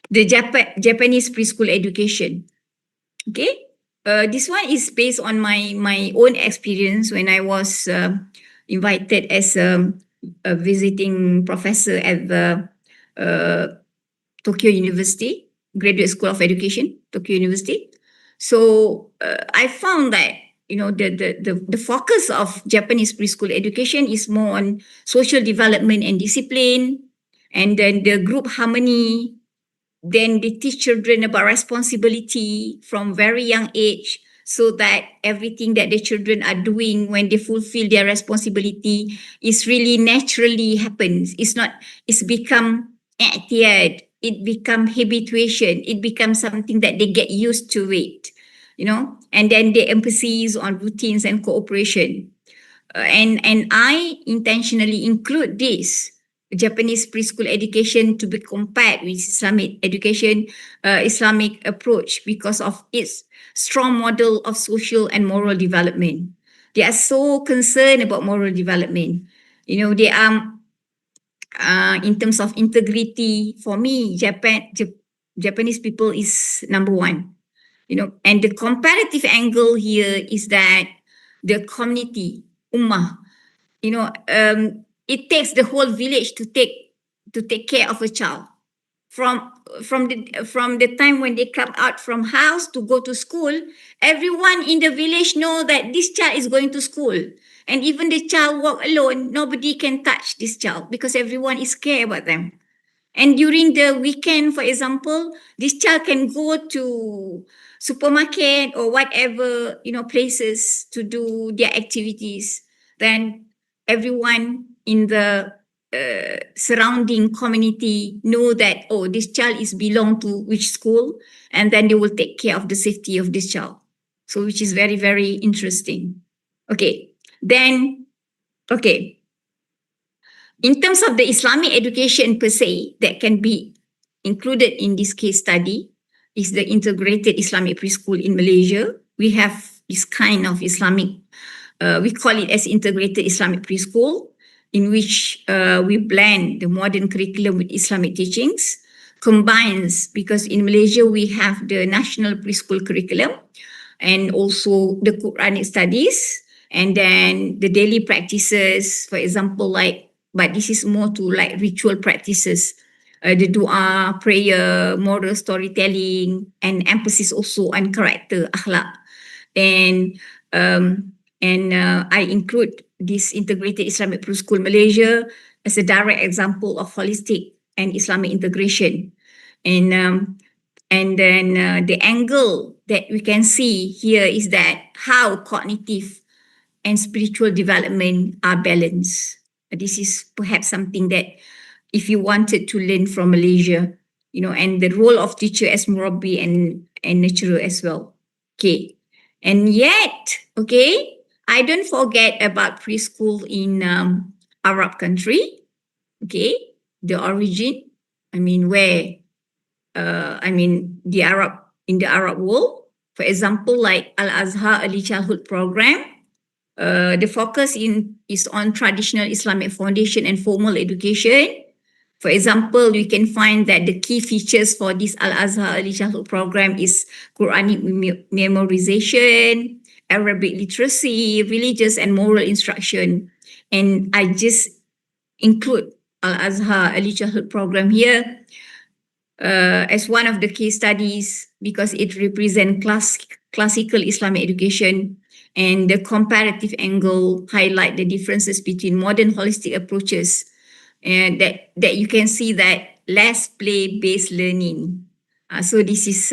the Japanese preschool education. Okay. This one is based on my own experience when I was invited as a visiting professor at the Tokyo University, Graduate School of Education, Tokyo University. So I found that the focus of Japanese preschool education is more on social development and discipline, and then the group harmony. Then they teach children about responsibility from very young age, so that everything that the children are doing when they fulfill their responsibility is really naturally happens. It's become i'tiyad. It become habituation. It becomes something that they get used to it, and then they emphasis on routines and cooperation. And I intentionally include this Japanese preschool education to be compared with Islamic education, Islamic approach, because of its strong model of social and moral development. They are so concerned about moral development. They are, in terms of integrity, for me, Japanese people is number one. And the comparative angle here is that the community, ummah, it takes the whole village to take care of a child from the time when they come out from house to go to school. Everyone in the village know that this child is going to school, and even the child walk alone, nobody can touch this child because everyone is scared about them. And during the weekend, for example, this child can go to supermarket or whatever places to do their activities. Then everyone in the surrounding community know that, oh, this child is belong to which school, and then they will take care of the safety of this child. So which is very, very interesting. Okay. Then, okay. In terms of the Islamic education per se that can be included in this case study is the integrated Islamic preschool in Malaysia. We have this kind of Islamic, we call it as integrated Islamic preschool, in which we blend the modern curriculum with Islamic teachings, combines, because in Malaysia we have the national preschool curriculum and also the Quranic studies, and then the daily practices, for example, but this is more to ritual practices, the dua, prayer, moral storytelling, and emphasis also on character, akhlaq. And I include this integrated Islamic preschool Malaysia as a direct example of holistic and Islamic integration. And then the angle that we can see here is that how cognitive and spiritual development are balanced. This is perhaps something that if you wanted to learn from Malaysia, and the role of teacher as murabbi and nurturer as well. Okay. And yet, okay, I don't forget about preschool in Arab country. Okay. The origin, where, in the Arab world, for example, like Al-Azhar Early Childhood Program, the focus is on traditional Islamic foundation and formal education. For example, we can find that the key features for this Al-Azhar Early Childhood Program is Quranic memorization, Arabic literacy, religious and moral instruction. And I just include Al-Azhar Early Childhood Program here as one of the case studies because it represents classical Islamic education And the comparative angle highlight the differences between modern holistic approaches, and that you can see that less play-based learning. So this is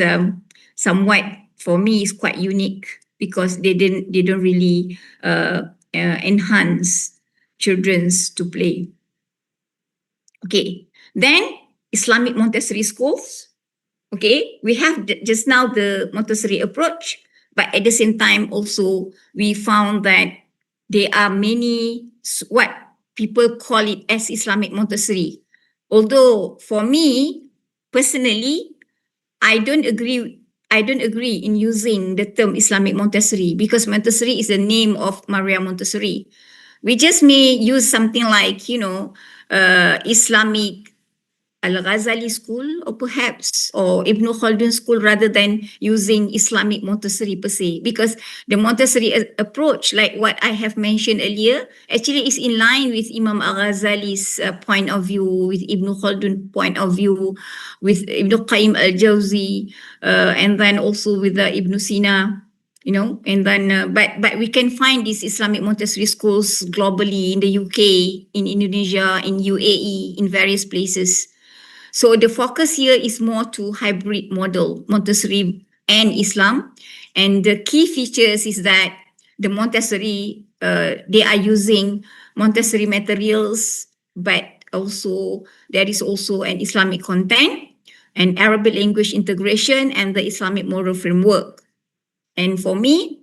somewhat, for me, is quite unique because they don't really enhance children's to play. Okay, then Islamic Montessori schools. Okay, we have just now the Montessori approach, but at the same time also we found that there are many what people call it as Islamic Montessori. Although for me personally, I don't agree in using the term Islamic Montessori because Montessori is the name of Maria Montessori. We just may use something like, Islamic Al-Ghazali school or perhaps, or Ibn Khaldun school rather than using Islamic Montessori per se, because the Montessori approach, like what I have mentioned earlier, actually is in line with Imam Al-Ghazali's point of view, with Ibn Khaldun point of view, with Ibn Qayyim al-Jawzi, and then also with Ibn Sina, and then, but we can find these Islamic Montessori schools globally in the UK, in Indonesia, in UAE, in various places. So the focus here is more to hybrid model, Montessori and Islam. And the key features is that the Montessori, they are using Montessori materials, but also there is also an Islamic content, and Arabic language integration, and the Islamic moral framework. And for me,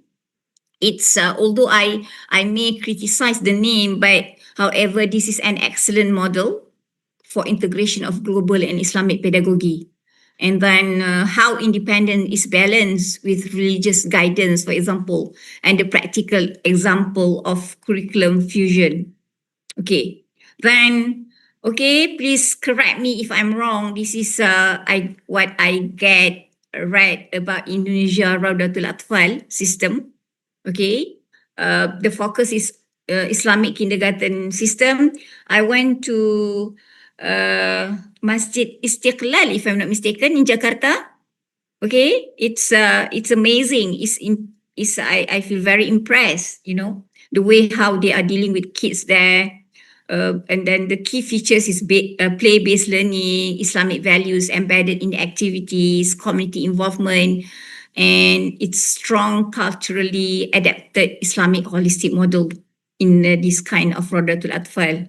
it's although I may criticize the name, but however, this is an excellent model for integration of global and Islamic pedagogy. And then how independent is balanced with religious guidance, for example, and the practical example of curriculum fusion. Okay, then, okay, please correct me if I'm wrong. This is what I read about Indonesia Raudatul Atfal system. Okay, the focus is Islamic kindergarten system. I went to Masjid Istiqlal, if I'm not mistaken, in Jakarta. Okay, it's amazing. I feel very impressed. The way how they are dealing with kids there. And then the key features is play-based learning, Islamic values embedded in activities, community involvement, and it's strong culturally adapted Islamic holistic model in this kind of Raudatul Atfal.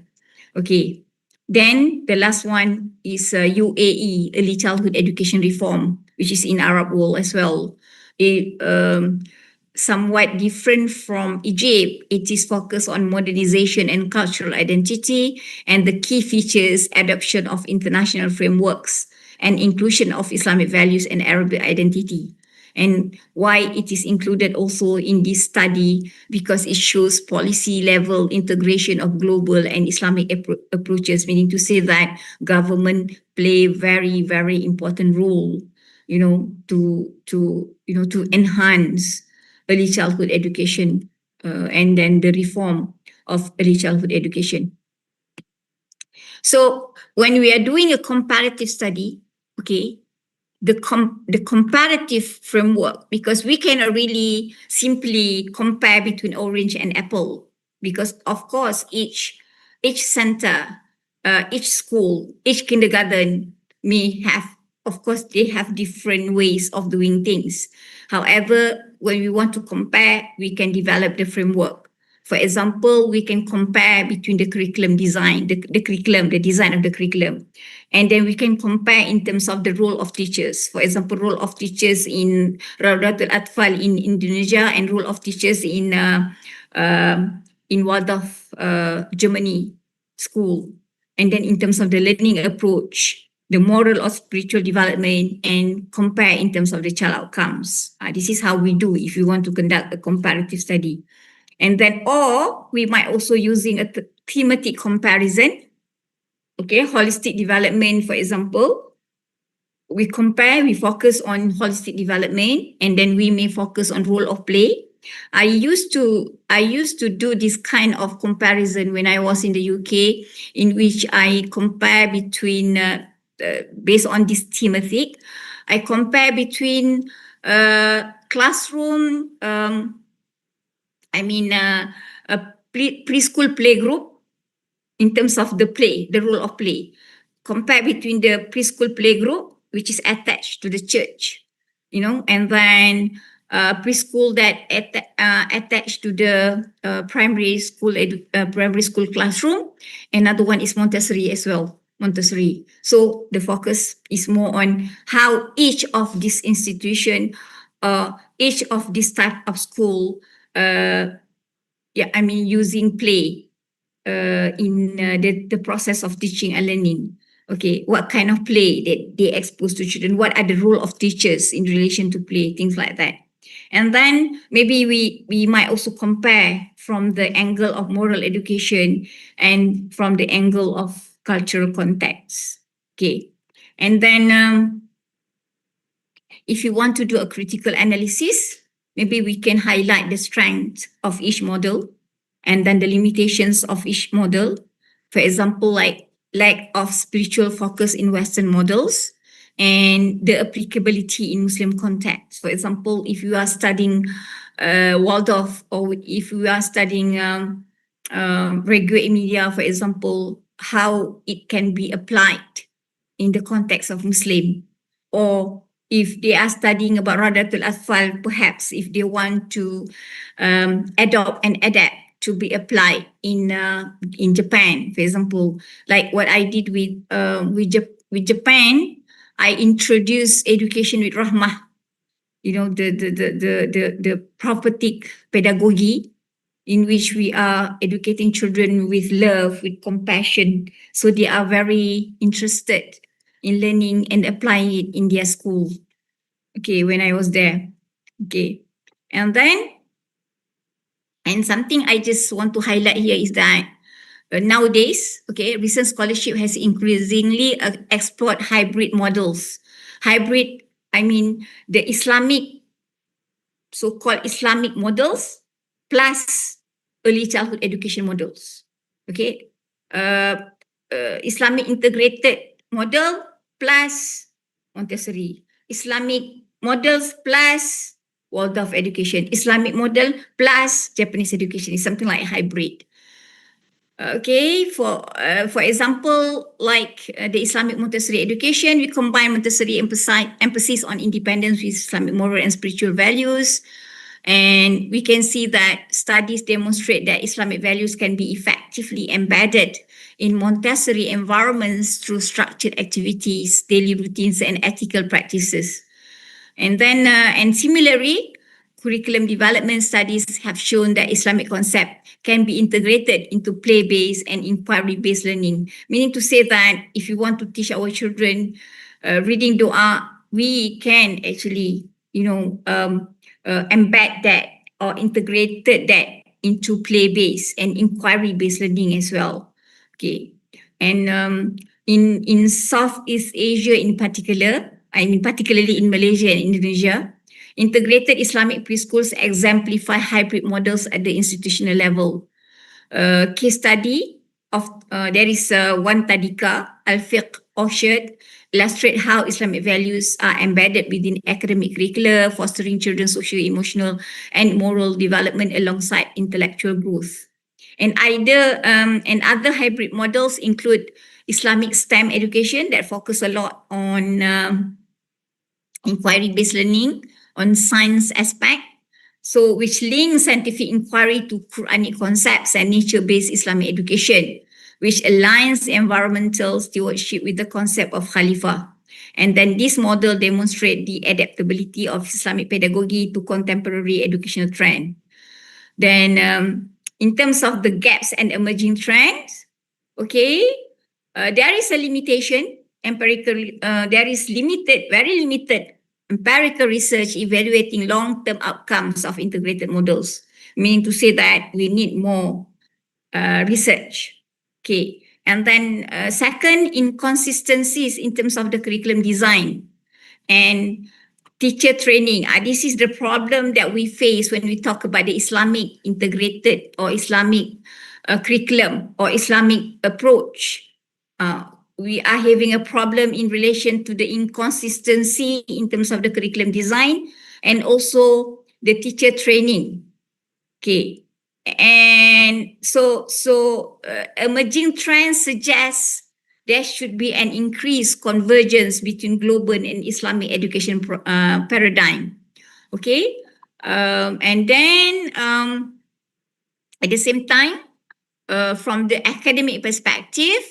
Okay. Then the last one is UAE, Early Childhood Education Reform, which is in Arab world as well. Somewhat different from Egypt, it is focused on modernization and cultural identity, and the key features adoption of international frameworks and inclusion of Islamic values and Arabic identity. And why it is included also in this study, because it shows policy level integration of global and Islamic approaches, meaning to say that government play very, very important role, to enhance early childhood education, and then the reform of early childhood education. So when we are doing a comparative study, okay, the comparative framework, because we cannot really simply compare between orange and apple, because of course each center, each school, each kindergarten may have, of course, they have different ways of doing things. However, when we want to compare, we can develop the framework. For example, we can compare between the curriculum design, the design of the curriculum. And then we can compare in terms of the role of teachers. For example, role of teachers in Raudatul Atfal in Indonesia and role of teachers in Waldorf, Germany school. And then in terms of the learning approach, the moral or spiritual development, and compare in terms of the child outcomes. This is how we do if you want to conduct a comparative study. And then, or we might also using a thematic comparison. Okay, holistic development, for example. We focus on holistic development, and then we may focus on role of play. I used to do this kind of comparison when I was in the UK, in which I compare between, based on this thematic, I compare between classroom a preschool play group in terms of the play, the role of play. Compare between the preschool play group, which is attached to the church, and then preschool that attached to the primary school classroom. Another one is Montessori as well. Montessori. So the focus is more on how each of this institution, each of this type of school, using play in the process of teaching and learning. Okay, what kind of play that they expose to children? What are the role of teachers in relation to play? Things like that. And then maybe we might also compare from the angle of moral education and from the angle of cultural context. Okay, and then if you want to do a critical analysis, maybe we can highlight the strength of each model and then the limitations of each model. For example, like lack of spiritual focus in Western models and the applicability in Muslim context. For example, if you are studying Waldorf, or if you are studying Reggio Emilia, for example, how it can be applied in the context of Muslim. Or if they are studying about Radatul Atfal, perhaps if they want to adopt and adapt to be applied in Japan, for example, like what I did with Japan. I introduced education with Rahmah, the prophetic pedagogy, in which we are educating children with love, with compassion, so they are very interested in learning and applying it in their school. Okay, when I was there. Okay, and something I just want to highlight here is that nowadays, okay, recent scholarship has increasingly explored hybrid models. Hybrid, the Islamic, so-called Islamic models plus early childhood education models. Okay, Islamic integrated model plus Montessori. Islamic models plus Waldorf education. Islamic model plus Japanese education is something like hybrid. Okay, for example, like the Islamic Montessori education, we combine Montessori emphasis on independence with Islamic moral and spiritual values. And we can see that studies demonstrate that Islamic values can be effectively embedded in Montessori environments through structured activities, daily routines, and ethical practices. And then, and similarly, curriculum development studies have shown that Islamic concept can be integrated into play-based and inquiry-based learning. Meaning to say that if you want to teach our children reading Dua, we can actually, embed that or integrated that into play-based and inquiry-based learning as well. Okay, and in Southeast Asia in particular, particularly in Malaysia and Indonesia, integrated Islamic preschools exemplify hybrid models at the institutional level. Case study of there is one Tadika, Al-Fiqh Orchard, illustrate how Islamic values are embedded within academic curricula, fostering children's socio-emotional and moral development alongside intellectual growth. And other hybrid models include Islamic STEM education that focus a lot on inquiry-based learning, on science aspect, so which links scientific inquiry to Quranic concepts and nature-based Islamic education, which aligns environmental stewardship with the concept of Khalifah. And then this model demonstrates the adaptability of Islamic pedagogy to contemporary educational trend. Then in terms of the gaps and emerging trends, okay, there is a limitation, there is very limited empirical research evaluating long-term outcomes of integrated models, meaning to say that we need more research. Okay, and then second, inconsistencies in terms of the curriculum design and teacher training. This is the problem that we face when we talk about the Islamic integrated or Islamic curriculum or Islamic approach. We are having a problem in relation to the inconsistency in terms of the curriculum design and also the teacher training. Okay, And so emerging trends suggest there should be an increased convergence between global and Islamic education paradigm. Okay, and then at the same time, from the academic perspective,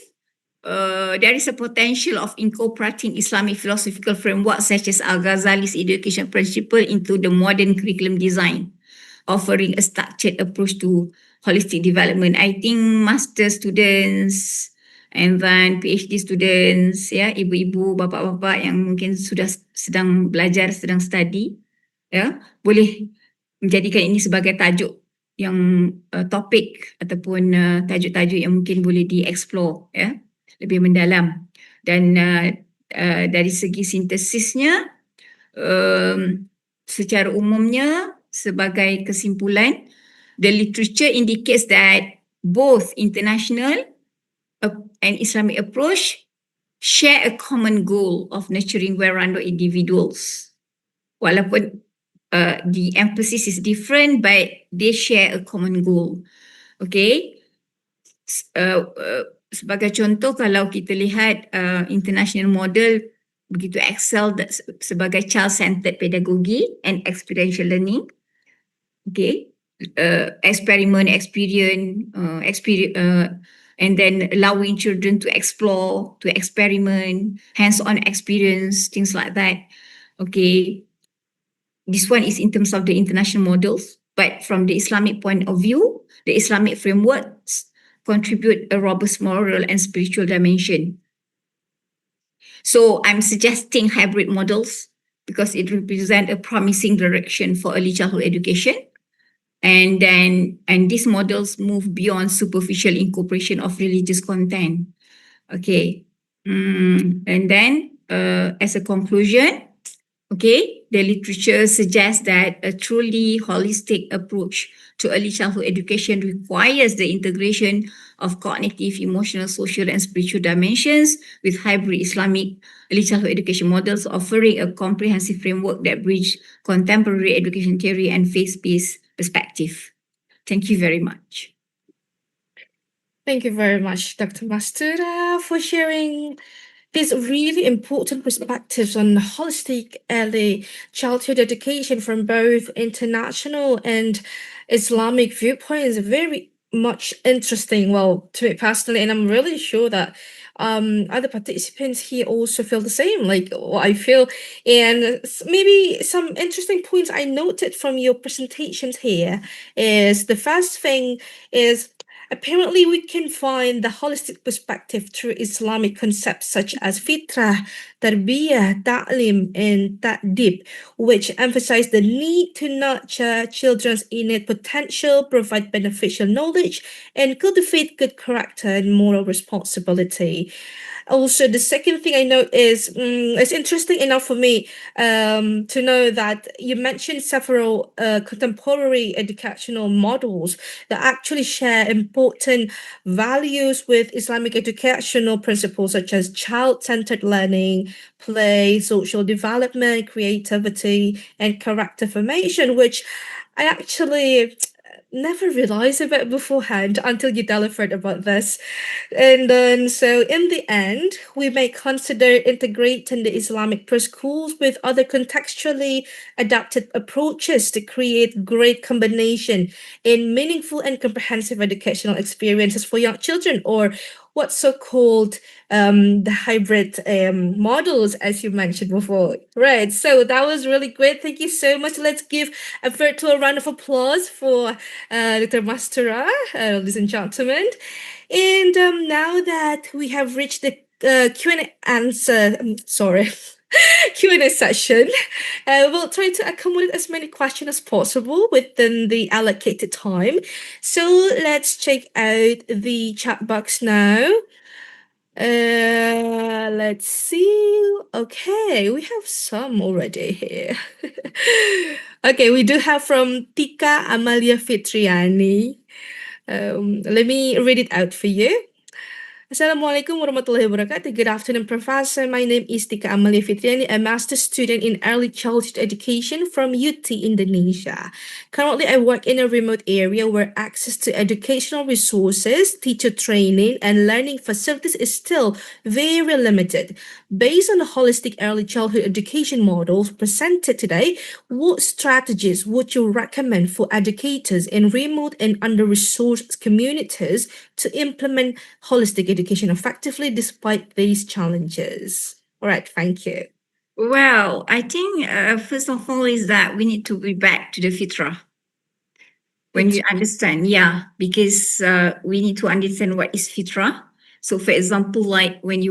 there is a potential of incorporating Islamic philosophical frameworks such as Al-Ghazali's education principle into the modern curriculum design, offering a structured approach to holistic development. I think master students and then PhD students, ya, ibu-ibu, bapa-bapa yang mungkin sudah sedang belajar, sedang study, ya, boleh menjadikan ini sebagai tajuk yang topik ataupun tajuk-tajuk yang mungkin boleh dieksplor, ya, lebih mendalam. Dan dari segi sintesisnya, secara umumnya sebagai kesimpulan, the literature indicates that both international and Islamic approach share a common goal of nurturing well-rounded individuals. Walaupun the emphasis is different, but they share a common goal. Okay. Sebagai contoh, kalau kita lihat international model begitu excel sebagai child-centered pedagogy and experiential learning. Okay, experience, and then allowing children to explore, to experiment, hands-on experience, things like that. Okay, this one is in terms of the international models, but from the Islamic point of view, the Islamic frameworks contribute a robust moral and spiritual dimension. So I'm suggesting hybrid models because it represents a promising direction for early childhood education. And these models move beyond superficial incorporation of religious content. Okay. And then as a conclusion, okay, the literature suggests that a truly holistic approach to early childhood education requires the integration of cognitive, emotional, social, and spiritual dimensions with hybrid Islamic early childhood education models, offering a comprehensive framework that bridges contemporary education theory and faith-based perspective. Thank you very much. Thank you very much, Dr. Mastura, for sharing these really important perspectives on holistic early childhood education from both international and Islamic viewpoints. Very much interesting, well, to me personally, and I'm really sure that other participants here also feel the same, like what I feel. And maybe some interesting points I noted from your presentations here is the first thing is apparently we can find the holistic perspective through Islamic concepts such as fitrah, tarbiyah, ta'lim, and ta'dib, which emphasize the need to nurture children's innate potential, provide beneficial knowledge, and cultivate good character and moral responsibility. Also, the second thing I note is it's interesting enough for me to know that you mentioned several contemporary educational models that actually share important values with Islamic educational principles such as child-centered learning, play, social development, creativity, and character formation, which I actually never realized about beforehand until you delivered about this. And then, so in the end, we may consider integrating the Islamic preschools with other contextually adapted approaches to create great combination in meaningful and comprehensive educational experiences for young children, or what's so-called the hybrid models, as you mentioned before. Right, so that was really great. Thank you so much. Let's give a virtual round of applause for Dr. Mastura, ladies and gentlemen. And now that we have reached the Q&A answer, Q&A session, we'll try to accommodate as many questions as possible within the allocated time. So let's check out the chat box now. Let's see. Okay, we have some already here. Okay, we do have from Tika Amalia Fitriani. Let me read it out for you. Assalamualaikum warahmatullahi wabarakatuh. Good afternoon, Professor. My name is Tika Amalia Fitriani, a master student in early childhood education from UT Indonesia. Currently, I work in a remote area where access to educational resources, teacher training, and learning facilities is still very limited. Based on the holistic early childhood education models presented today, what strategies would you recommend for educators in remote and under-resourced communities to implement holistic education effectively despite these challenges? All right, thank you. Well, I think first of all is that we need to be back to the fitrah. When you understand, because we need to understand what is fitrah. So, for example, like when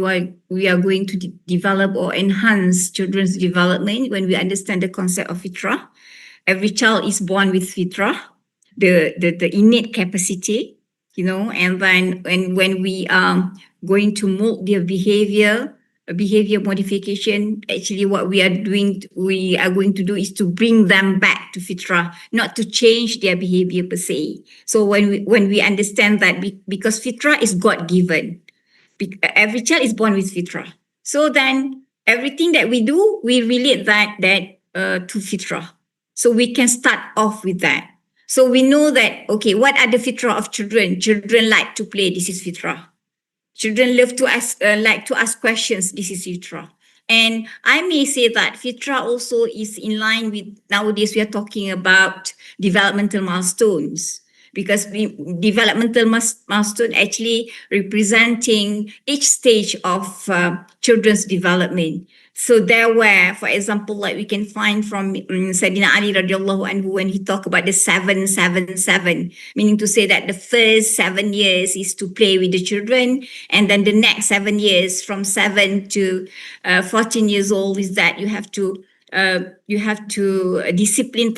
we are going to develop or enhance children's development, when we understand the concept of fitrah, every child is born with fitrah, the innate capacity, and then when we are going to mold their behavior modification, actually what we are going to do is to bring them back to fitrah, not to change their behavior per se. So when we understand that, because fitrah is God-given, every child is born with fitrah. So then everything that we do, we relate that to fitrah. So we can start off with that. So we know that, okay, what are the fitrah of children? Children like to play. This is fitrah. Children love to like to ask questions. This is fitrah. And I may say that fitrah also is in line with, nowadays we are talking about developmental milestones, because developmental milestone actually representing each stage of children's development. So there were, for example, like we can find from Sayyidina Ali radiallahu anhu when he talked about the 7-7-7, meaning to say that the first 7 years is to play with the children, and then the next 7 years from 7 to 14 years old is that you have to discipline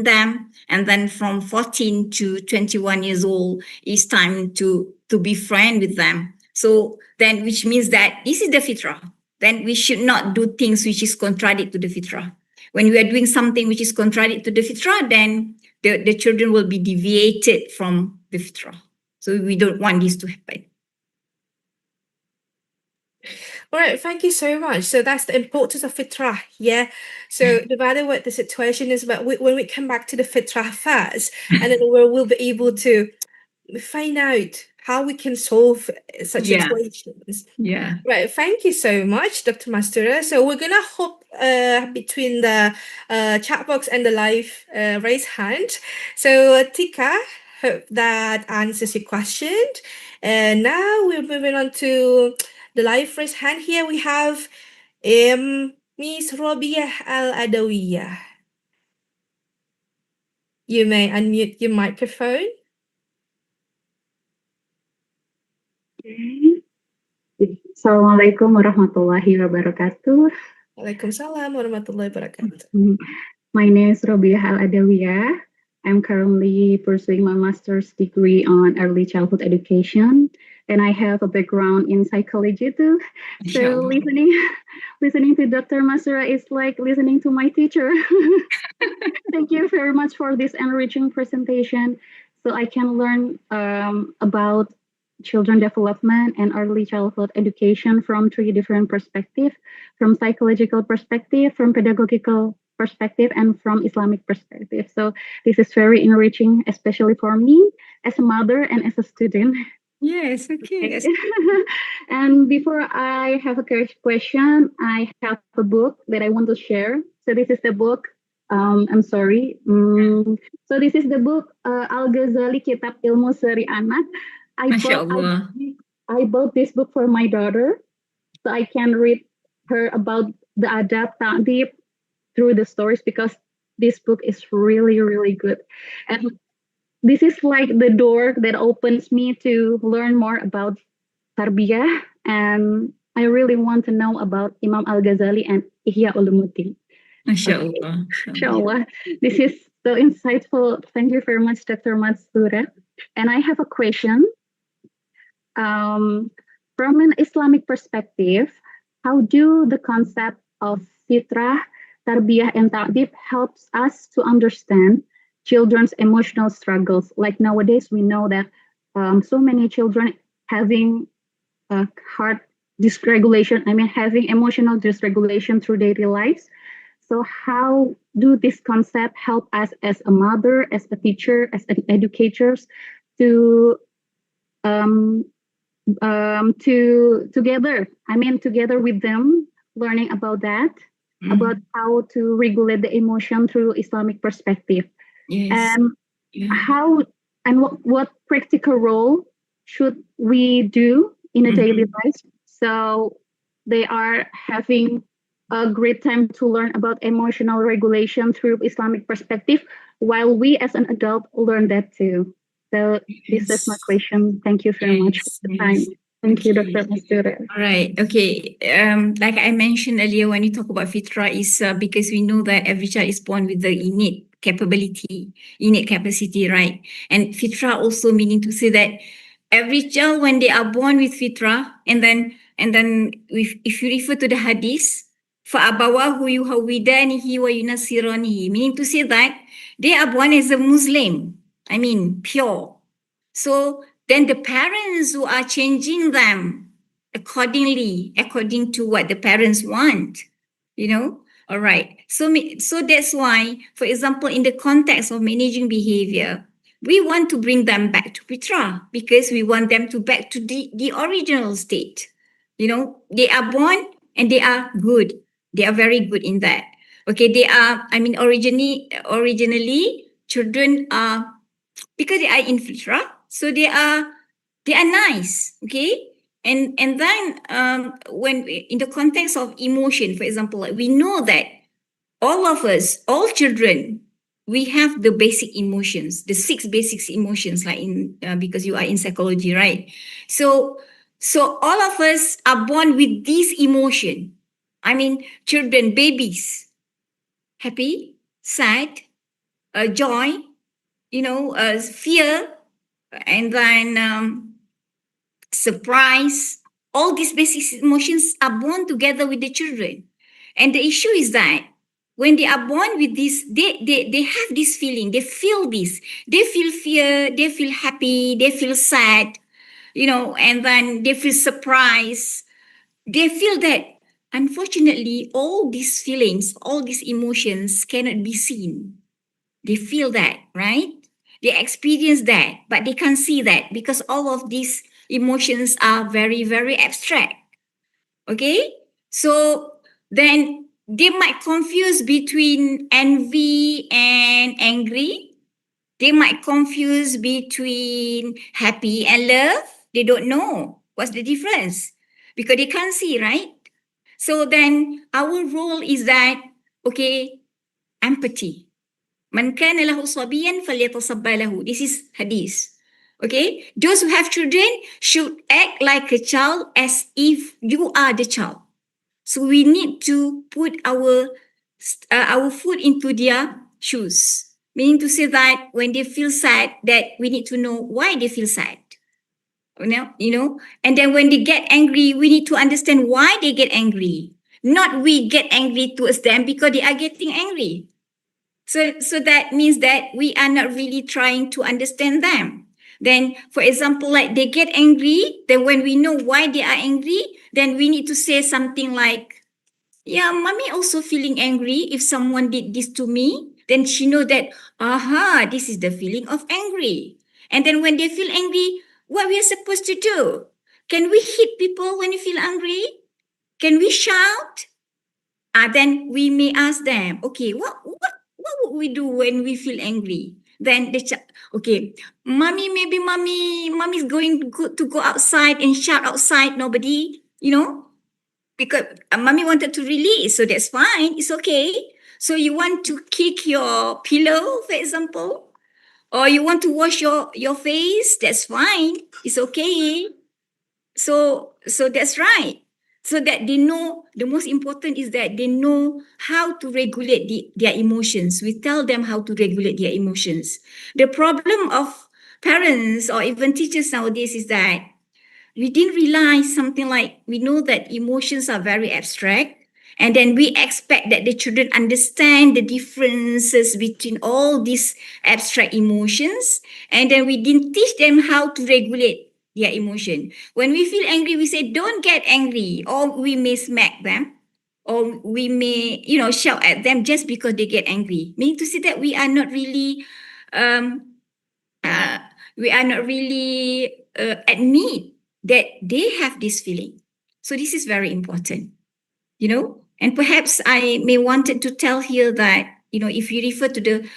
them, and then from 14 to 21 years old is time to be friend with them. So then, which means that this is the fitrah. Then we should not do things which is contrary to the fitrah. When we are doing something which is contrary to the fitrah, then the children will be deviated from the fitrah. So we don't want this to happen. All right, thank you so much. So that's the importance of fitrah, yeah? So no matter what the situation is, but when we come back to the fitrah first, and then we'll be able to find out how we can solve such situations. Yeah. Right, thank you so much, Dr. Mastura. So we're gonna hop between the chat box and the live raise hand. So Tika, hope that answers your question. And now we're moving on to the live raise hand. Here we have Miss Robiah Al-Adawiyah. You may unmute your microphone. Assalamualaikum warahmatullahi wabarakatuh. Waalaikumsalam warahmatullahi wabarakatuh. My name is Robiah Al-Adawiyah. I'm currently pursuing my master's degree on early childhood education, and I have a background in psychology too. So listening to Dr. Masura is like listening to my teacher. Thank you very much for this enriching presentation, so I can learn about children development and early childhood education from 3 different perspectives: from psychological perspective, from pedagogical perspective, and from Islamic perspective. So this is very enriching, especially for me as a mother and as a student. Yes, okay. And before I have a question, I have a book that I want to share. So this is the book. I'm sorry. So this is the book Al-Ghazali Kitab Ilmu Seri Anak. I bought this book for my daughter, so I can read her about the adab ta'dib through the stories, because this book is really, really good. And this is like the door that opens me to learn more about tarbiyah, and I really want to know about Imam Al-Ghazali and Ihya Ulumuddin. Mashallah. Inshallah. This is so insightful. Thank you very much, Dr. Matsura. And I have a question. From an Islamic perspective, how do the concept of fitrah, tarbiyah, and ta'dib helps us to understand children's emotional struggles? Like nowadays, we know that so many children having heart dysregulation, having emotional dysregulation through daily lives. So how do this concept help us as a mother, as a teacher, as an educators to together with them, learning about that, about how to regulate the emotion through Islamic perspective. Yes. And how and what practical role should we do in a daily life so they are having a great time to learn about emotional regulation through Islamic perspective while we as an adult learn that too. So this is my question. Thank you very much for the time. Thank you, Dr. Mastura. All right. Okay. Like I mentioned earlier, when you talk about fitrah, is because we know that every child is born with the innate capacity, right? And fitrah also meaning to say that every child, when they are born with fitrah, and then if you refer to the hadith, فَأَبَوَاهُ يُهَوِّدَانِهِ وَيُنَصِّرَانِهِ, meaning to say that they are born as a Muslim, pure. So then the parents who are changing them according to what the parents want, all right. So that's why, for example, in the context of managing behavior, we want to bring them back to fitrah because we want them to back to the original state. They are born and they are good. They are very good in that. Okay, they are, originally children are, because they are in fitrah, so they are nice, okay? And then when in the context of emotion, for example, like we know that all of us, all children, we have the basic emotions, the 6 basic emotions, like because you are in psychology, right? So all of us are born with this emotion. Children, babies, happy, sad, joy, fear, and then surprise. All these basic emotions are born together with the children. And the issue is that when they are born with this, they have this feeling, they feel this. They feel fear, they feel happy, they feel sad, and then they feel surprise. They feel that, unfortunately, all these feelings, all these emotions cannot be seen. They feel that, right? They experience that, but they can't see that because all of these emotions are very, very abstract. Okay? So then they might confuse between envy and angry. They might confuse between happy and love. They don't know what's the difference because they can't see, right? So then our role is that, okay, empathy. Man kana lahu sabiyan falyatasabba lahu. This is hadith. Okay? Those who have children should act like a child as if you are the child. So we need to put our foot into their shoes. Meaning to say that when they feel sad, that we need to know why they feel sad. And then when they get angry, we need to understand why they get angry. Not we get angry towards them because they are getting angry. So that means that we are not really trying to understand them. Then, for example, like they get angry, then when we know why they are angry, then we need to say something like, yeah, mommy also feeling angry if someone did this to me. Then she know that, this is the feeling of angry. And then when they feel angry, what we are supposed to do? Can we hit people when you feel angry? Can we shout? Then we may ask them, okay, what would we do when we feel angry? Then okay, mommy's going to go outside and shout outside, nobody, because mommy wanted to release, so that's fine, it's okay. So you want to kick your pillow, for example, or you want to wash your face, that's fine, it's okay. So that's right. So that they know, the most important is that they know how to regulate their emotions. We tell them how to regulate their emotions. The problem of parents or even teachers nowadays is that we didn't realize something like, we know that emotions are very abstract, and then we expect that the children understand the differences between all these abstract emotions, and then we didn't teach them how to regulate their emotion. When we feel angry, we say, don't get angry, or we may smack them, or we may, shout at them just because they get angry. Meaning to say that we are not really, admit that they have this feeling. So this is very important, and perhaps I may wanted to tell here that, if you refer to the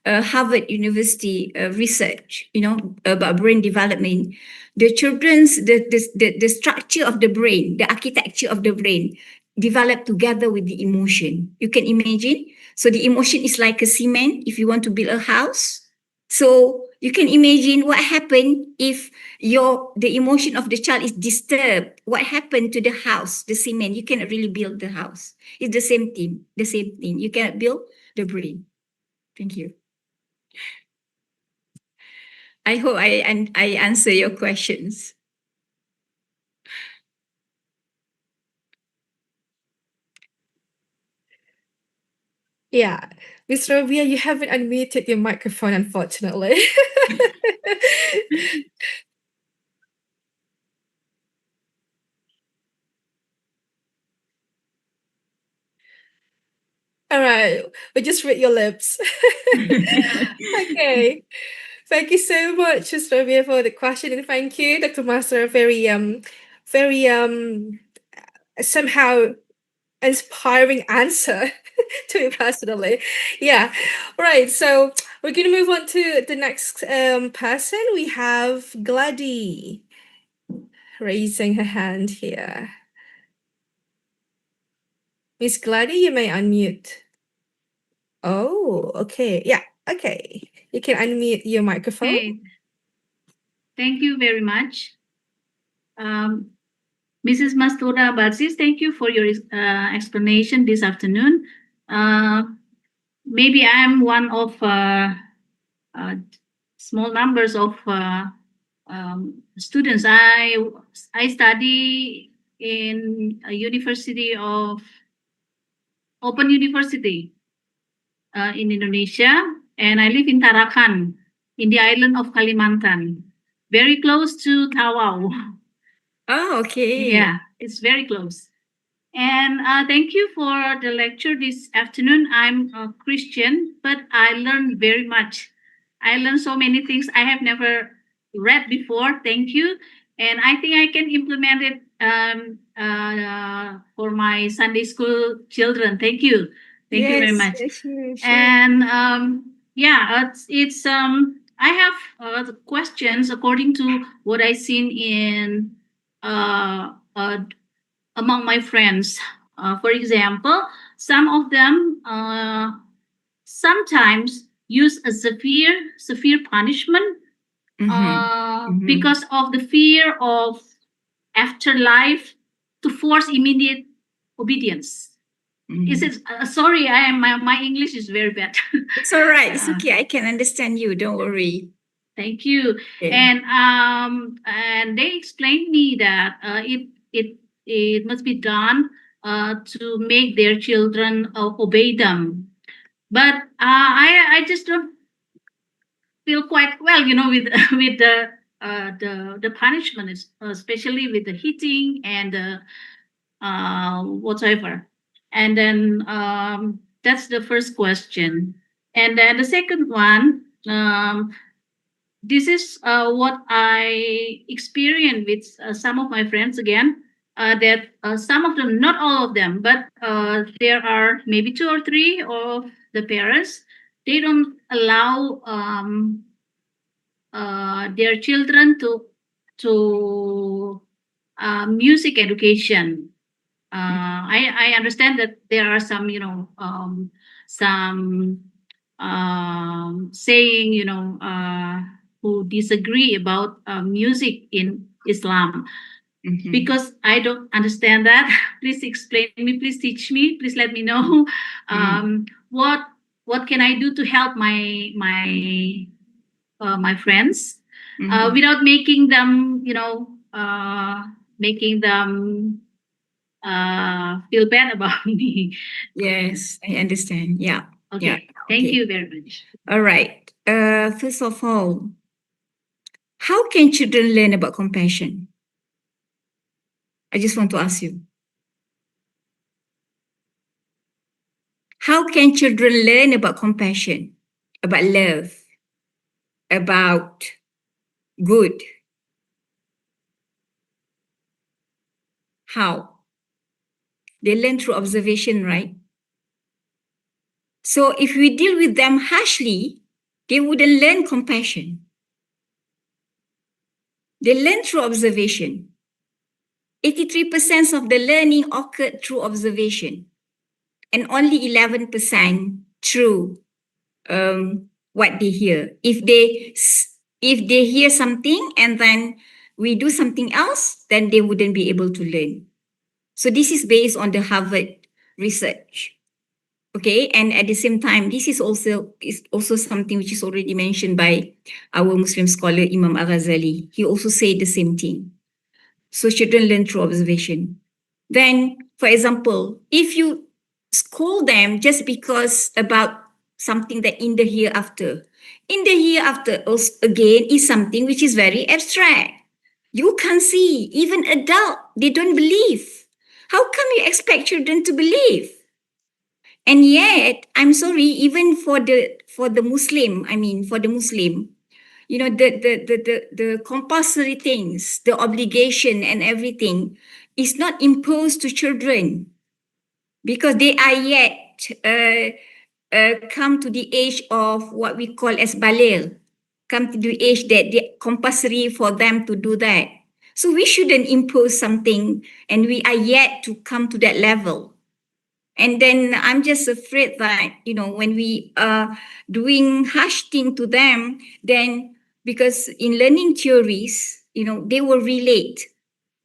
Harvard University research, about brain development, the children's, the structure of the brain, the architecture of the brain develop together with the emotion. You can imagine. So the emotion is like a cement if you want to build a house. So you can imagine what happened if the emotion of the child is disturbed. What happened to the house, the cement? You cannot really build the house. It's the same thing. You cannot build the brain. Thank you. I hope I answer your questions. Yeah, Miss Robia, you haven't unmuted your microphone, unfortunately. All right, we just read your lips. Okay. Thank you so much, Miss Robia, for the question, and thank you, Dr. Master, very somehow inspiring answer to me personally. Yeah. Right. So we're gonna move on to the next person. We have Gladys raising her hand here. Miss Gladys, you may unmute. Oh, okay. Yeah, okay. You can unmute your microphone. Okay. Thank you very much. Mrs. Mastura Barzis, thank you for your explanation this afternoon. Maybe I'm one of small numbers of students. I study in a university of Open University in Indonesia, and I live in Tarakan, in the island of Kalimantan, very close to Tawau. Oh, okay. Yeah, it's very close. And thank you for the lecture this afternoon. I'm a Christian, but I learned very much. I learned so many things I have never read before. Thank you. And I think I can implement it for my Sunday school children. Thank you. Thank you very much. Sure. And I have questions according to what I seen in among my friends. For example, some of them sometimes use a severe punishment because of the fear of afterlife to force immediate obedience. Is it? Sorry, my English is very bad. It's all right. It's okay. I can understand you. Don't worry. Thank you. Okay. And they explained me that it must be done to make their children obey them. But I just don't feel quite well, with the punishment, especially with the hitting and whatever. And then that's the first question. And then the second one, this is what I experienced with some of my friends again, that some of them, not all of them, but there are maybe 2 or 3 of the parents, they don't allow their children to music education. I understand that there are some, saying, who disagree about music in Islam. Because I don't understand that. Please explain me. Please teach me. Please let me know what can I do to help my friends without making them, feel bad about me. Yes, I understand. Yeah. Okay. Yeah. Thank Okay. you very much. All right. First of all, How can children learn about compassion? I just want to ask you. How can children learn about compassion, about love, about good? How? They learn through observation, right? So if we deal with them harshly, they wouldn't learn compassion. They learn through observation. 83% of the learning occurred through observation, and only 11% through what they hear. If they hear something and then we do something else, then they wouldn't be able to learn. So this is based on the Harvard research. Okay, and at the same time, this is also something which is already mentioned by our Muslim scholar Imam Al-Ghazali. He also said the same thing. So children learn through observation. Then, for example, if you scold them just because about something that in the hereafter also, again, is something which is very abstract. You can't see. Even adult, they don't believe. How come you expect children to believe? And yet, I'm sorry, even for the Muslim, you know, the compulsory things, the obligation and everything is not imposed to children because they are yet come to the age of what we call as baligh, come to the age that they compulsory for them to do that. So we shouldn't impose something, and we are yet to come to that level. And then I'm just afraid that, you know, when we are doing harsh thing to them, then because in learning theories, you know, they will relate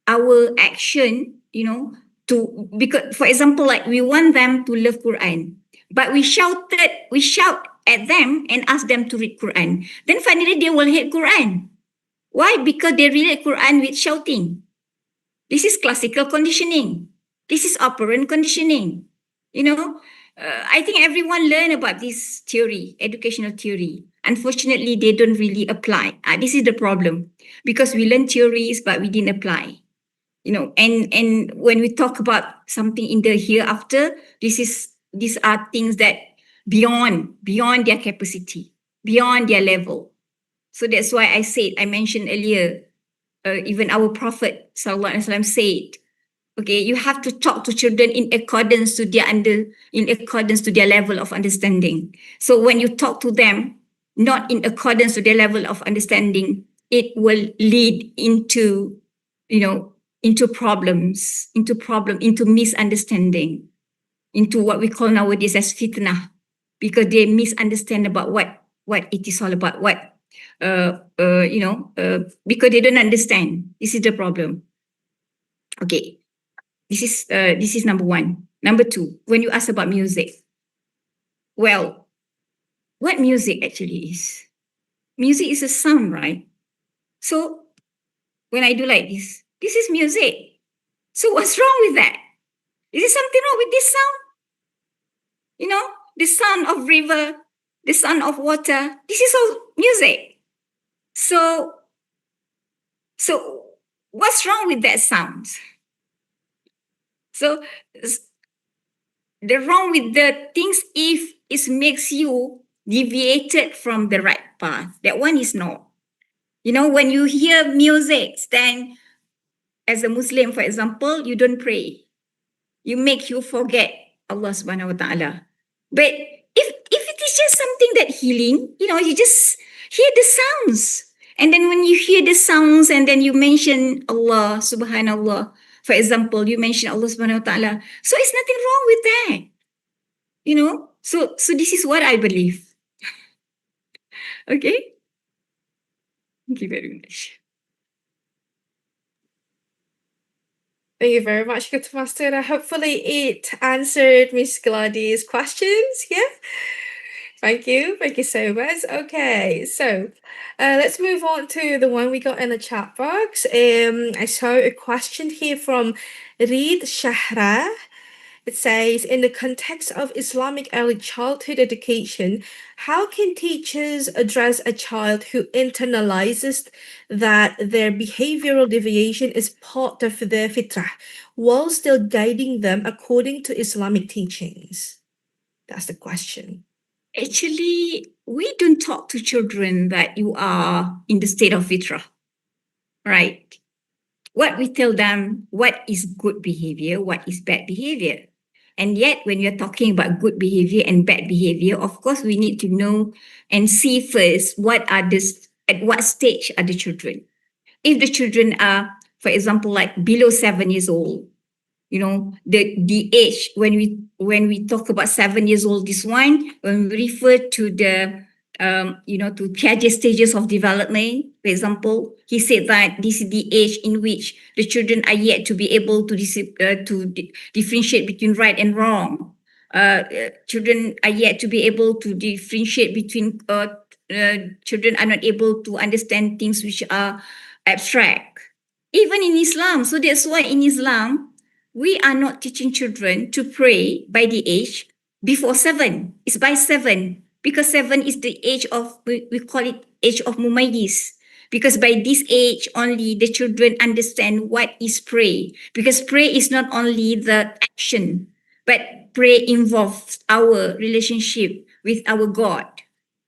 our action, you know, to, because for example, like we want them to love Quran, but we shout at them and ask them to read Quran. Then finally they will hate Quran. Why? Because they relate Quran with shouting. This is classical conditioning. This is operant conditioning. You know, I think everyone learn about this theory, educational theory. Unfortunately, they don't really apply. This is the problem because we learn theories, but we didn't apply. You know, and when we talk about something in the hereafter, these are things that beyond their capacity, beyond their level. So that's why I mentioned earlier, even our Prophet Sallallahu Alaihi Wasallam said, okay, you have to talk to children in accordance to their level of understanding. So when you talk to them not in accordance to their level of understanding, it will lead into, you know, into problems, into misunderstanding, into what we call nowadays as fitnah, because they misunderstand about what it is all about, because they don't understand. This is the problem. Okay. This is number one. Number two, when you ask about music, well, what music actually is? Music is a sound, right? So when I do like this is music. So what's wrong with that? Is there something wrong with this sound? You know, the sound of river, the sound of water, this is all music. So what's wrong with that sound? So the wrong with the things if it makes you deviated from the right path. That one is not. You know, when you hear music, then as a Muslim, for example, you don't pray. You make you forget Allah subhanahu wa ta'ala. But if it is just something that healing, you know, you just hear the sounds. And then when you hear the sounds and then you mention Allah subhanallah, for example, you mention Allah subhanahu wa ta'ala. So it's nothing wrong with that. You know, so this is what I believe. Okay? Thank you very much. Thank you very much, Good Master. Hopefully it answered Miss Gladys' questions. Yeah. Thank you so much. Okay, so let's move on to the one we got in the chat box. I saw a question here from Reed Shahra. It says, in the context of Islamic early childhood education, how can teachers address a child who internalizes that their behavioral deviation is part of their fitrah while still guiding them according to Islamic teachings? That's the question. Actually, we don't talk to children that you are in the state of fitrah, right? What we tell them, what is good behavior, what is bad behavior. And yet, when we are talking about good behavior and bad behavior, of course, we need to know and see first at what stage are the children. If the children are, for example, like below 7 years old, you know, the age when we talk about 7 years old, this one, when we refer to the to Piaget stages of development, for example, he said that this is the age in which the children are yet to be able to differentiate between right and wrong. Children are yet to be able to differentiate between. Children are not able to understand things which are abstract, even in Islam. So that's why in Islam, we are not teaching children to pray by the age before 7. It's by 7. Because 7 is the age of, we call it age of mumayyiz. Because by this age only, the children understand what is pray. Because pray is not only the action, but pray involves our relationship with our God.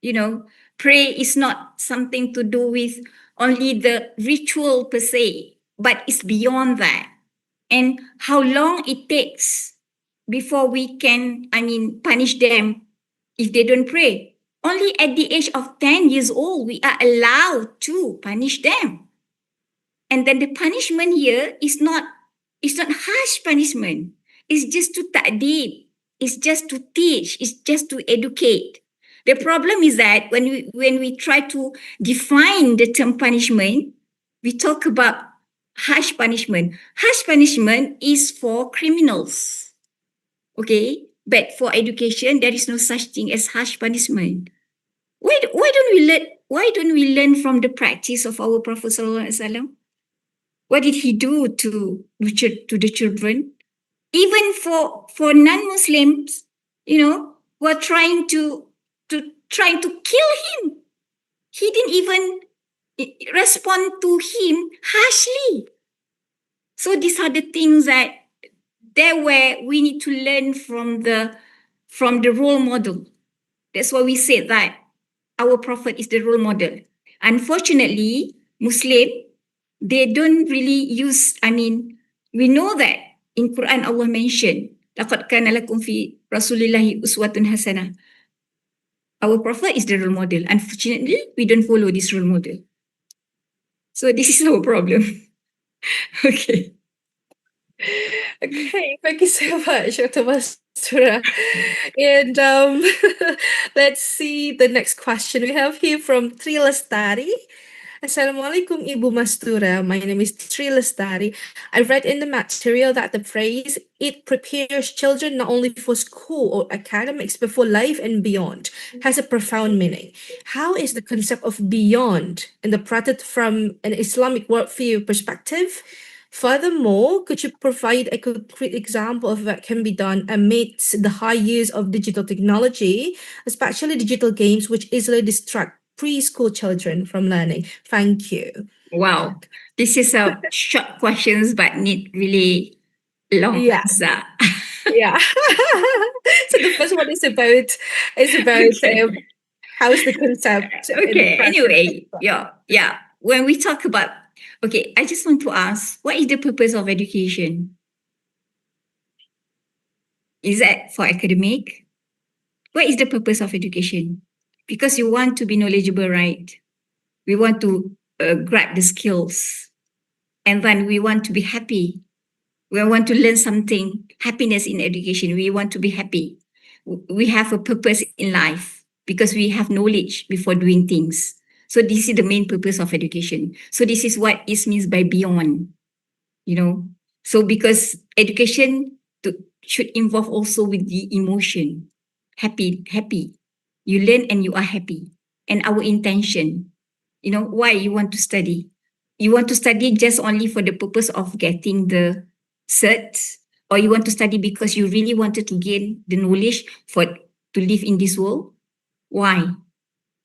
You know, pray is not something to do with only the ritual per se, but it's beyond that. And how long it takes before we can, punish them if they don't pray. Only at the age of 10 years old, we are allowed to punish them. And then the punishment here is not harsh punishment. It's just to ta'deeb. It's just to teach. It's just to educate. The problem is that when we try to define the term punishment, we talk about harsh punishment. Harsh punishment is for criminals. Okay? But for education, there is no such thing as harsh punishment. Why don't we learn from the practice of our Prophet Sallallahu Alaihi Wasallam? What did he do to the children? Even for non-Muslims, who are trying to kill him, he didn't even respond to him harshly. So these are the things that where we need to learn from the role model. That's why we said that our Prophet is the role model. Unfortunately, Muslim, they don't really use, we know that in Quran Allah mentioned, لَقَدْ كَانَ لَكُمْ فِي رَسُولِ اللَّهِ أُسْوَةٌ حَسَنَةٌ. Our Prophet is the role model. Unfortunately, we don't follow this role model. So this is our problem. Okay. Okay, thank you so much, Dr. Mastura. And let's see the next question we have here from Tri Lestari. Assalamualaikum Ibu Mastura. My name is Tri Lestari. I read in the material that the phrase, it prepares children not only for school or academics, but for life and beyond, has a profound meaning. How is the concept of beyond interpreted from an Islamic worldview perspective? Furthermore, could you provide a concrete example of what can be done amidst the high use of digital technology, especially digital games, which easily distract preschool children from learning? Thank you. Wow. This is a short questions, but need really long answer. Yeah. So the first one is about Okay. how's the concept. Okay. Anyway, yeah. When we talk about, okay, I just want to ask, what is the purpose of education? Is that for academic? What is the purpose of education? Because you want to be knowledgeable, right? We want to grab the skills. And then we want to be happy. We want to learn something, happiness in education. We want to be happy. We have a purpose in life because we have knowledge before doing things. So this is the main purpose of education. So this is what it means by beyond, So because education should involve also with the emotion, happy. You learn and you are happy. And our intention, why you want to study. You want to study just only for the purpose of getting the cert, Or you want to study because you really wanted to gain the knowledge to live in this world? Why?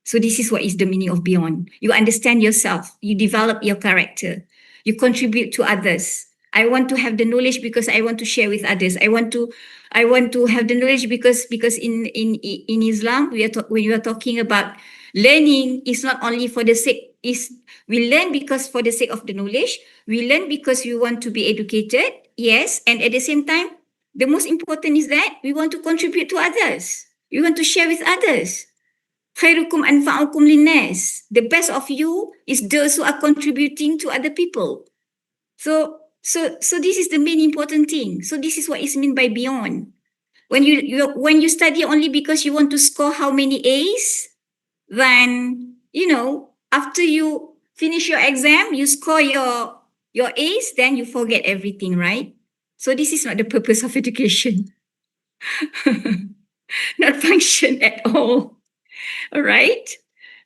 So this is what is the meaning of beyond. You understand yourself. You develop your character. You contribute to others. I want to have the knowledge because I want to share with others. I want to have the knowledge because in Islam when you are talking about learning, is not only for the sake. We learn because for the sake of the knowledge. We learn because we want to be educated. Yes, and at the same time, the most important is that we want to contribute to others. We want to share with others. Khairukum anfa'ukum linnas. The best of you is those who are contributing to other people. So this is the main important thing. So this is what is meant by beyond. When you study only because you want to score how many A's, then after you finish your exam, you score your A's, then you forget everything, right? So this is not the purpose of education. Not function at all. All right.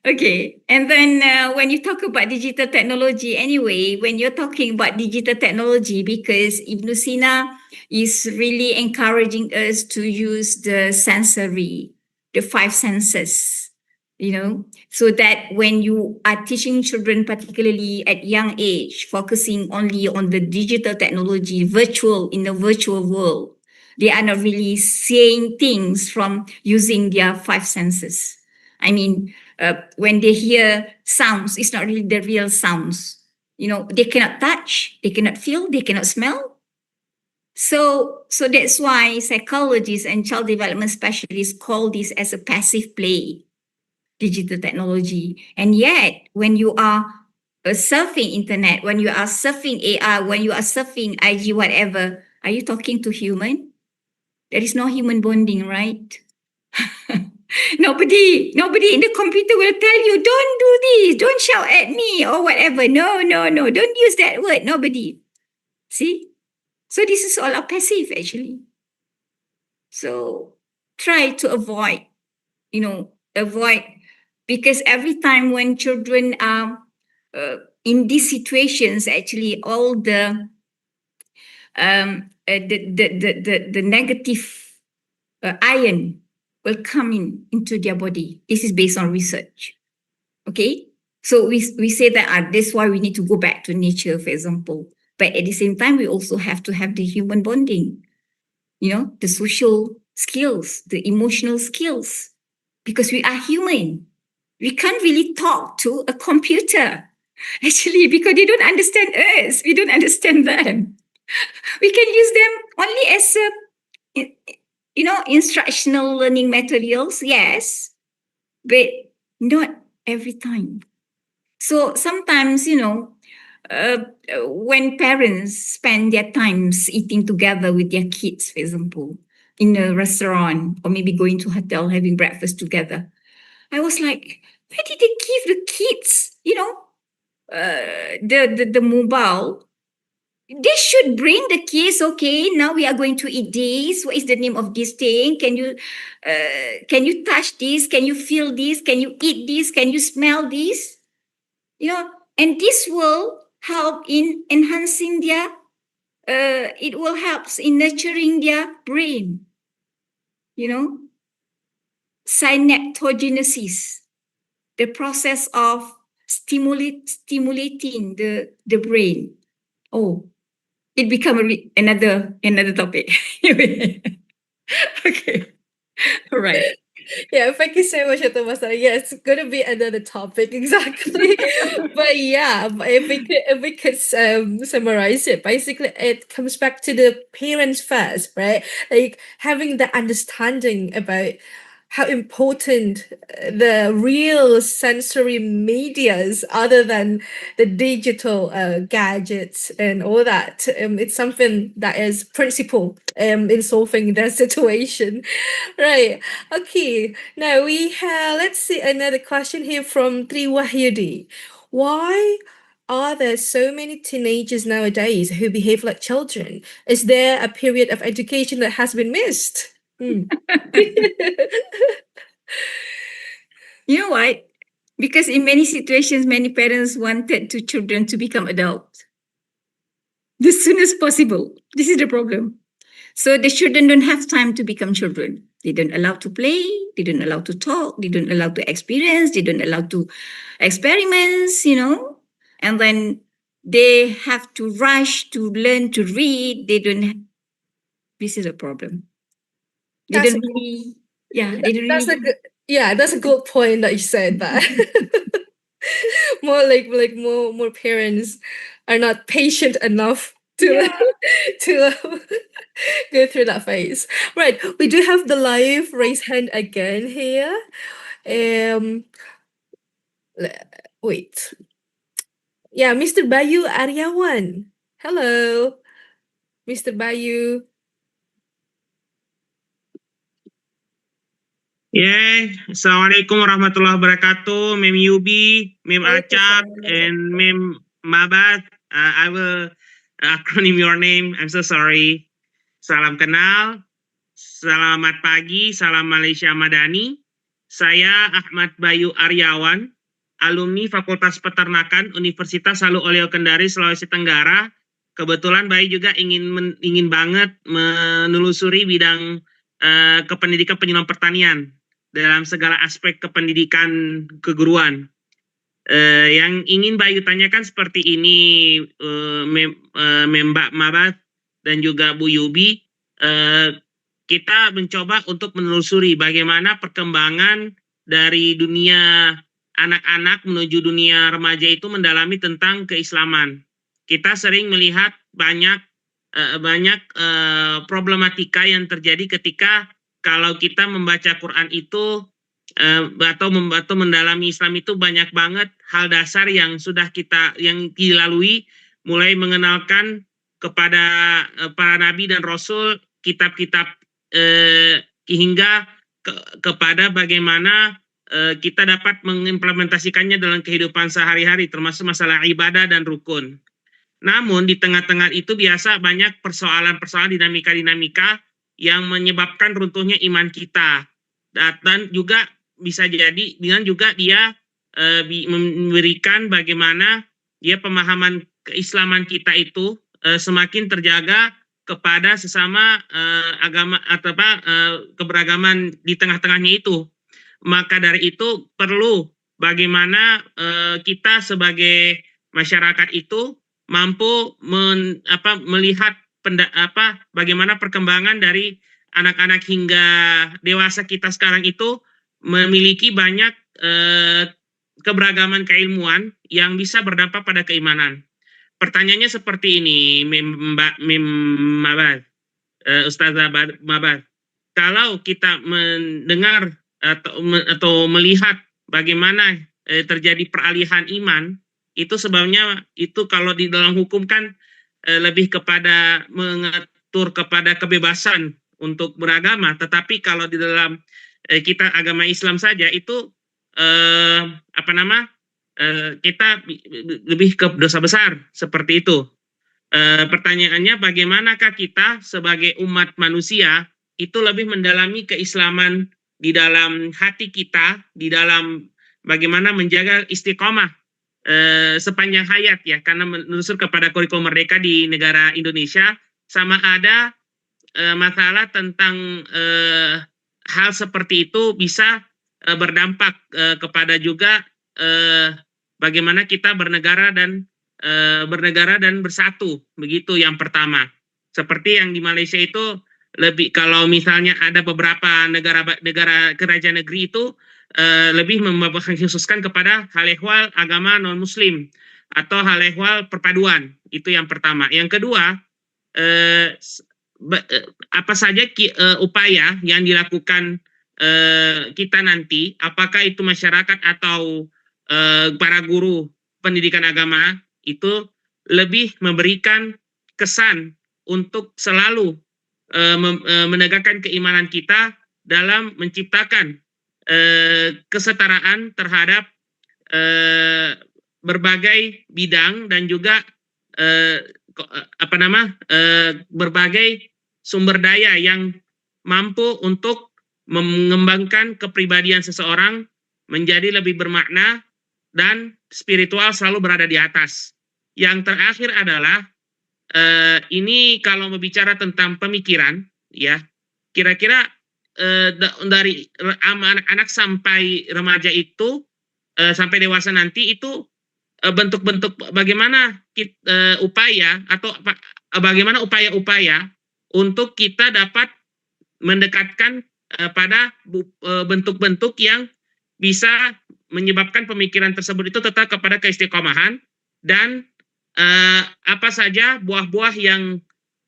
Okay. And then when you talk about digital technology, anyway, when you're talking about digital technology, because Ibn Sina is really encouraging us to use the sensory, the 5 senses, so that when you are teaching children, particularly at young age, focusing only on the digital technology, in the virtual world, they are not really seeing things from using their 5 senses. I mean, when they hear sounds, it's not really the real sounds. They cannot touch, they cannot feel, they cannot smell. So that's why psychologists and child development specialists call this as a passive play, digital technology. And yet, when you are surfing internet, when you are surfing AI, when you are surfing IG, whatever, are you talking to human? There is no human bonding, right? Nobody in the computer will tell you, don't do this, don't shout at me or whatever. No, don't use that word. Nobody. See? So this is all passive actually. So try to avoid, because every time when children are in these situations, actually all the negative ion will come into their body. This is based on research. Okay? So we say that that's why we need to go back to nature, for example. But at the same time, we also have to have the human bonding, the social skills, the emotional skills, because we are human. We can't really talk to a computer, actually, because they don't understand us. We don't understand them. We can use them only as instructional learning materials, yes, but not every time. So sometimes, when parents spend their times eating together with their kids, for example, in a restaurant or maybe going to a hotel, having breakfast together, I was like, where did they give the kids, the mobile? They should bring the kids, okay, now we are going to eat this. What is the name of this thing? Can you touch this? Can you feel this? Can you eat this? Can you smell this? And this will help in enhancing it will help in nurturing their brain. Synaptogenesis, the process of stimulating the brain. Oh, it become another topic. Okay. All right. Yeah, thank you so much, Atamasa. Yeah, it's gonna be another topic exactly. But yeah, if we could summarize it, basically it comes back to the parents first, right? Like having the understanding about how important the real sensory medias other than the digital gadgets and all that. It's something that is principal in solving that situation. Right. Okay. Now let's see another question here from Tri Wahyudi. Why are there so many teenagers nowadays who behave like children? Is there a period of education that has been missed? You know what? Because in many situations, many parents wanted two children to become adults as soon as possible. This is the problem. So the children don't have time to become children. They don't allow to play, they don't allow to talk, they don't allow to experience, they don't allow to experiments, and then they have to rush to learn to read. This is a problem. They That's don't really, they don't That's a really. good, that's a good point that you said that. more like more parents are not patient enough to to go through that phase. Right, we do have the live raise hand again here. Wait. Yeah, Mr. Bayu Aryawan. Hello, Mr. Bayu. Assalamualaikum warahmatullahi wabarakatuh, Mem Yubi, Mem Acap, and Mem Mabat. I will acronym your name. I'm so sorry. Salam kenal, selamat pagi, salam Malaysia Madani. Saya Ahmad Bayu Aryawan, alumni Fakultas Peternakan Universitas Halu Oleo Kendari, Sulawesi Tenggara. Kebetulan Bayu juga ingin banget menelusuri bidang kependidikan penyuluhan pertanian dalam segala aspek kependidikan keguruan. Yang ingin Bayu tanyakan seperti ini, Mbak Mabat dan juga Bu Yubi, kita mencoba untuk menelusuri bagaimana perkembangan dari dunia anak-anak menuju dunia remaja itu mendalami tentang keislaman. Kita sering melihat banyak problematika yang terjadi ketika kalau kita membaca Quran itu atau mendalami Islam itu banyak banget hal dasar yang sudah yang dilalui, mulai mengenalkan kepada para nabi dan rasul, kitab-kitab hingga kepada bagaimana kita dapat mengimplementasikannya dalam kehidupan sehari-hari, termasuk masalah ibadah dan rukun. Namun di tengah-tengah itu biasa banyak persoalan-persoalan, dinamika-dinamika yang menyebabkan runtuhnya iman kita. Dan juga bisa jadi dengan juga dia memberikan bagaimana dia pemahaman keislaman kita itu semakin terjaga kepada sesama agama atau keberagaman di tengah-tengahnya itu. Maka dari itu perlu bagaimana kita sebagai masyarakat itu mampu melihat bagaimana perkembangan dari anak-anak hingga dewasa kita sekarang itu memiliki banyak keberagaman keilmuan yang bisa berdampak pada keimanan. Pertanyaannya seperti ini, Ustazah Mabat. Kalau kita mendengar atau melihat bagaimana terjadi peralihan iman, itu sebabnya itu kalau di dalam hukum kan lebih kepada mengatur kepada kebebasan untuk beragama, tetapi kalau di dalam kita agama Islam saja itu kita lebih ke dosa besar seperti itu. Pertanyaannya, bagaimanakah kita sebagai umat manusia itu lebih mendalami keislaman di dalam hati kita, di dalam bagaimana menjaga istiqomah sepanjang hayat ya, karena menelusur kepada kurikulum merdeka di negara Indonesia, sama ada masalah tentang hal seperti itu bisa berdampak kepada juga bagaimana kita bernegara dan bersatu, begitu yang pertama. Seperti yang di Malaysia itu lebih, kalau misalnya ada beberapa negara kerajaan negeri itu lebih mengkhususkan kepada hal ehwal agama non muslim atau hal ehwal perpaduan, itu yang pertama. Yang kedua, apa saja upaya yang dilakukan kita nanti, apakah itu masyarakat atau para guru pendidikan agama, itu lebih memberikan kesan untuk selalu menegakkan keimanan kita dalam menciptakan kesetaraan terhadap berbagai bidang dan juga berbagai sumber daya yang mampu untuk mengembangkan kepribadian seseorang menjadi lebih bermakna dan spiritual selalu berada di atas. Yang terakhir adalah ini kalau berbicara tentang pemikiran, ya, kira-kira dari anak-anak sampai remaja itu, sampai dewasa nanti itu, bentuk-bentuk bagaimana upaya atau bagaimana upaya-upaya untuk kita dapat mendekatkan pada bentuk-bentuk yang bisa menyebabkan pemikiran tersebut itu tetap kepada keistiqomahan, dan apa saja buah-buah yang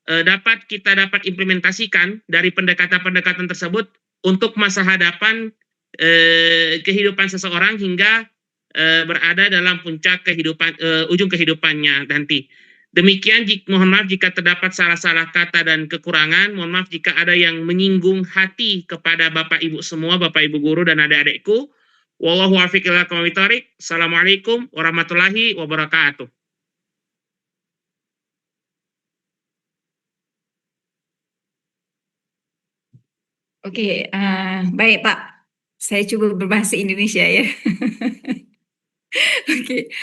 dapat kita implementasikan dari pendekatan-pendekatan tersebut untuk masa hadapan kehidupan seseorang hingga berada dalam puncak kehidupan, ujung kehidupannya nanti. Demikian, mohon maaf jika terdapat salah-salah kata dan kekurangan. Mohon maaf jika ada yang menyinggung hati kepada Bapak Ibu semua, Bapak Ibu guru dan adik-adikku. Wallahu a'lam bishawab. Assalamualaikum warahmatullahi wabarakatuh. Okey, baik Pak. Saya cuba berbahasa Indonesia ya. Okey.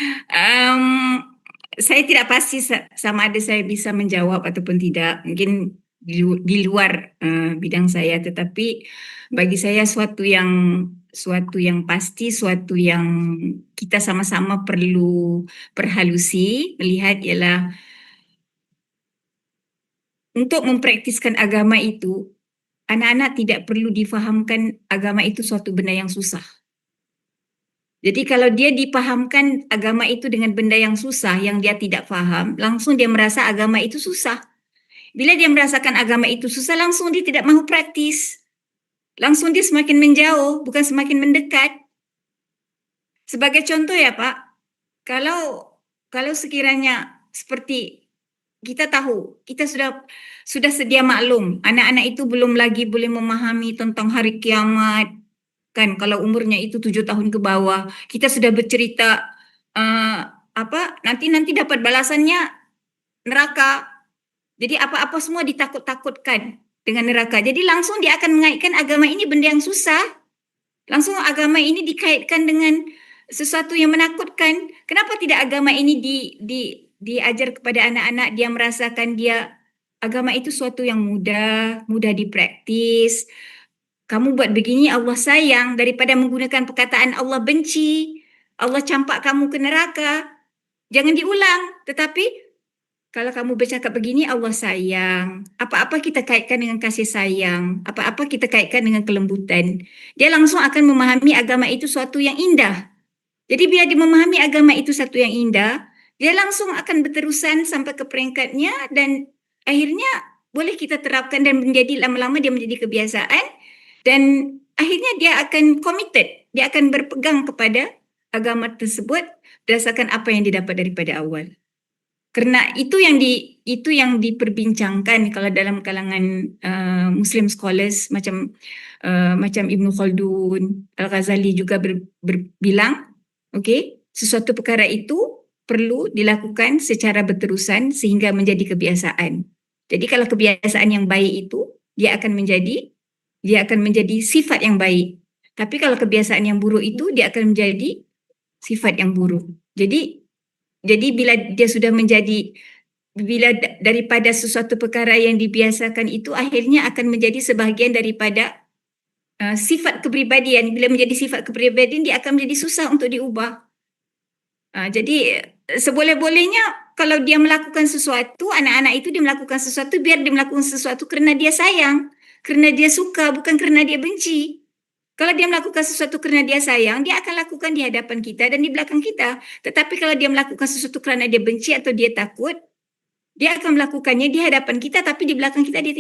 Saya tidak pasti sama ada saya bisa menjawab ataupun tidak. Mungkin di luar bidang saya, tetapi bagi saya suatu yang pasti, suatu yang kita sama-sama perlu perhalusi melihat ialah untuk mempraktiskan agama itu, anak-anak tidak perlu difahamkan agama itu suatu benda yang susah. Jadi kalau dia dipahamkan agama itu dengan benda yang susah, yang dia tidak faham, langsung dia merasa agama itu susah. Bila dia merasakan agama itu susah, langsung dia tidak mahu praktis. Langsung dia semakin menjauh, bukan semakin mendekat. Sebagai contoh ya Pak, kalau sekiranya seperti kita tahu, kita sudah sedia maklum, anak-anak itu belum lagi boleh memahami tentang hari kiamat, kan kalau umurnya itu 7 tahun ke bawah, kita sudah bercerita nanti dapat balasannya neraka. Jadi apa-apa semua ditakut-takutkan dengan neraka. Jadi langsung dia akan mengaitkan agama ini benda yang susah. Langsung agama ini dikaitkan dengan sesuatu yang menakutkan. Kenapa tidak agama ini diajar kepada anak-anak, dia merasakan agama itu suatu yang mudah dipraktis. Kamu buat begini Allah sayang, daripada menggunakan perkataan Allah benci, Allah campak kamu ke neraka. Jangan diulang. Tetapi kalau kamu bercakap begini Allah sayang, apa-apa kita kaitkan dengan kasih sayang, apa-apa kita kaitkan dengan kelembutan, dia langsung akan memahami agama itu suatu yang indah. Jadi bila dia memahami agama itu satu yang indah, dia langsung akan berterusan sampai ke peringkatnya, dan akhirnya boleh kita terapkan dan menjadi lama-lama dia menjadi kebiasaan, dan akhirnya dia akan committed, dia akan berpegang kepada agama tersebut berdasarkan apa yang didapat daripada awal. Kerana itu yang diperbincangkan kalau dalam kalangan Muslim scholars macam Ibnu Khaldun, Al-Ghazali juga berbilang, sesuatu perkara itu perlu dilakukan secara berterusan sehingga menjadi kebiasaan. Jadi kalau kebiasaan yang baik itu dia akan menjadi sifat yang baik. Tapi kalau kebiasaan yang buruk itu dia akan menjadi sifat yang buruk. Jadi bila dia sudah bila daripada sesuatu perkara yang dibiasakan itu akhirnya akan menjadi sebahagian daripada sifat kepribadian. Bila menjadi sifat kepribadian, dia akan menjadi susah untuk diubah. Jadi seboleh-bolehnya kalau dia melakukan sesuatu, anak-anak itu dia melakukan sesuatu biar dia melakukan sesuatu kerana dia sayang, kerana dia suka, bukan kerana dia benci. Kalau dia melakukan sesuatu kerana dia sayang, dia akan lakukan di hadapan kita dan di belakang kita. Tetapi kalau dia melakukan sesuatu kerana dia benci atau dia takut, dia akan melakukannya di hadapan kita, tapi di belakang kita dia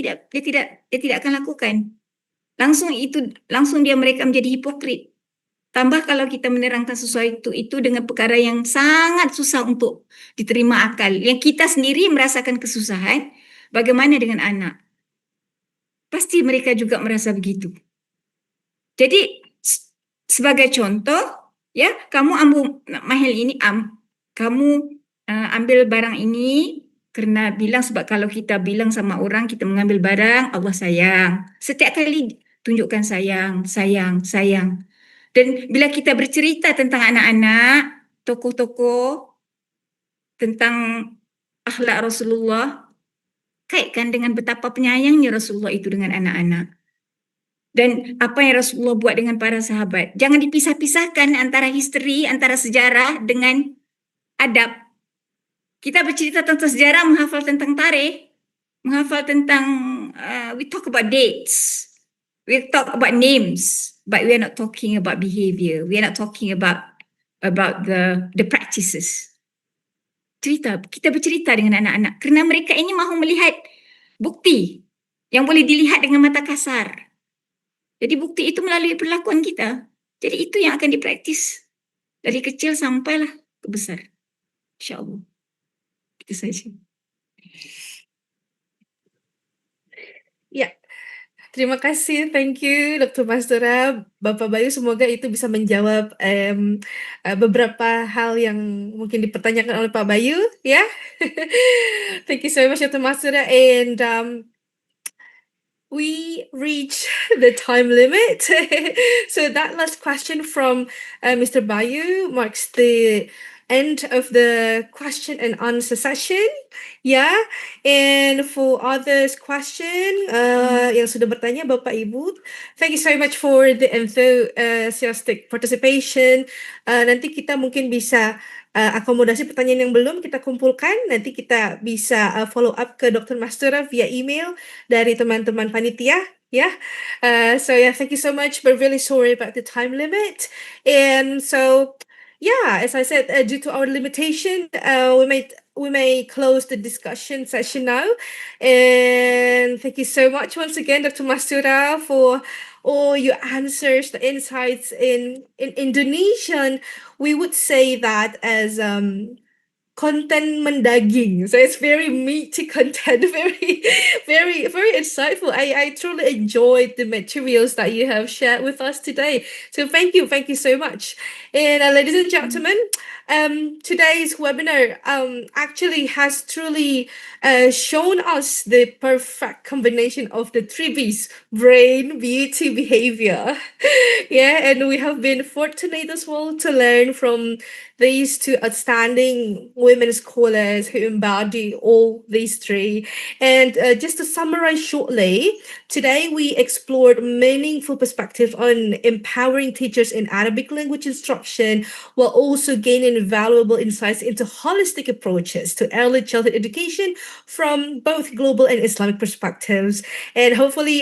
tidak akan lakukan. Langsung mereka menjadi hipokrit. Tambah kalau kita menerangkan sesuatu itu dengan perkara yang sangat susah untuk diterima akal, yang kita sendiri merasakan kesusahan, bagaimana dengan anak? Pasti mereka juga merasa begitu. Jadi sebagai contoh, ya, kamu ambil mahal ini, kamu ambil barang ini kerana bilang, sebab kalau kita bilang sama orang kita mengambil barang, Allah sayang. Setiap kali tunjukkan sayang. Dan bila kita bercerita tentang anak-anak, tokoh-tokoh, tentang akhlak Rasulullah, kaitkan dengan betapa penyayangnya Rasulullah itu dengan anak-anak. Dan apa yang Rasulullah buat dengan para sahabat. Jangan dipisah-pisahkan antara history, antara sejarah dengan adab. Kita bercerita tentang sejarah, menghafal tentang tarikh, menghafal tentang, we talk about dates, we talk about names, but we are not talking about behavior. We are not talking about the practices. Kita bercerita dengan anak-anak kerana mereka ini mahu melihat bukti yang boleh dilihat dengan mata kasar. Jadi bukti itu melalui perlakuan kita. Jadi itu yang akan dipraktis dari kecil sampailah ke besar. InsyaAllah. Itu saja. Ya, terima kasih. Thank you, Dr. Mastura, Bapak Bayu. Semoga itu bisa menjawab beberapa hal yang mungkin dipertanyakan oleh Pak Bayu. Ya, thank you so much, Dr. Mastura. And we reach the time limit. So that last question from Mr. Bayu marks the end of the question and answer session. Yeah, and for others question yang sudah bertanya Bapak Ibu, thank you so much for the enthusiastic participation. Nanti kita mungkin bisa akomodasi pertanyaan yang belum kita kumpulkan, nanti kita bisa follow up ke Dr. Mastura via email dari teman-teman panitia. Yeah, so yeah, thank you so much. We're really sorry about the time limit, and so yeah, as I said, due to our limitation, we may close the discussion session now. And thank you so much once again, Dr. Mastura, for all your answers, the insights in Indonesian. We would say that as content mendaging. So it's very meaty content, very insightful. I truly enjoyed the materials that you have shared with us today. So thank you so much. And ladies and gentlemen, today's webinar actually has truly shown us the perfect combination of the three B's: brain, beauty, behavior. Yeah, and we have been fortunate as well to learn from these two outstanding women scholars who embody all these three. And just to summarize shortly, today we explored meaningful perspectives on empowering teachers in Arabic language instruction, while also gaining valuable insights into holistic approaches to early childhood education from both global and Islamic perspectives. And hopefully,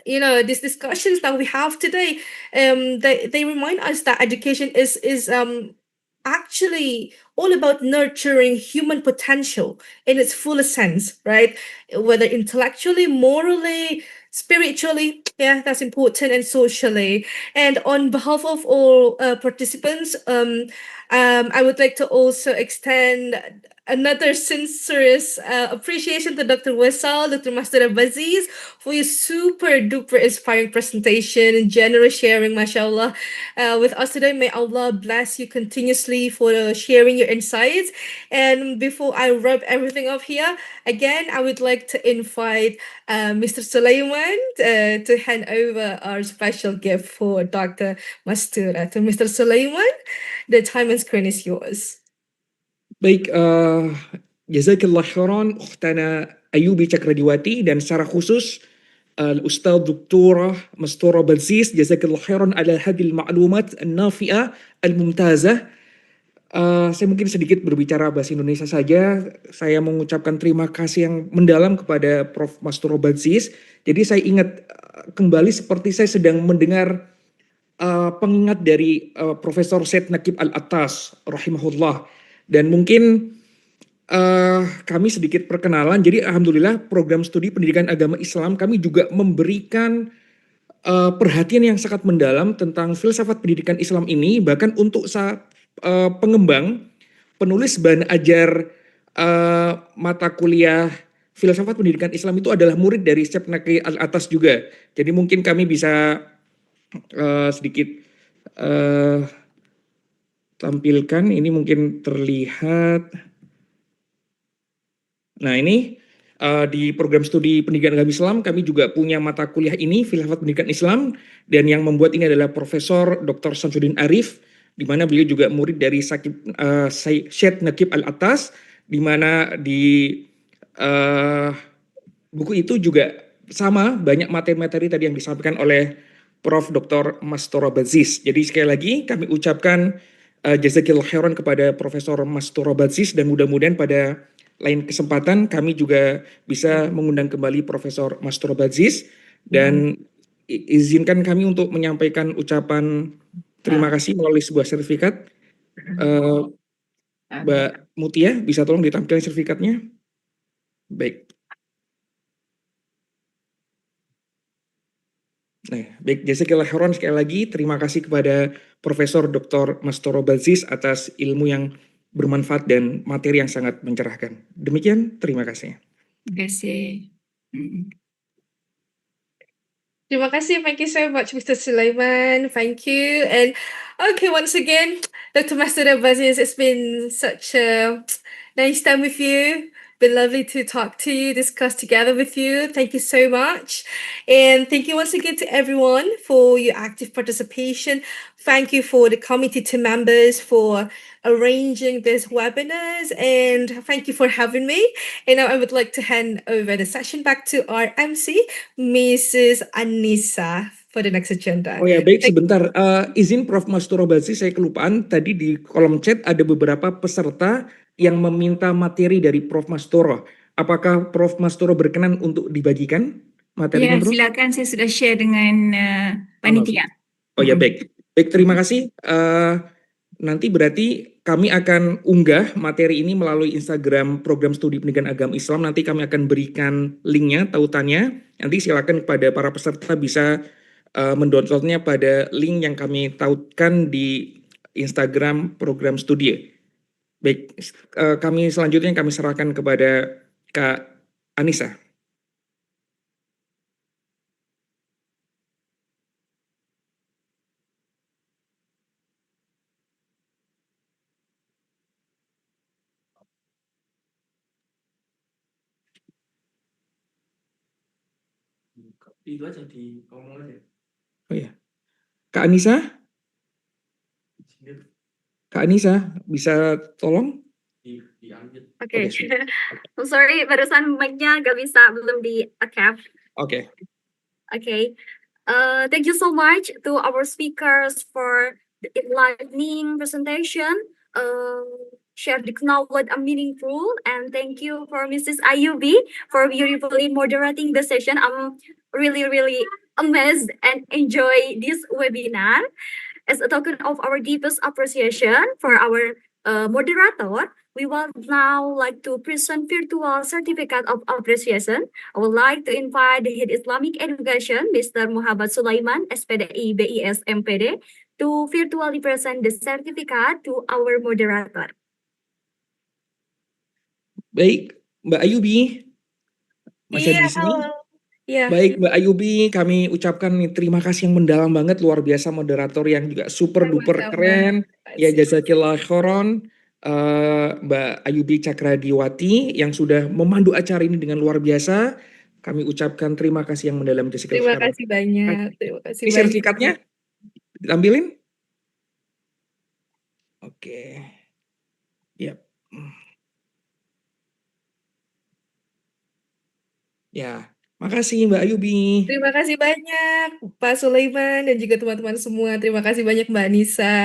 these discussions that we have today, they remind us that education is actually all about nurturing human potential in its fullest sense, right? Whether intellectually, morally, spiritually, yeah, that's important, and socially. And on behalf of all participants, I would like to also extend another sincerest appreciation to Dr. Wesal, Dr. Master Abaziz, for your super duper inspiring presentation and generous sharing, mashallah, with us today. May Allah bless you continuously for sharing your insights. And before I wrap everything up here, again, I would like to invite Mr. Sulaiman to hand over our special gift for Dr. Mastura. To Mr. Sulaiman, the time and screen is yours. Baik, jazakallah khairan ukhtana Ayubi Cakradiwati, dan secara khusus Al-Ustadz Dr. Mastura Balsis, jazakallah khairan ala hadil ma'lumat an-nafi'ah al-mumtazah. Saya mungkin sedikit berbicara bahasa Indonesia saja. Saya mengucapkan terima kasih yang mendalam kepada Prof. Mastura Balsis. Jadi saya ingat kembali seperti saya sedang mendengar pengingat dari Profesor Said Naqib Al-Attas rahimahullah. Dan mungkin kami sedikit perkenalan. Jadi alhamdulillah program studi pendidikan agama Islam kami juga memberikan perhatian yang sangat mendalam tentang filsafat pendidikan Islam ini. Bahkan untuk saat pengembang, penulis bahan ajar mata kuliah filsafat pendidikan Islam itu adalah murid dari Said Naqib Al-Attas juga. Jadi mungkin kami bisa sedikit tampilkan, ini mungkin terlihat. Nah ini di program studi pendidikan agama Islam kami juga punya mata kuliah ini, filsafat pendidikan Islam, dan yang membuat ini adalah Profesor Dr. Samsudin Arif, di mana beliau juga murid dari Syed Naqib Al-Attas, di mana di buku itu juga sama banyak materi-materi tadi yang disampaikan oleh Prof. Dr. Mastoro Bazis. Jadi sekali lagi kami ucapkan jazakillah khairan kepada Profesor Mastoro Bazis dan mudah-mudahan pada lain kesempatan kami juga bisa mengundang kembali Profesor Mastoro Bazis dan izinkan kami untuk menyampaikan ucapan terima kasih melalui sebuah sertifikat. Mbak Mutia, bisa tolong ditampilkan sertifikatnya? Baik. Nah, baik, jazakillah khairan sekali lagi. Terima kasih kepada Profesor Dr. Mastoro Bazis atas ilmu yang bermanfaat dan materi yang sangat mencerahkan. Demikian, terima kasih. Terima kasih. Terima kasih. Thank you so much, Mr. Sulaiman. Thank you. And okay, once again, Dr. Master Aziz, it's been such a nice time with you. Been lovely to talk to you, discuss together with you. Thank you so much. And thank you once again to everyone for your active participation. Thank you for the committee team members for arranging this webinars, and thank you for having me. And now I would like to hand over the session back to our MC, Mrs. Anissa, for the next agenda. Oh ya, baik, sebentar. Izin Prof. Mastoro Bazis, saya kelupaan. Tadi di kolom chat ada beberapa peserta yang meminta materi dari Prof. Mastoro. Apakah Prof. Mastoro berkenan untuk dibagikan materinya, Ya, Prof? silakan, saya sudah share dengan panitia. Oh ya, baik. Baik, terima kasih. Nanti berarti kami akan unggah materi ini melalui Instagram program studi pendidikan agama Islam. Nanti kami akan berikan linknya, tautannya. Nanti silakan kepada para peserta bisa mendownloadnya pada link yang kami tautkan di Instagram program studi. Baik, kami selanjutnya kami serahkan kepada Kak Anissa. Itu aja di ngomong aja. Oh ya, Kak Anissa? Kak Anissa, bisa tolong? Oke. I'm sorry, barusan mic-nya gak bisa, belum di-cap. Oke. Okay. Thank you so much to our speakers for the enlightening presentation. Share the knowledge and meaningful, and thank you for Mrs. Ayubi for beautifully moderating the session. I'm really amazed and enjoy this webinar. As a token of our deepest appreciation for our moderator, we would now like to present virtual certificate of appreciation. I would like to invite the Head Islamic Education, Mr. Muhammad Sulaiman, SPDI BIS MPD, to virtually present the certificate to our moderator. Baik, Mbak Ayubi. Masih di sini? Halo. Ya. Baik, Mbak Ayubi, kami ucapkan terima kasih yang mendalam banget, luar biasa moderator yang juga super duper keren. Ya, jazakillah khairan. Mbak Ayubi Cakradiwati yang sudah memandu acara ini dengan luar biasa. Kami ucapkan terima kasih yang mendalam, jazakillah khairan. Terima kasih banyak. Terima kasih Ini banyak. sertifikatnya ditampilin? Oke. Yap. Ya, makasih Mbak Ayubi. Terima kasih banyak Pak Sulaiman dan juga teman-teman semua. Terima kasih banyak Mbak Nisa.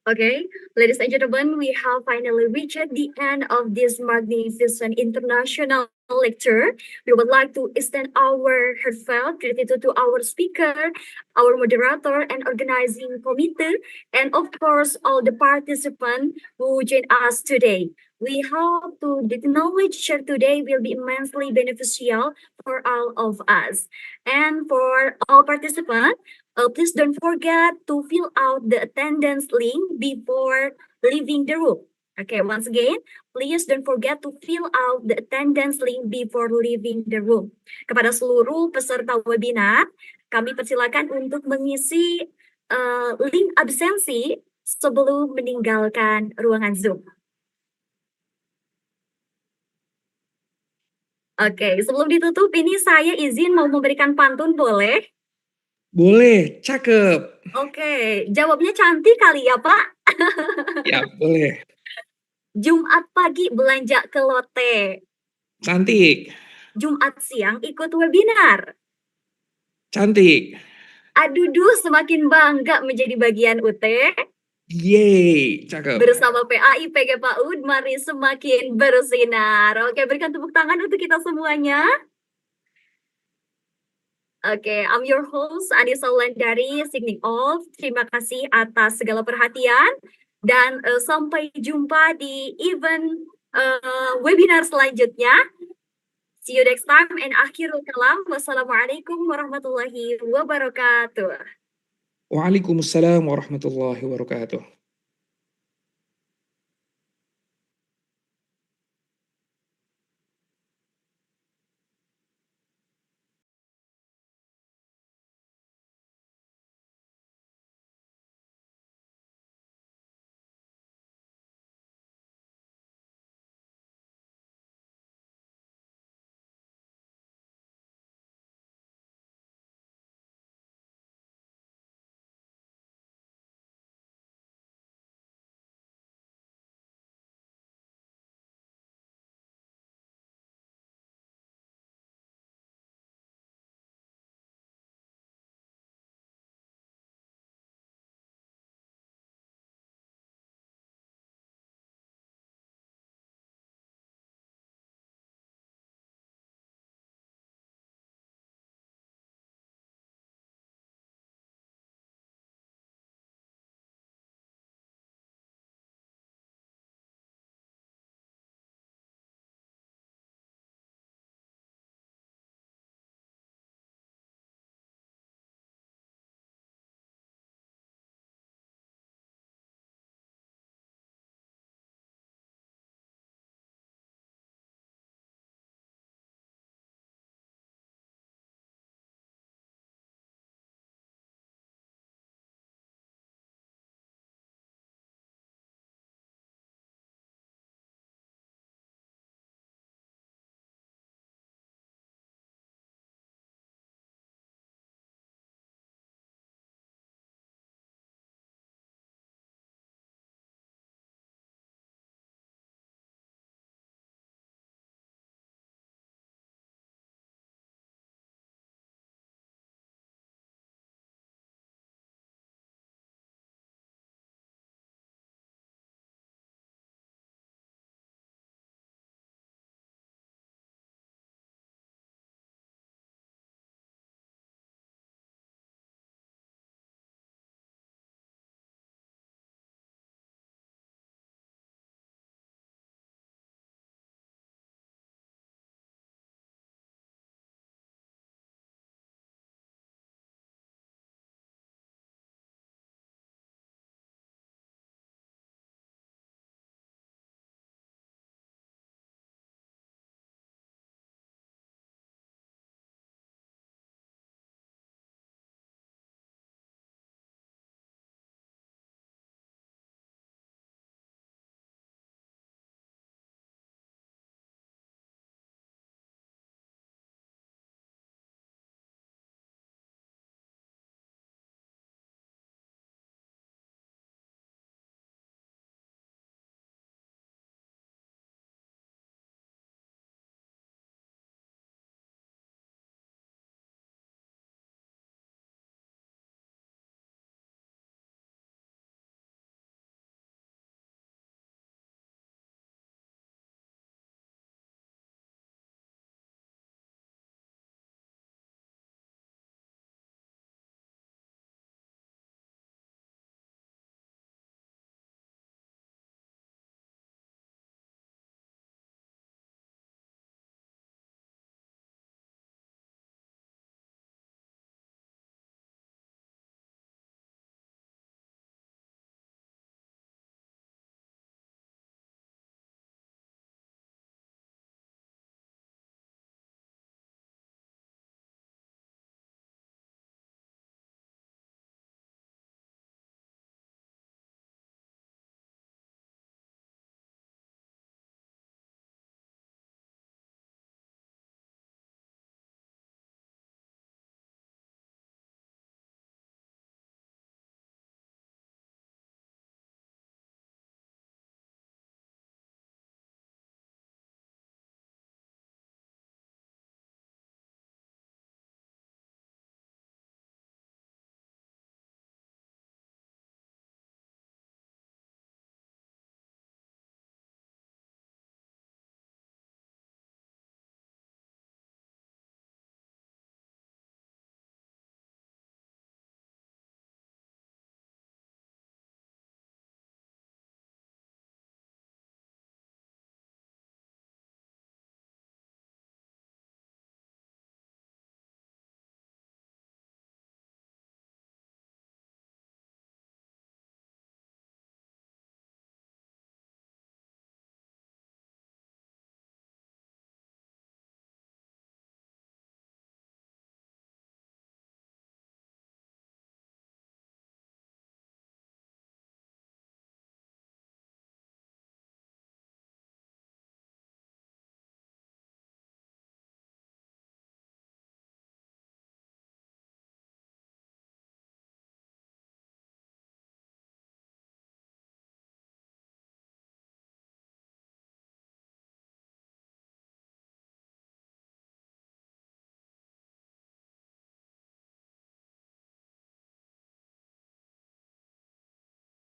Okay, ladies and gentlemen, we have finally reached the end of this magnificent international lecture. We would like to extend our heartfelt gratitude to our speaker, our moderator, and organizing committee, and of course, all the participants who joined us today. We hope the knowledge shared today will be immensely beneficial for all of us. And for all participants, please don't forget to fill out the attendance link before leaving the room. Okay, once again, please don't forget to fill out the attendance link before leaving the room. Kepada seluruh peserta webinar, kami persilakan untuk mengisi link absensi sebelum meninggalkan ruangan Zoom. Oke, sebelum ditutup ini saya izin mau memberikan pantun boleh? Boleh, cakep. Oke, jawabnya cantik kali ya Pak. Ya, boleh. Jumat pagi belanja ke lote. Cantik. Jumat siang ikut webinar. Cantik. Aduduh semakin bangga menjadi bagian UT. Yeay, cakep. Bersama PAI PG PAUD, mari semakin bersinar. Oke, berikan tepuk tangan untuk kita semuanya. Oke, I'm your host Anissa Wulandari, signing off. Terima kasih atas segala perhatian dan sampai jumpa di event webinar selanjutnya. See you next time and akhirul kalam. Wassalamualaikum warahmatullahi wabarakatuh. Waalaikumsalam warahmatullahi wabarakatuh.